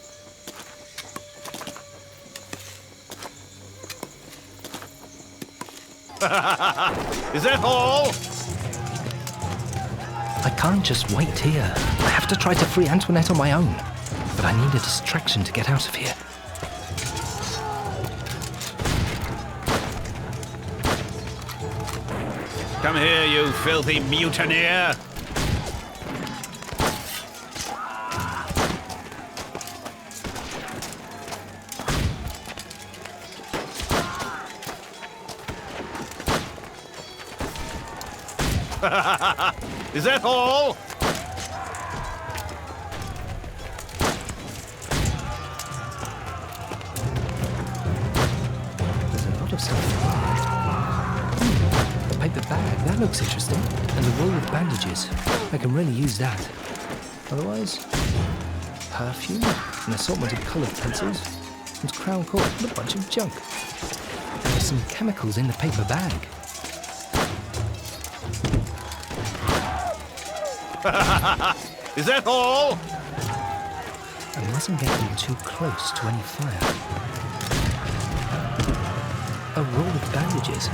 Is that all? I can't just wait here. I have to try to free Antoinette on my own. But I need a distraction to get out of here. Come here, you filthy mutineer! Is that all? There's a lot of stuff. The paper bag, that looks interesting. And a roll of bandages. I can really use that. Otherwise, perfume, an assortment of coloured pencils, and crown cork, and a bunch of junk. There are some chemicals in the paper bag. Is that all? I mustn't get them too close to any fire. A roll of bandages.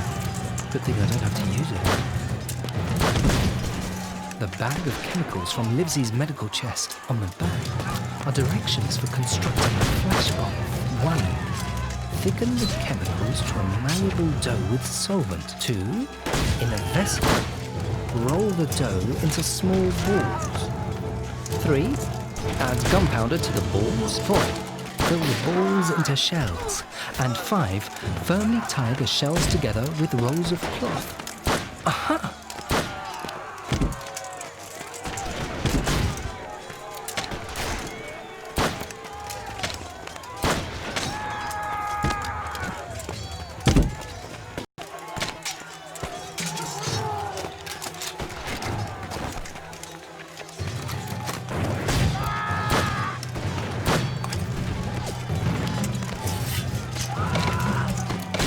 Good thing I don't have to use it. The bag of chemicals from Livesey's medical chest. On the back are directions for constructing a flash bomb. 1. Thicken the chemicals to a malleable dough with solvent. 2. In a vessel, roll the dough into small balls. 3. Add gunpowder to the balls. 4. Fill the balls into shells. And 5. Firmly tie the shells together with rolls of cloth. Aha!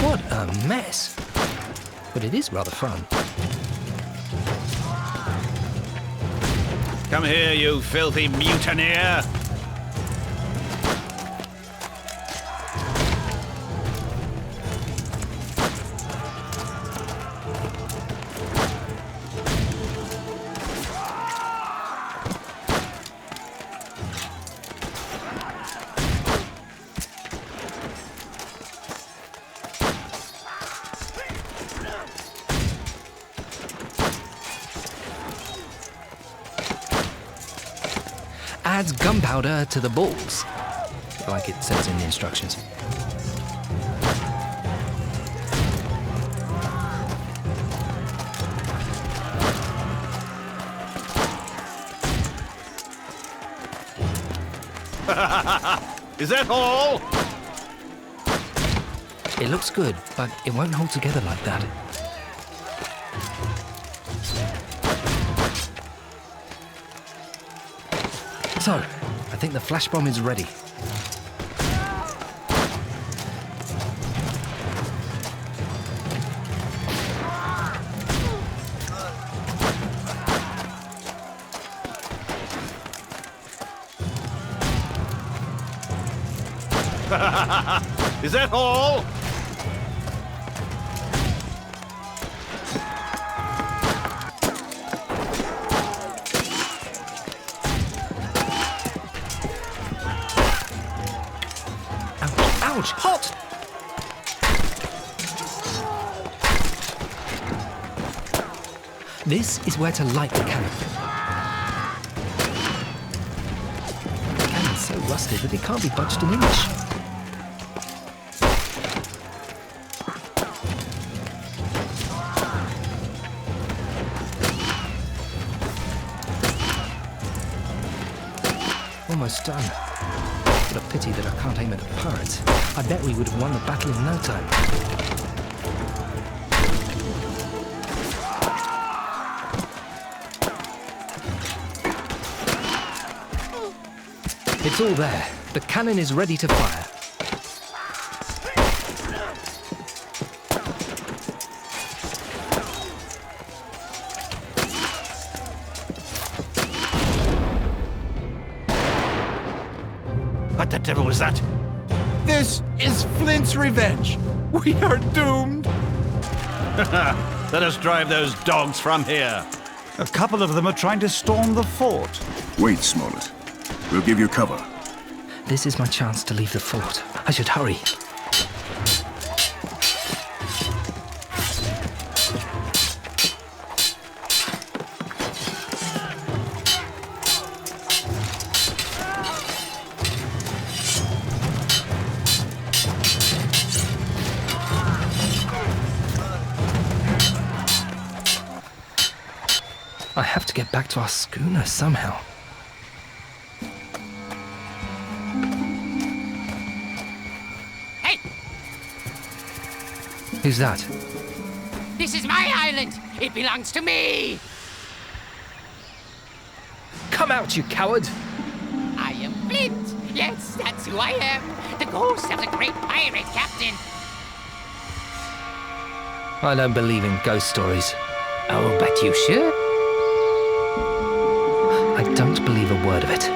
What a mess! But it is rather fun. Come here, you filthy mutineer! Adds gunpowder to the balls, like it says in the instructions. Is that all? It looks good, but it won't hold together like that. So, I think the flash bomb is ready. Is that all? Ouch! Hot! This is where to light the cannon. The cannon's so rusted that it can't be budged an inch. Almost done. What a pity that I can't aim at the pirates. I bet we would have won the battle in no time. It's all there. The cannon is ready to fire. What the devil was that? This is Flint's revenge. We are doomed. Let us drive those dogs from here. A couple of them are trying to storm the fort. Wait, Smollett. We'll give you cover. This is my chance to leave the fort. I should hurry. I have to get back to our schooner somehow. Hey! Who's that? This is my island! It belongs to me! Come out, you coward! I am Flint! Yes, that's who I am! The ghost of the great pirate captain! I don't believe in ghost stories. Oh, but you should. I don't believe a word of it.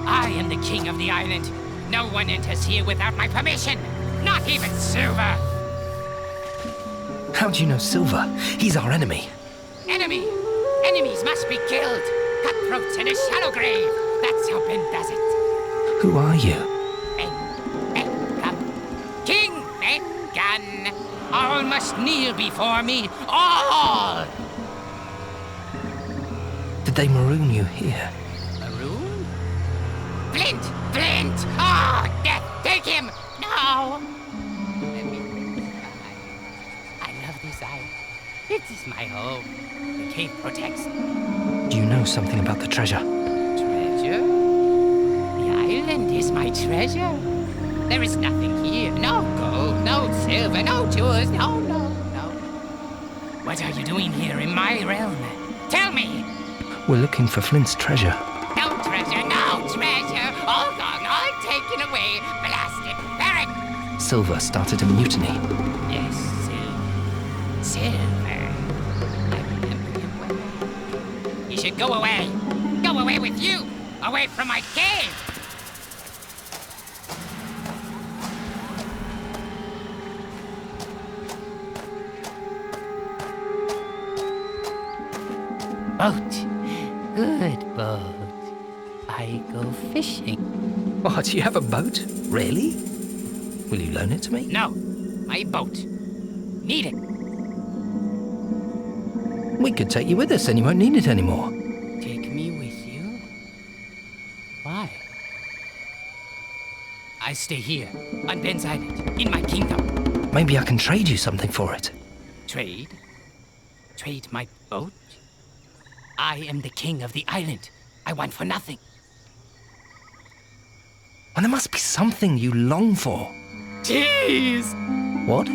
I am the king of the island. No one enters here without my permission. Not even Silver. How do you know Silver? He's our enemy. Enemy! Enemies must be killed. Cutthroats in a shallow grave. That's how Ben does it. Who are you? King Ben Gunn. All must kneel before me. All! Did they maroon you here? Maroon? Flint! Flint! Oh, death! Take him! No! I love this island. It is my home. The cave protects. Do you know something about the treasure? Treasure? The island is my treasure. There is nothing here. No gold, no silver, no jewels. No, no, no. What are you doing here in my realm? Tell me! We're looking for Flint's treasure. No treasure, no treasure! All gone, all taken away, blasted parrot! Silver started a mutiny. Yes, Silver. I remember him well. Go away! Go away with you! Away from my cave! Boat. Good boat. I go fishing. What, you have a boat? Really? Will you loan it to me? No, my boat. Need it. We could take you with us and you won't need it anymore. Take me with you? Why? I stay here, on Ben's Island, in my kingdom. Maybe I can trade you something for it. Trade? Trade my boat? I am the king of the island. I want for nothing. Well, there must be something you long for. Cheese! What?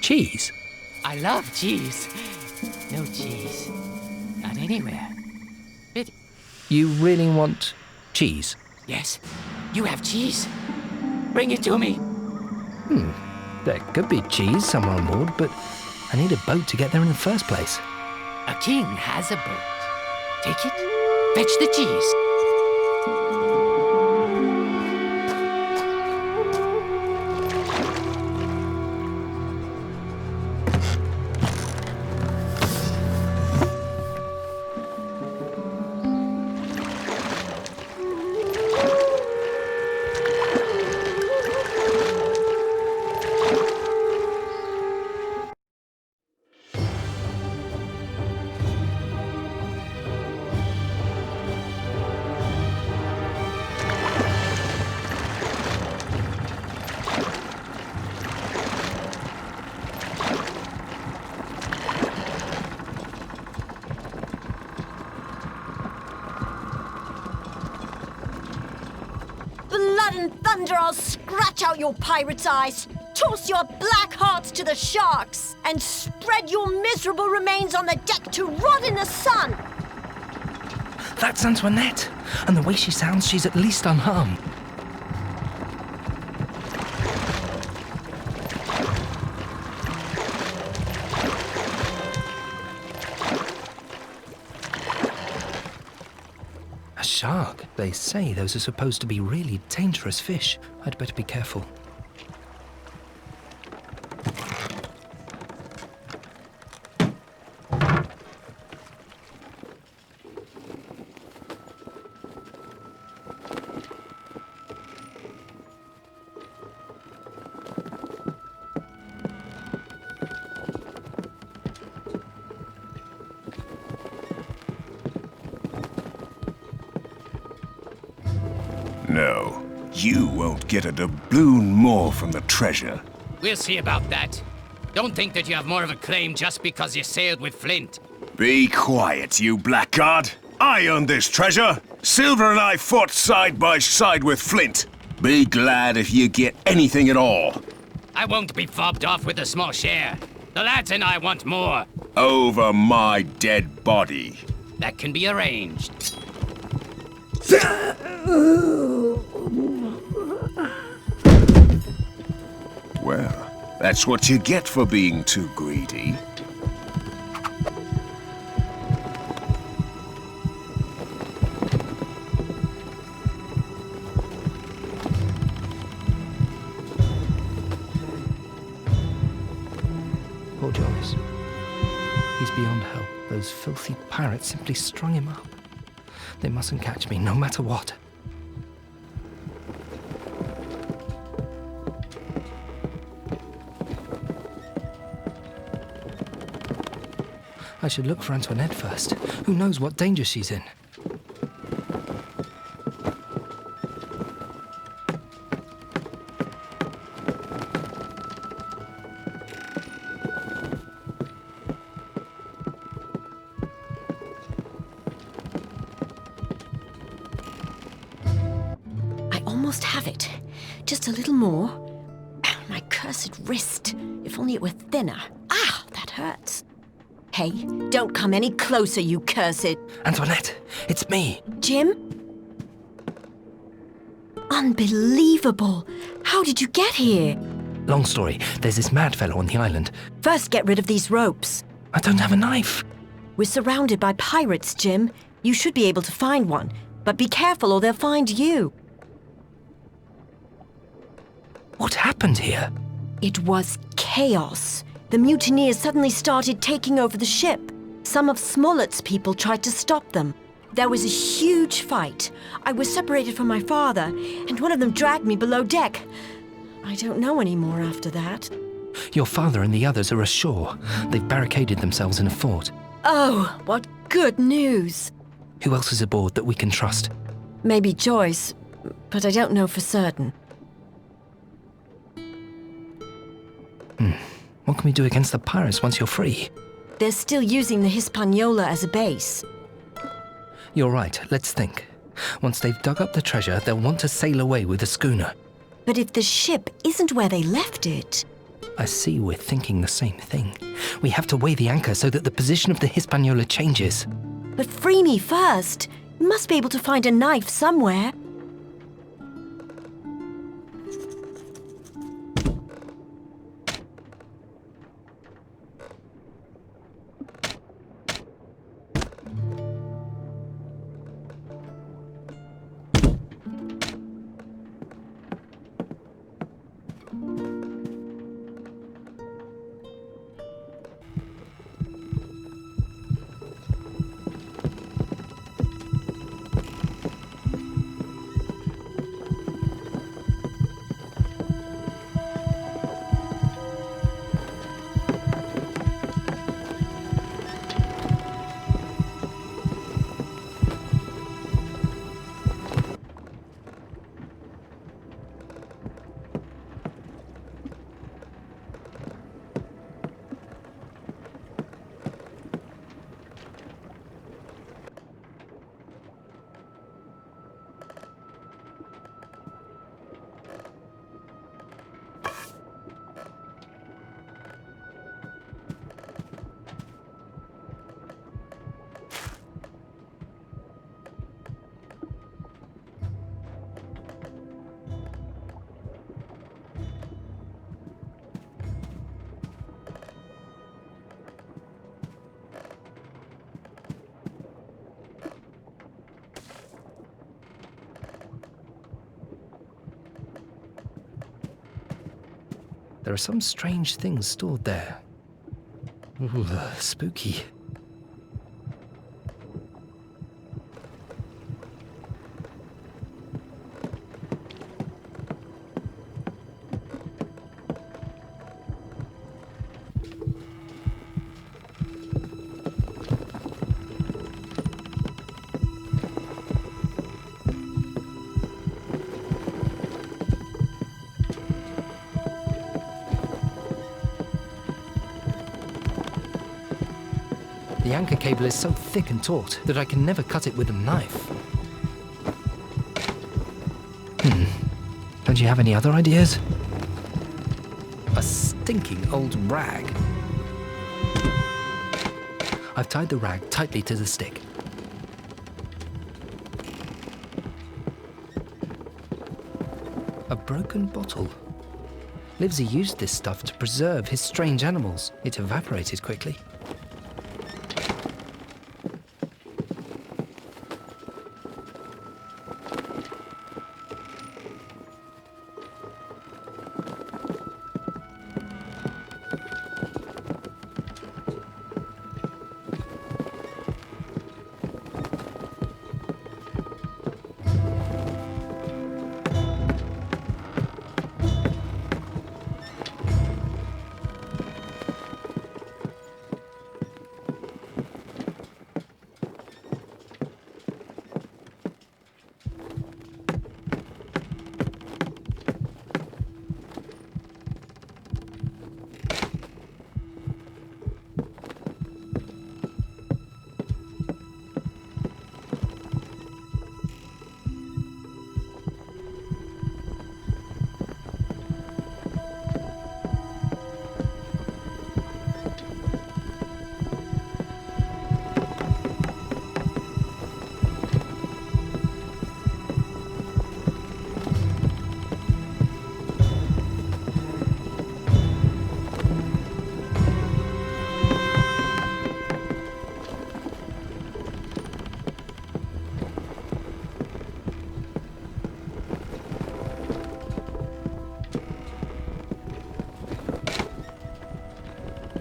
Cheese? I love cheese. No cheese. Not anywhere. Pity. You really want cheese? Yes, you have cheese. Bring it to me. There could be cheese somewhere on board, but I need a boat to get there in the first place. A king has a boat. Take it. Fetch the cheese. Blood and thunder, I'll scratch out your pirate's eyes, toss your black hearts to the sharks, and spread your miserable remains on the deck to rot in the sun! That's Antoinette, and the way she sounds, she's at least unharmed. A shark? They say those are supposed to be really dangerous fish. I'd better be careful. No, you won't get a doubloon more from the treasure. We'll see about that. Don't think that you have more of a claim just because you sailed with Flint. Be quiet, you blackguard. I earned this treasure. Silver and I fought side by side with Flint. Be glad if you get anything at all. I won't be fobbed off with a small share. The lads and I want more. Over my dead body. That can be arranged. Well, that's what you get for being too greedy. Poor Joyce. He's beyond help. Those filthy pirates simply strung him up. They mustn't catch me, no matter what. I should look for Antoinette first. Who knows what danger she's in? I almost have it. Just a little more. My cursed wrist. If only it were thinner. Ah, that hurts. Hey, don't come any closer, you cursed... Antoinette, it's me. Jim? Unbelievable. How did you get here? Long story. There's this mad fellow on the island. First, get rid of these ropes. I don't have a knife. We're surrounded by pirates, Jim. You should be able to find one. But be careful or they'll find you. What happened here? It was chaos. The mutineers suddenly started taking over the ship. Some of Smollett's people tried to stop them. There was a huge fight. I was separated from my father, and one of them dragged me below deck. I don't know anymore after that. Your father and the others are ashore. They've barricaded themselves in a fort. Oh, what good news. Who else is aboard that we can trust? Maybe Joyce, but I don't know for certain. What can we do against the pirates once you're free? They're still using the Hispaniola as a base. You're right, let's think. Once they've dug up the treasure, they'll want to sail away with the schooner. But if the ship isn't where they left it... I see we're thinking the same thing. We have to weigh the anchor so that the position of the Hispaniola changes. But free me first. You must be able to find a knife somewhere. There are some strange things stored there. Ooh, spooky. The anchor cable is so thick and taut that I can never cut it with a knife. Don't you have any other ideas? A stinking old rag. I've tied the rag tightly to the stick. A broken bottle. Livesey used this stuff to preserve his strange animals. It evaporated quickly.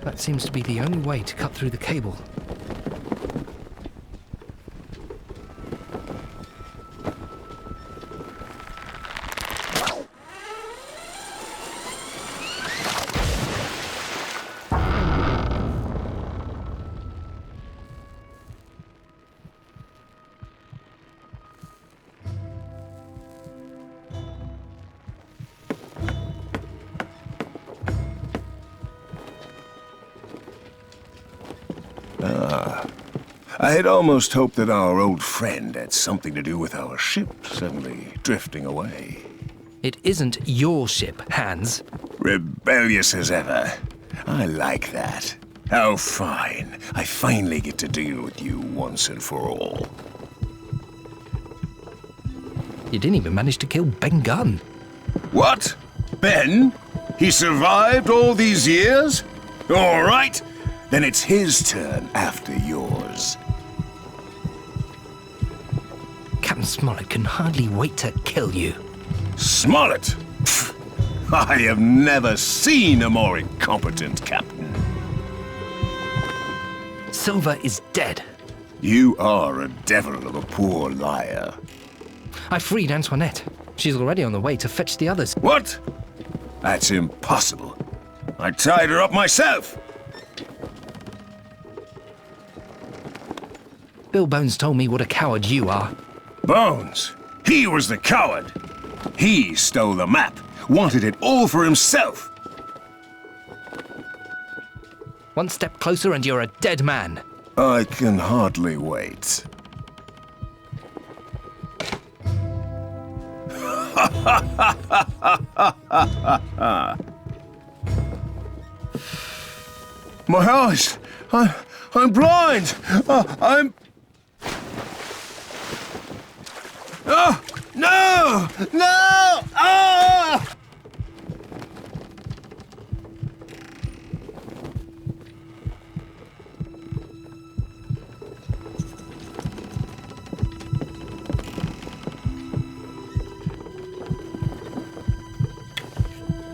That seems to be the only way to cut through the cable. I had almost hoped that our old friend had something to do with our ship suddenly drifting away. It isn't your ship, Hans. Rebellious as ever. I like that. How fine. I finally get to deal with you once and for all. You didn't even manage to kill Ben Gunn. What? Ben? He survived all these years? All right. Then it's his turn after yours. Captain Smollett can hardly wait to kill you. Smollett? Pfft. I have never seen a more incompetent captain. Silver is dead. You are a devil of a poor liar. I freed Antoinette. She's already on the way to fetch the others. What? That's impossible. I tied her up myself. Bill Bones told me what a coward you are. Bones? He was the coward. He stole the map, wanted it all for himself. One step closer and you're a dead man. I can hardly wait. My eyes! I'm blind! I'm... Oh! No! No! Ah!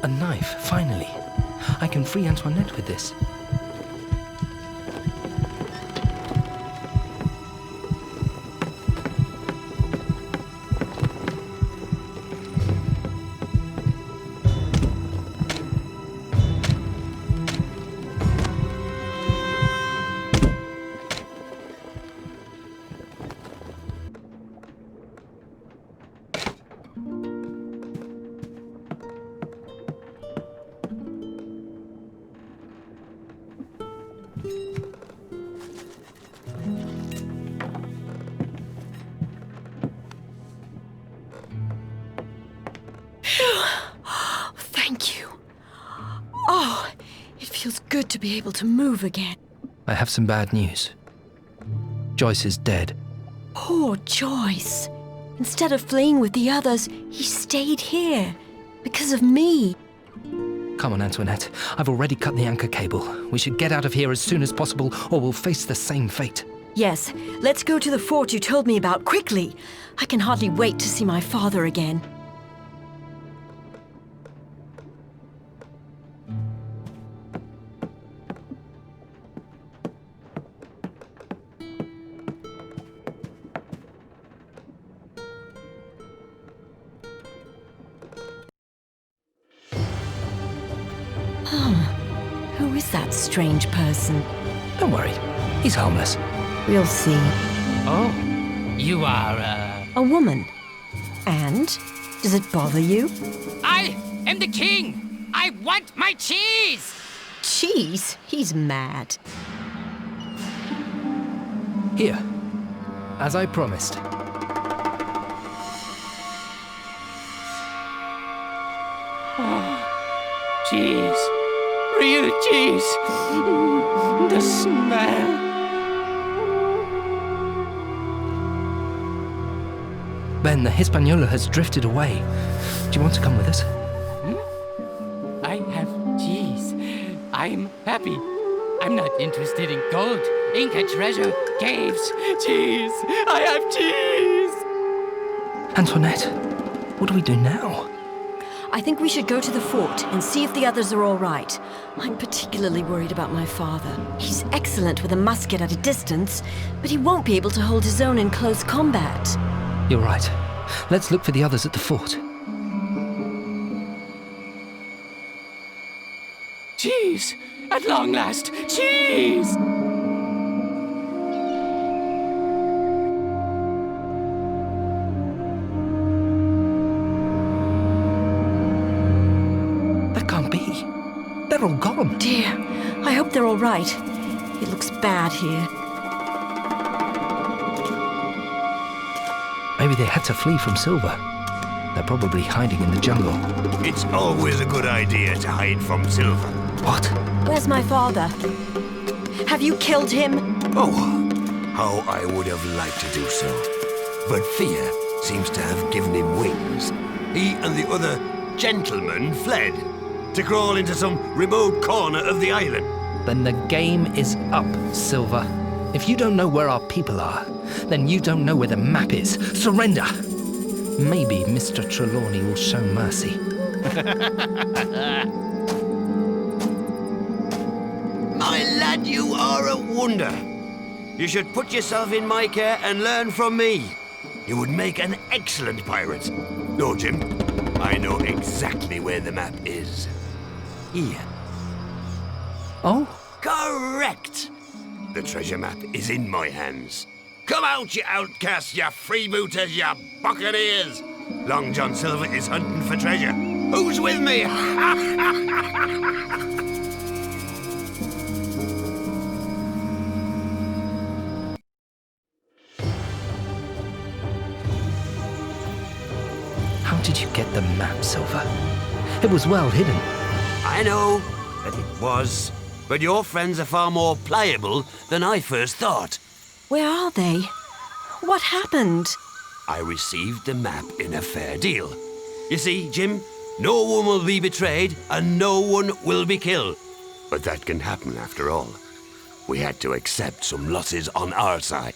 A knife, finally. I can free Antoinette with this. Thank you. Oh, it feels good to be able to move again. I have some bad news. Joyce is dead. Poor Joyce. Instead of fleeing with the others, he stayed here. Because of me. Come on, Antoinette. I've already cut the anchor cable. We should get out of here as soon as possible, or we'll face the same fate. Yes, let's go to the fort you told me about, quickly. I can hardly wait to see my father again. Who is that strange person? Don't worry, he's harmless. We'll see. Oh, you are, A woman. And? Does it bother you? I am the king! I want my cheese! Cheese? He's mad. Here, as I promised. Oh, cheese. Real cheese. The smell. Ben, the Hispaniola has drifted away. Do you want to come with us? I have cheese. I'm happy. I'm not interested in gold, Inca treasure, caves, cheese. I have cheese. Antoinette, what do we do now? I think we should go to the fort and see if the others are all right. I'm particularly worried about my father. He's excellent with a musket at a distance, but he won't be able to hold his own in close combat. You're right. Let's look for the others at the fort. Cheese! At long last, cheese! That can't be. They're all gone. Dear, I hope they're all right. It looks bad here. Maybe they had to flee from Silver. They're probably hiding in the jungle. It's always a good idea to hide from Silver. What? Where's my father? Have you killed him? Oh, how I would have liked to do so. But fear seems to have given him wings. He and the other gentlemen fled to crawl into some remote corner of the island. Then the game is up, Silver. If you don't know where our people are, then you don't know where the map is. Surrender! Maybe Mr. Trelawney will show mercy. My lad, you are a wonder. You should put yourself in my care and learn from me. You would make an excellent pirate. No, Jim, I know exactly where the map is. Here. Oh? Correct! The treasure map is in my hands. Come out, you outcasts, you freebooters, you buccaneers! Long John Silver is hunting for treasure. Who's with me? How did you get the map, Silver? It was well hidden. I know that it was, but your friends are far more pliable than I first thought. Where are they? What happened? I received the map in a fair deal. You see, Jim, no one will be betrayed and no one will be killed. But that can happen after all. We had to accept some losses on our side.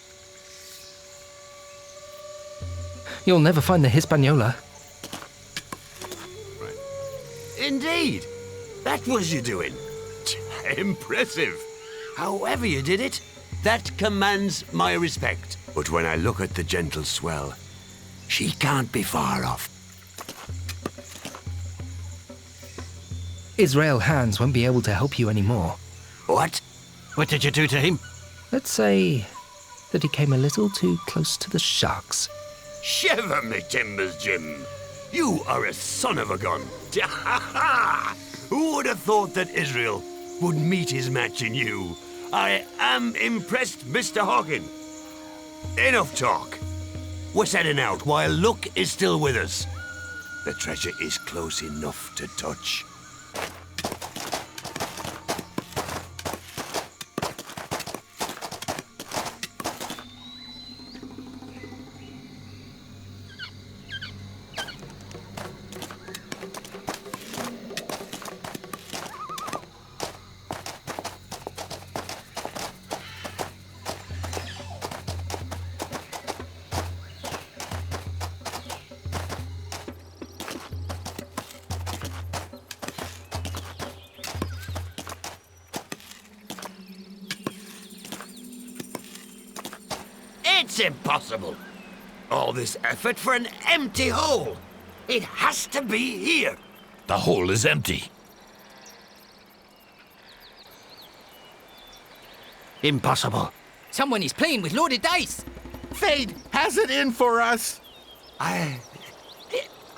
You'll never find the Hispaniola. Indeed. That was your doing. Impressive. However you did it, that commands my respect. But when I look at the gentle swell, she can't be far off. Israel Hands won't be able to help you anymore. What? What did you do to him? Let's say that he came a little too close to the sharks. Shiver me timbers, Jim. You are a son of a gun. Who would have thought that Israel would meet his match in you? I am impressed, Mr. Hawkin. Enough talk. We're setting out while luck is still with us. The treasure is close enough to touch. It's impossible. All this effort for an empty hole. It has to be here. The hole is empty. Impossible. Someone is playing with loaded dice. Fate has it in for us.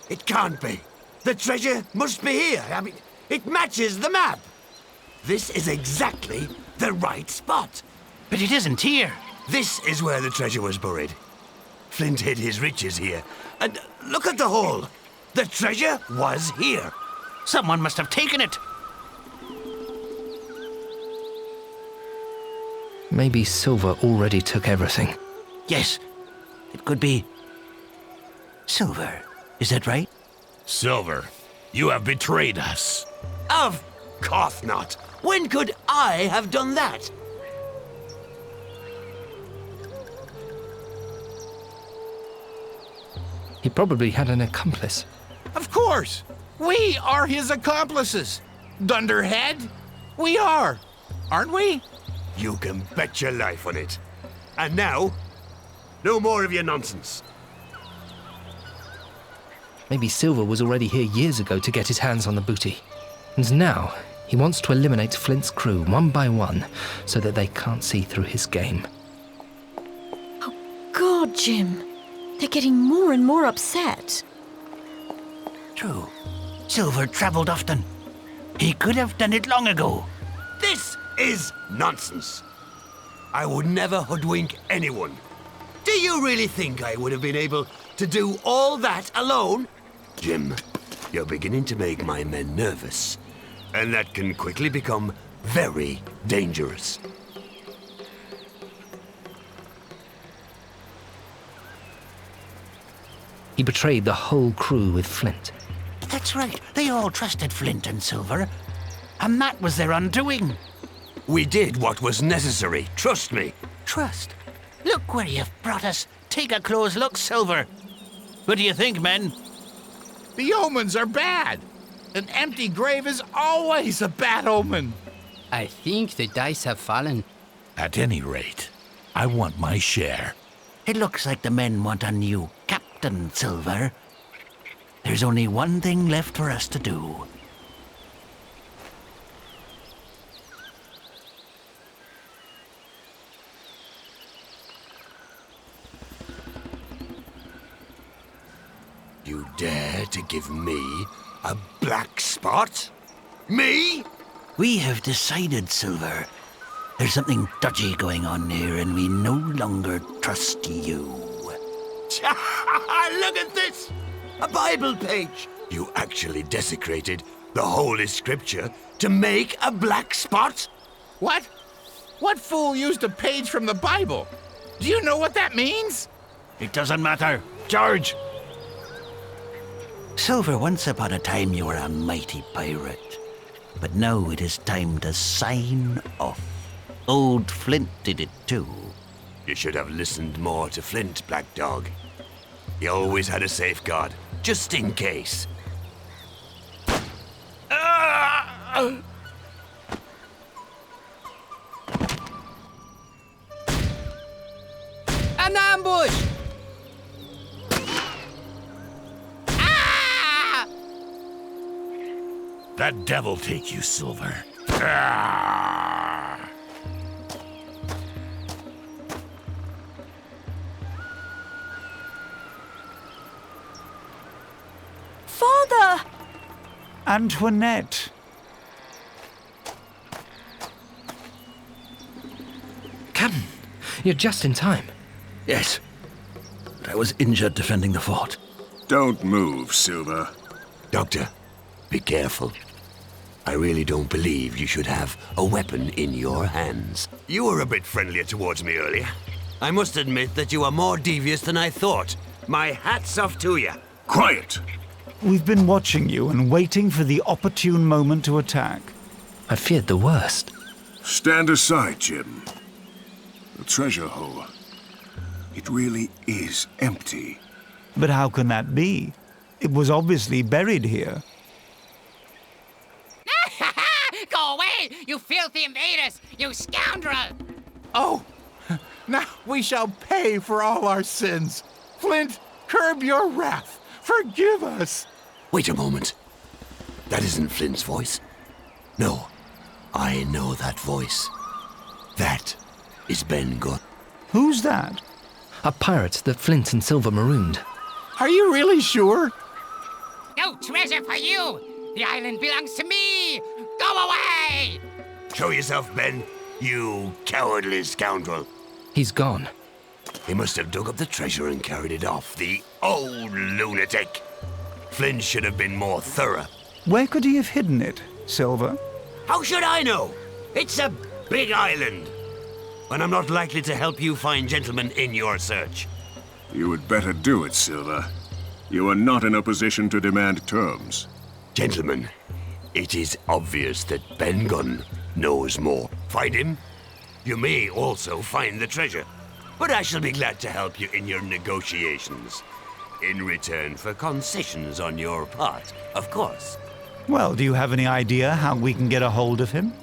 It can't be. The treasure must be here. I mean, it matches the map. This is exactly the right spot. But it isn't here. This is where the treasure was buried. Flint hid his riches here. And look at the hole. The treasure was here. Someone must have taken it. Maybe Silver already took everything. Yes, it could be Silver. Is that right? Silver, you have betrayed us. Of course not. When could I have done that? He probably had an accomplice. Of course. We are his accomplices. Dunderhead, we are, aren't we? You can bet your life on it. And now, no more of your nonsense. Maybe Silver was already here years ago to get his hands on the booty. And now, he wants to eliminate Flint's crew one by one so that they can't see through his game. Oh, God, Jim. They're getting more and more upset. True. Silver travelled often. He could have done it long ago. This is nonsense. I would never hoodwink anyone. Do you really think I would have been able to do all that alone? Jim, you're beginning to make my men nervous, and that can quickly become very dangerous. He betrayed the whole crew with Flint. That's right. They all trusted Flint and Silver. And that was their undoing. We did what was necessary, trust me. Trust? Look where you've brought us. Take a close look, Silver. What do you think, men? The omens are bad. An empty grave is always a bad omen. I think the dice have fallen. At any rate, I want my share. It looks like the men want a new captain, Silver. There's only one thing left for us to do. You dare to give me a black spot? Me? We have decided, Silver. There's something dodgy going on here, and we no longer trust you. Look at this! A Bible page! You actually desecrated the Holy Scripture to make a black spot? What? What fool used a page from the Bible? Do you know what that means? It doesn't matter. George! Silver, once upon a time you were a mighty pirate. But now it is time to sign off. Old Flint did it too. You should have listened more to Flint, Black Dog. He always had a safeguard, just in case. An ambush! That devil take you, Silver. Father! Antoinette. Captain, you're just in time. Yes, but I was injured defending the fort. Don't move, Silver. Doctor, be careful. I really don't believe you should have a weapon in your hands. You were a bit friendlier towards me earlier. I must admit that you are more devious than I thought. My hat's off to you. Quiet! We've been watching you and waiting for the opportune moment to attack. I feared the worst. Stand aside, Jim. The treasure hole. It really is empty. But how can that be? It was obviously buried here. Go away, you filthy invaders, you scoundrel! Oh, now we shall pay for all our sins. Flint, curb your wrath. Forgive us. Wait a moment. That isn't Flint's voice. No, I know that voice. That is Ben Gunn. Who's that? A pirate that Flint and Silver marooned. Are you really sure? No treasure for you! The island belongs to me! Go away! Show yourself, Ben, you cowardly scoundrel. He's gone. He must have dug up the treasure and carried it off, the old lunatic. Flint should have been more thorough. Where could he have hidden it, Silver? How should I know? It's a big island. And I'm not likely to help you find gentlemen in your search. You would better do it, Silver. You are not in a position to demand terms. Gentlemen, it is obvious that Ben Gunn knows more. Find him. You may also find the treasure. But I shall be glad to help you in your negotiations. In return for concessions on your part, of course. Well, do you have any idea how we can get a hold of him?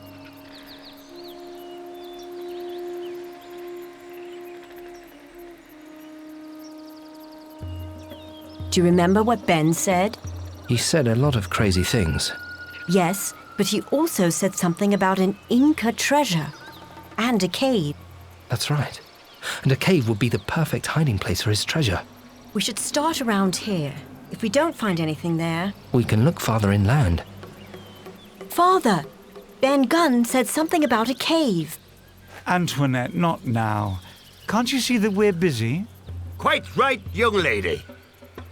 Do you remember what Ben said? He said a lot of crazy things. Yes, but he also said something about an Inca treasure. And a cave. That's right. And a cave would be the perfect hiding place for his treasure. We should start around here. If we don't find anything there... We can look farther inland. Father! Ben Gunn said something about a cave. Antoinette, not now. Can't you see that we're busy? Quite right, young lady.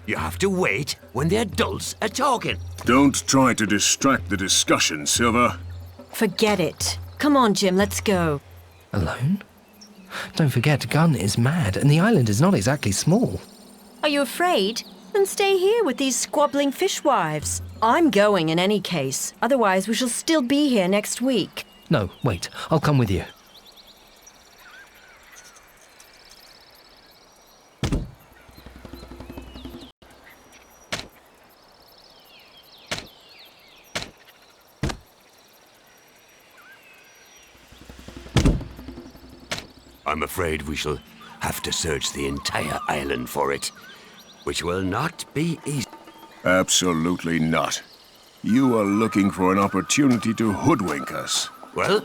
You have to wait when the adults are talking. Don't try to distract the discussion, Silver. Forget it. Come on, Jim, let's go. Alone? Don't forget, Gunn is mad, and the island is not exactly small. Are you afraid? Then stay here with these squabbling fishwives. I'm going in any case. Otherwise, we shall still be here next week. No, wait. I'll come with you. I'm afraid we shall have to search the entire island for it, which will not be easy. Absolutely not. You are looking for an opportunity to hoodwink us. Well,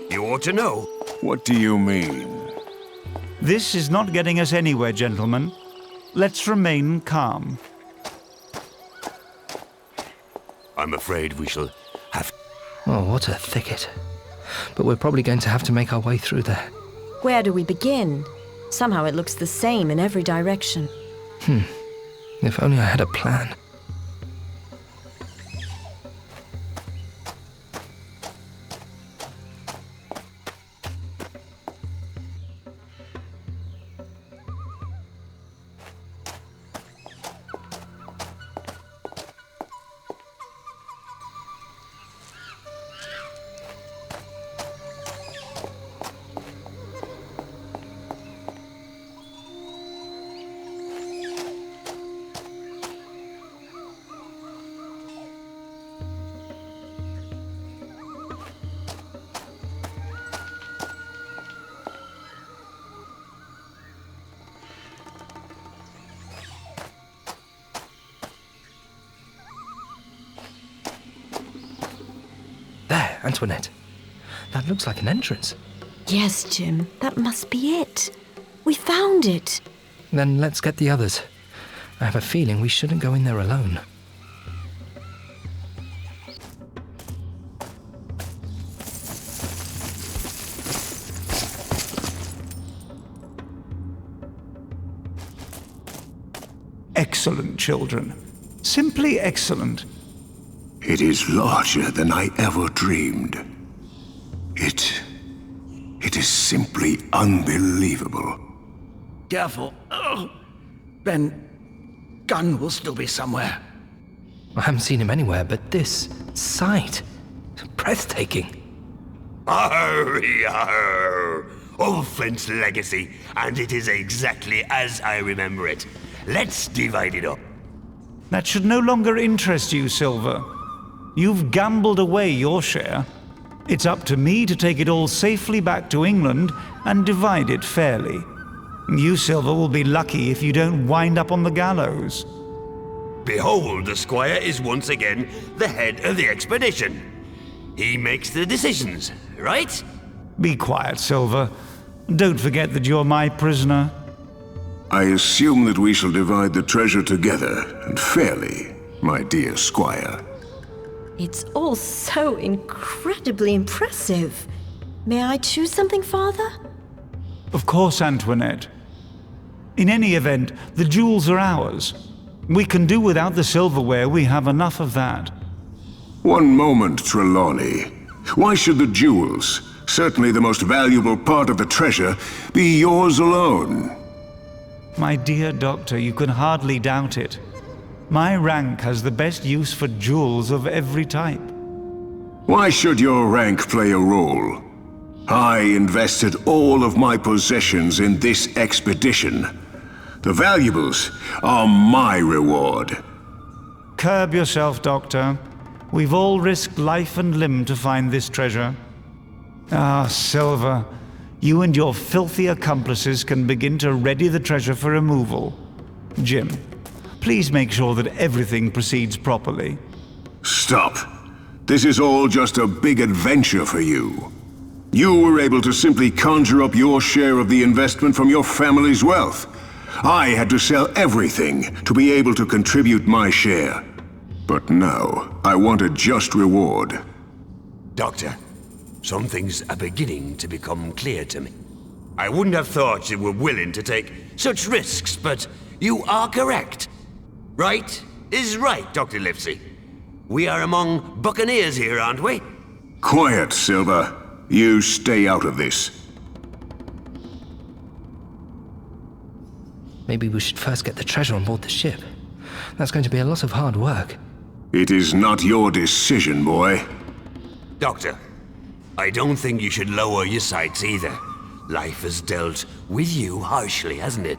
you ought to know. What do you mean? This is not getting us anywhere, gentlemen. Let's remain calm. I'm afraid we shall have... Oh, what a thicket. But we're probably going to have to make our way through there. Where do we begin? Somehow it looks the same in every direction. If only I had a plan. There, Antoinette. That looks like an entrance. Yes, Jim, that must be it. We found it. Then let's get the others. I have a feeling we shouldn't go in there alone. Excellent, children. Simply excellent. It is larger than I ever dreamed. It is simply unbelievable. Careful. Oh. Ben Gunn will still be somewhere. I haven't seen him anywhere, but this sight, breathtaking. Arr! Ulflin's legacy, and it is exactly as I remember it. Let's divide it up. That should no longer interest you, Silver. You've gambled away your share. It's up to me to take it all safely back to England and divide it fairly. You, Silver, will be lucky if you don't wind up on the gallows. Behold, the squire is once again the head of the expedition. He makes the decisions, right? Be quiet, Silver. Don't forget that you're my prisoner. I assume that we shall divide the treasure together, and fairly, my dear squire. It's all so incredibly impressive. May I choose something, Father? Of course, Antoinette. In any event, the jewels are ours. We can do without the silverware, we have enough of that. One moment, Trelawney. Why should the jewels, certainly the most valuable part of the treasure, be yours alone? My dear Doctor, you can hardly doubt it. My rank has the best use for jewels of every type. Why should your rank play a role? I invested all of my possessions in this expedition. The valuables are my reward. Curb yourself, Doctor. We've all risked life and limb to find this treasure. Ah, Silver, you and your filthy accomplices can begin to ready the treasure for removal. Jim, please make sure that everything proceeds properly. Stop. This is all just a big adventure for you. You were able to simply conjure up your share of the investment from your family's wealth. I had to sell everything to be able to contribute my share. But now, I want a just reward. Doctor, some things are beginning to become clear to me. I wouldn't have thought you were willing to take such risks, but you are correct. Right is right, Dr. Livesey. We are among buccaneers here, aren't we? Quiet, Silver. You stay out of this. Maybe we should first get the treasure on board the ship. That's going to be a lot of hard work. It is not your decision, boy. Doctor, I don't think you should lower your sights either. Life has dealt with you harshly, hasn't it?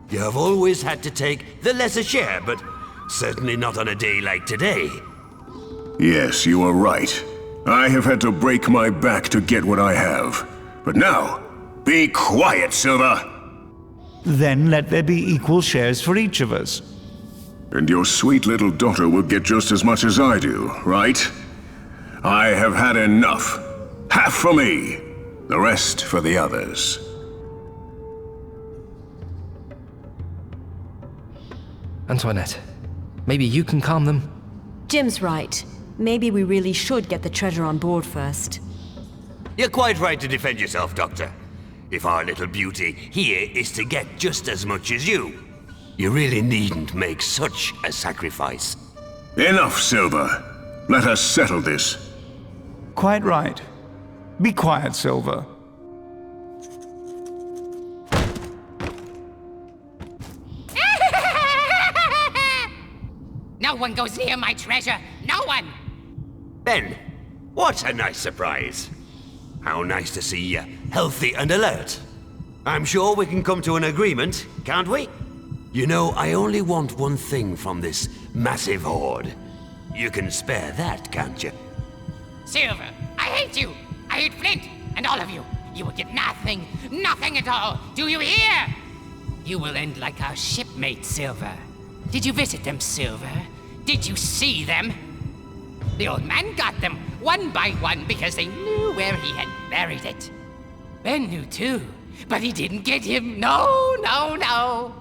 You have always had to take the lesser share, but certainly not on a day like today. Yes, you are right. I have had to break my back to get what I have. But now, be quiet, Silver! Then let there be equal shares for each of us. And your sweet little daughter will get just as much as I do, right? I have had enough. Half for me, the rest for the others. Antoinette, maybe you can calm them? Jim's right. Maybe we really should get the treasure on board first. You're quite right to defend yourself, Doctor. If our little beauty here is to get just as much as you really needn't make such a sacrifice. Enough, Silver. Let us settle this. Quite right. Be quiet, Silver. No one goes near my treasure. No one! Ben, what a nice surprise. How nice to see you healthy and alert. I'm sure we can come to an agreement, can't we? You know, I only want one thing from this massive hoard. You can spare that, can't you? Silver, I hate you. I hate Flint and all of you. You will get nothing, nothing at all. Do you hear? You will end like our shipmates, Silver. Did you visit them, Silver? Did you see them? The old man got them one by one because they knew where he had buried it. Ben knew too, but he didn't get him. No, no, no.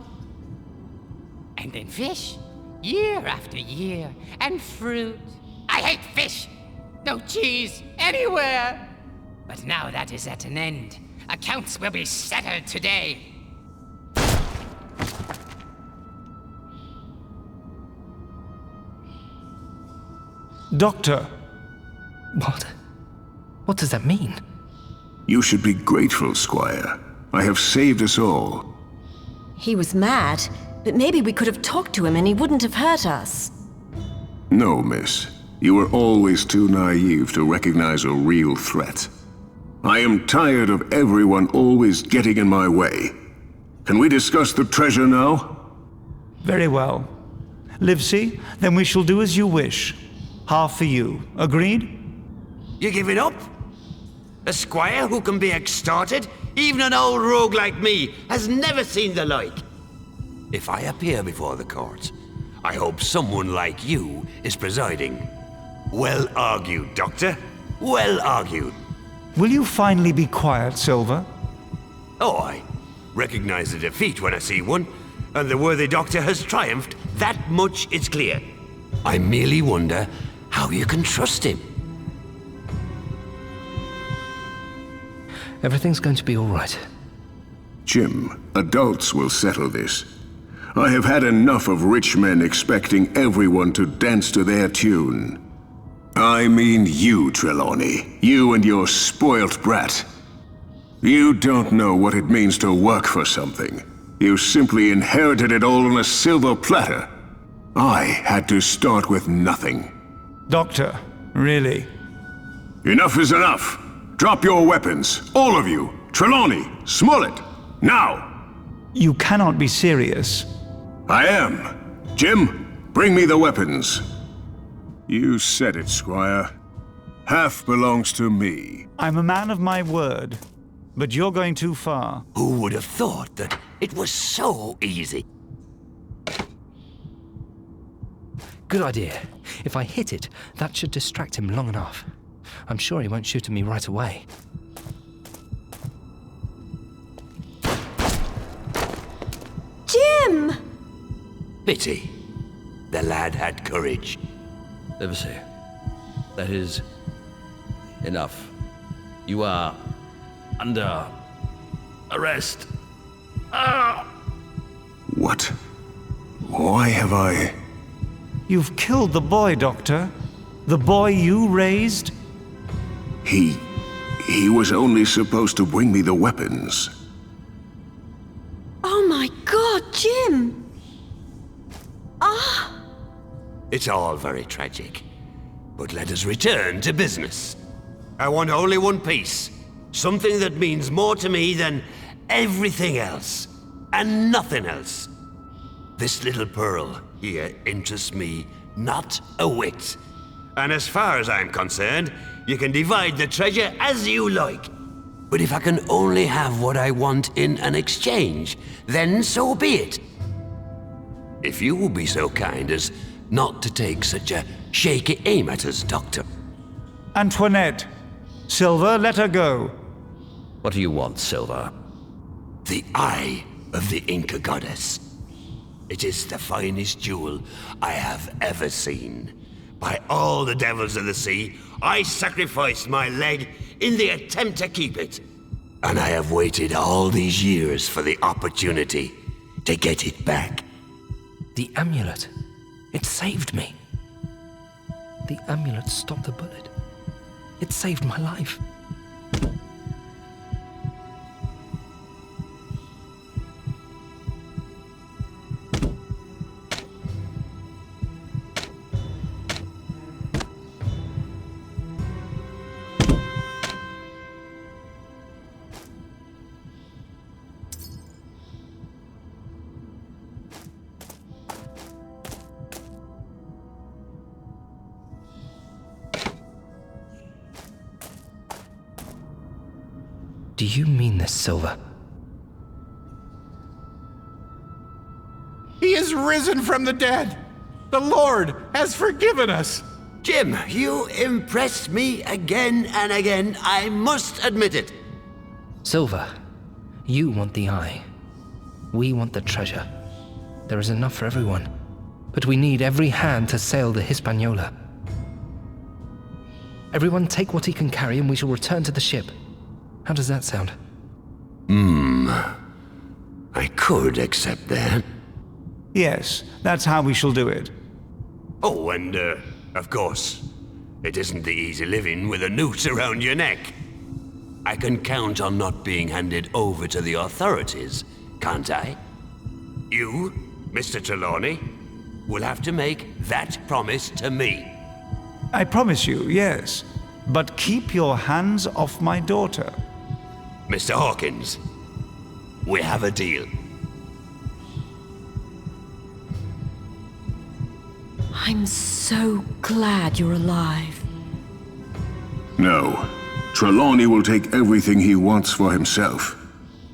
And then fish, year after year, and fruit. I hate fish. No cheese anywhere. But now that is at an end. Accounts will be settled today. Doctor. What? What does that mean? You should be grateful, Squire. I have saved us all. He was mad, but maybe we could have talked to him and he wouldn't have hurt us. No, miss. You were always too naive to recognize a real threat. I am tired of everyone always getting in my way. Can we discuss the treasure now? Very well. Livesey, then we shall do as you wish. Half for you. Agreed? You give it up? A squire who can be extorted? Even an old rogue like me has never seen the like. If I appear before the court, I hope someone like you is presiding. Well argued, Doctor. Well argued. Will you finally be quiet, Silver? Oh, I recognize the defeat when I see one, and the worthy doctor has triumphed. That much is clear. I merely wonder how you can trust him. Everything's going to be all right. Jim, adults will settle this. I have had enough of rich men expecting everyone to dance to their tune. I mean you, Trelawney. You and your spoilt brat. You don't know what it means to work for something. You simply inherited it all on a silver platter. I had to start with nothing. Doctor, really? Enough is enough. Drop your weapons, all of you. Trelawney, Smollett, now! You cannot be serious. I am. Jim, bring me the weapons. You said it, Squire. Half belongs to me. I'm a man of my word, but you're going too far. Who would have thought that it was so easy? Good idea. If I hit it, that should distract him long enough. I'm sure he won't shoot at me right away. Jim! Pity. The lad had courage. Livesey, that is enough. You are under arrest. Ah! What? Why have I... You've killed the boy, Doctor. The boy you raised. He was only supposed to bring me the weapons. Oh my God, Jim! Ah! It's all very tragic. But let us return to business. I want only one piece. Something that means more to me than everything else. And nothing else. This little pearl here interests me not a whit. And as far as I'm concerned, you can divide the treasure as you like. But if I can only have what I want in an exchange, then so be it. If you will be so kind as not to take such a shaky aim at us, Doctor. Antoinette, Silver, let her go. What do you want, Silver? The eye of the Inca goddess. It is the finest jewel I have ever seen. By all the devils of the sea, I sacrificed my leg in the attempt to keep it. And I have waited all these years for the opportunity to get it back. The amulet. It saved me. The amulet stopped the bullet. It saved my life. Do you mean this, Silver? He is risen from the dead. The Lord has forgiven us. Jim, you impress me again and again, I must admit it. Silver, you want the eye. We want the treasure. There is enough for everyone. But we need every hand to sail the Hispaniola. Everyone take what he can carry and we shall return to the ship. How does that sound? I could accept that. Yes, that's how we shall do it. Oh, and, of course, it isn't the easy living with a noose around your neck. I can count on not being handed over to the authorities, can't I? You, Mr. Trelawney, will have to make that promise to me. I promise you, yes. But keep your hands off my daughter. Mr. Hawkins, we have a deal. I'm so glad you're alive. No. Trelawney will take everything he wants for himself.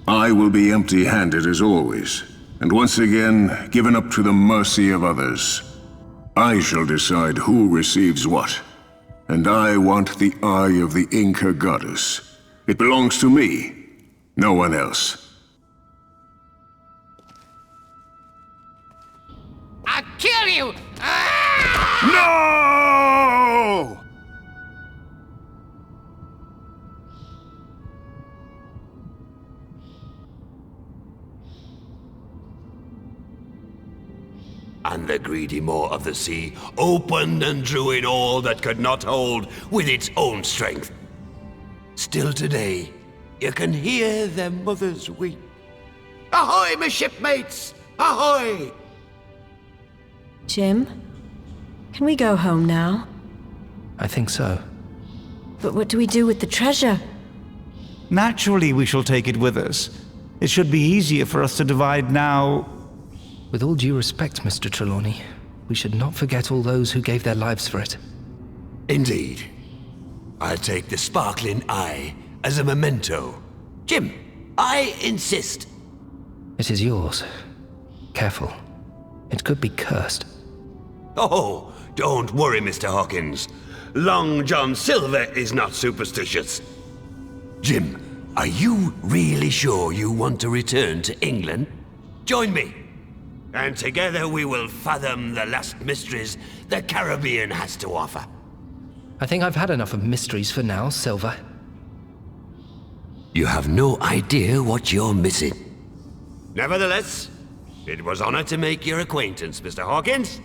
I will be empty-handed as always, and once again given up to the mercy of others. I shall decide who receives what, and I want the eye of the Inca goddess. It belongs to me, no one else. I'll kill you! No! And the greedy maw of the sea opened and drew in all that could not hold with its own strength. Still today, you can hear their mothers weep. Ahoy, my shipmates! Ahoy! Jim, can we go home now? I think so. But what do we do with the treasure? Naturally, we shall take it with us. It should be easier for us to divide now. With all due respect, Mr. Trelawney, we should not forget all those who gave their lives for it. Indeed. I'll take the sparkling eye as a memento. Jim, I insist. It is yours. Careful. It could be cursed. Oh, don't worry, Mr. Hawkins. Long John Silver is not superstitious. Jim, are you really sure you want to return to England? Join me, and together we will fathom the lost mysteries the Caribbean has to offer. I think I've had enough of mysteries for now, Silver. You have no idea what you're missing. Nevertheless, it was honor to make your acquaintance, Mr. Hawkins.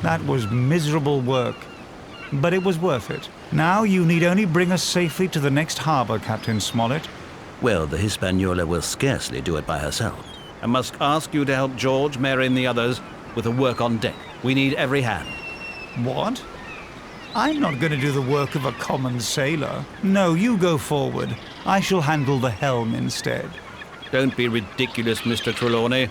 That was miserable work, but it was worth it. Now you need only bring us safely to the next harbor, Captain Smollett. Well, the Hispaniola will scarcely do it by herself. I must ask you to help George, Mary, and the others with the work on deck. We need every hand. What? I'm not going to do the work of a common sailor. No, you go forward. I shall handle the helm instead. Don't be ridiculous, Mr. Trelawney.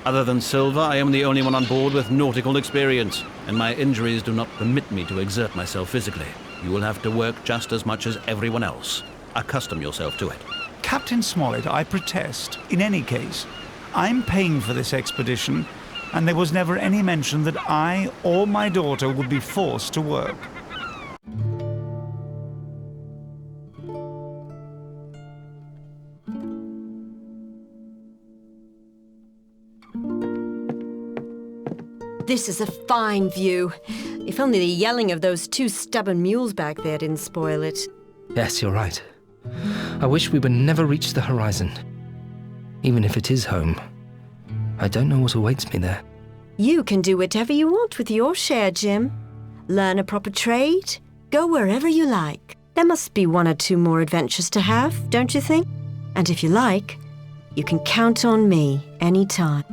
Other than Silver, I am the only one on board with nautical experience, and my injuries do not permit me to exert myself physically. You will have to work just as much as everyone else. Accustom yourself to it. Captain Smollett, I protest. In any case, I'm paying for this expedition, and there was never any mention that I or my daughter would be forced to work. This is a fine view. If only the yelling of those two stubborn mules back there didn't spoil it. Yes, you're right. I wish we would never reach the horizon. Even if it is home, I don't know what awaits me there. You can do whatever you want with your share, Jim. Learn a proper trade, go wherever you like. There must be one or two more adventures to have, don't you think? And if you like, you can count on me anytime.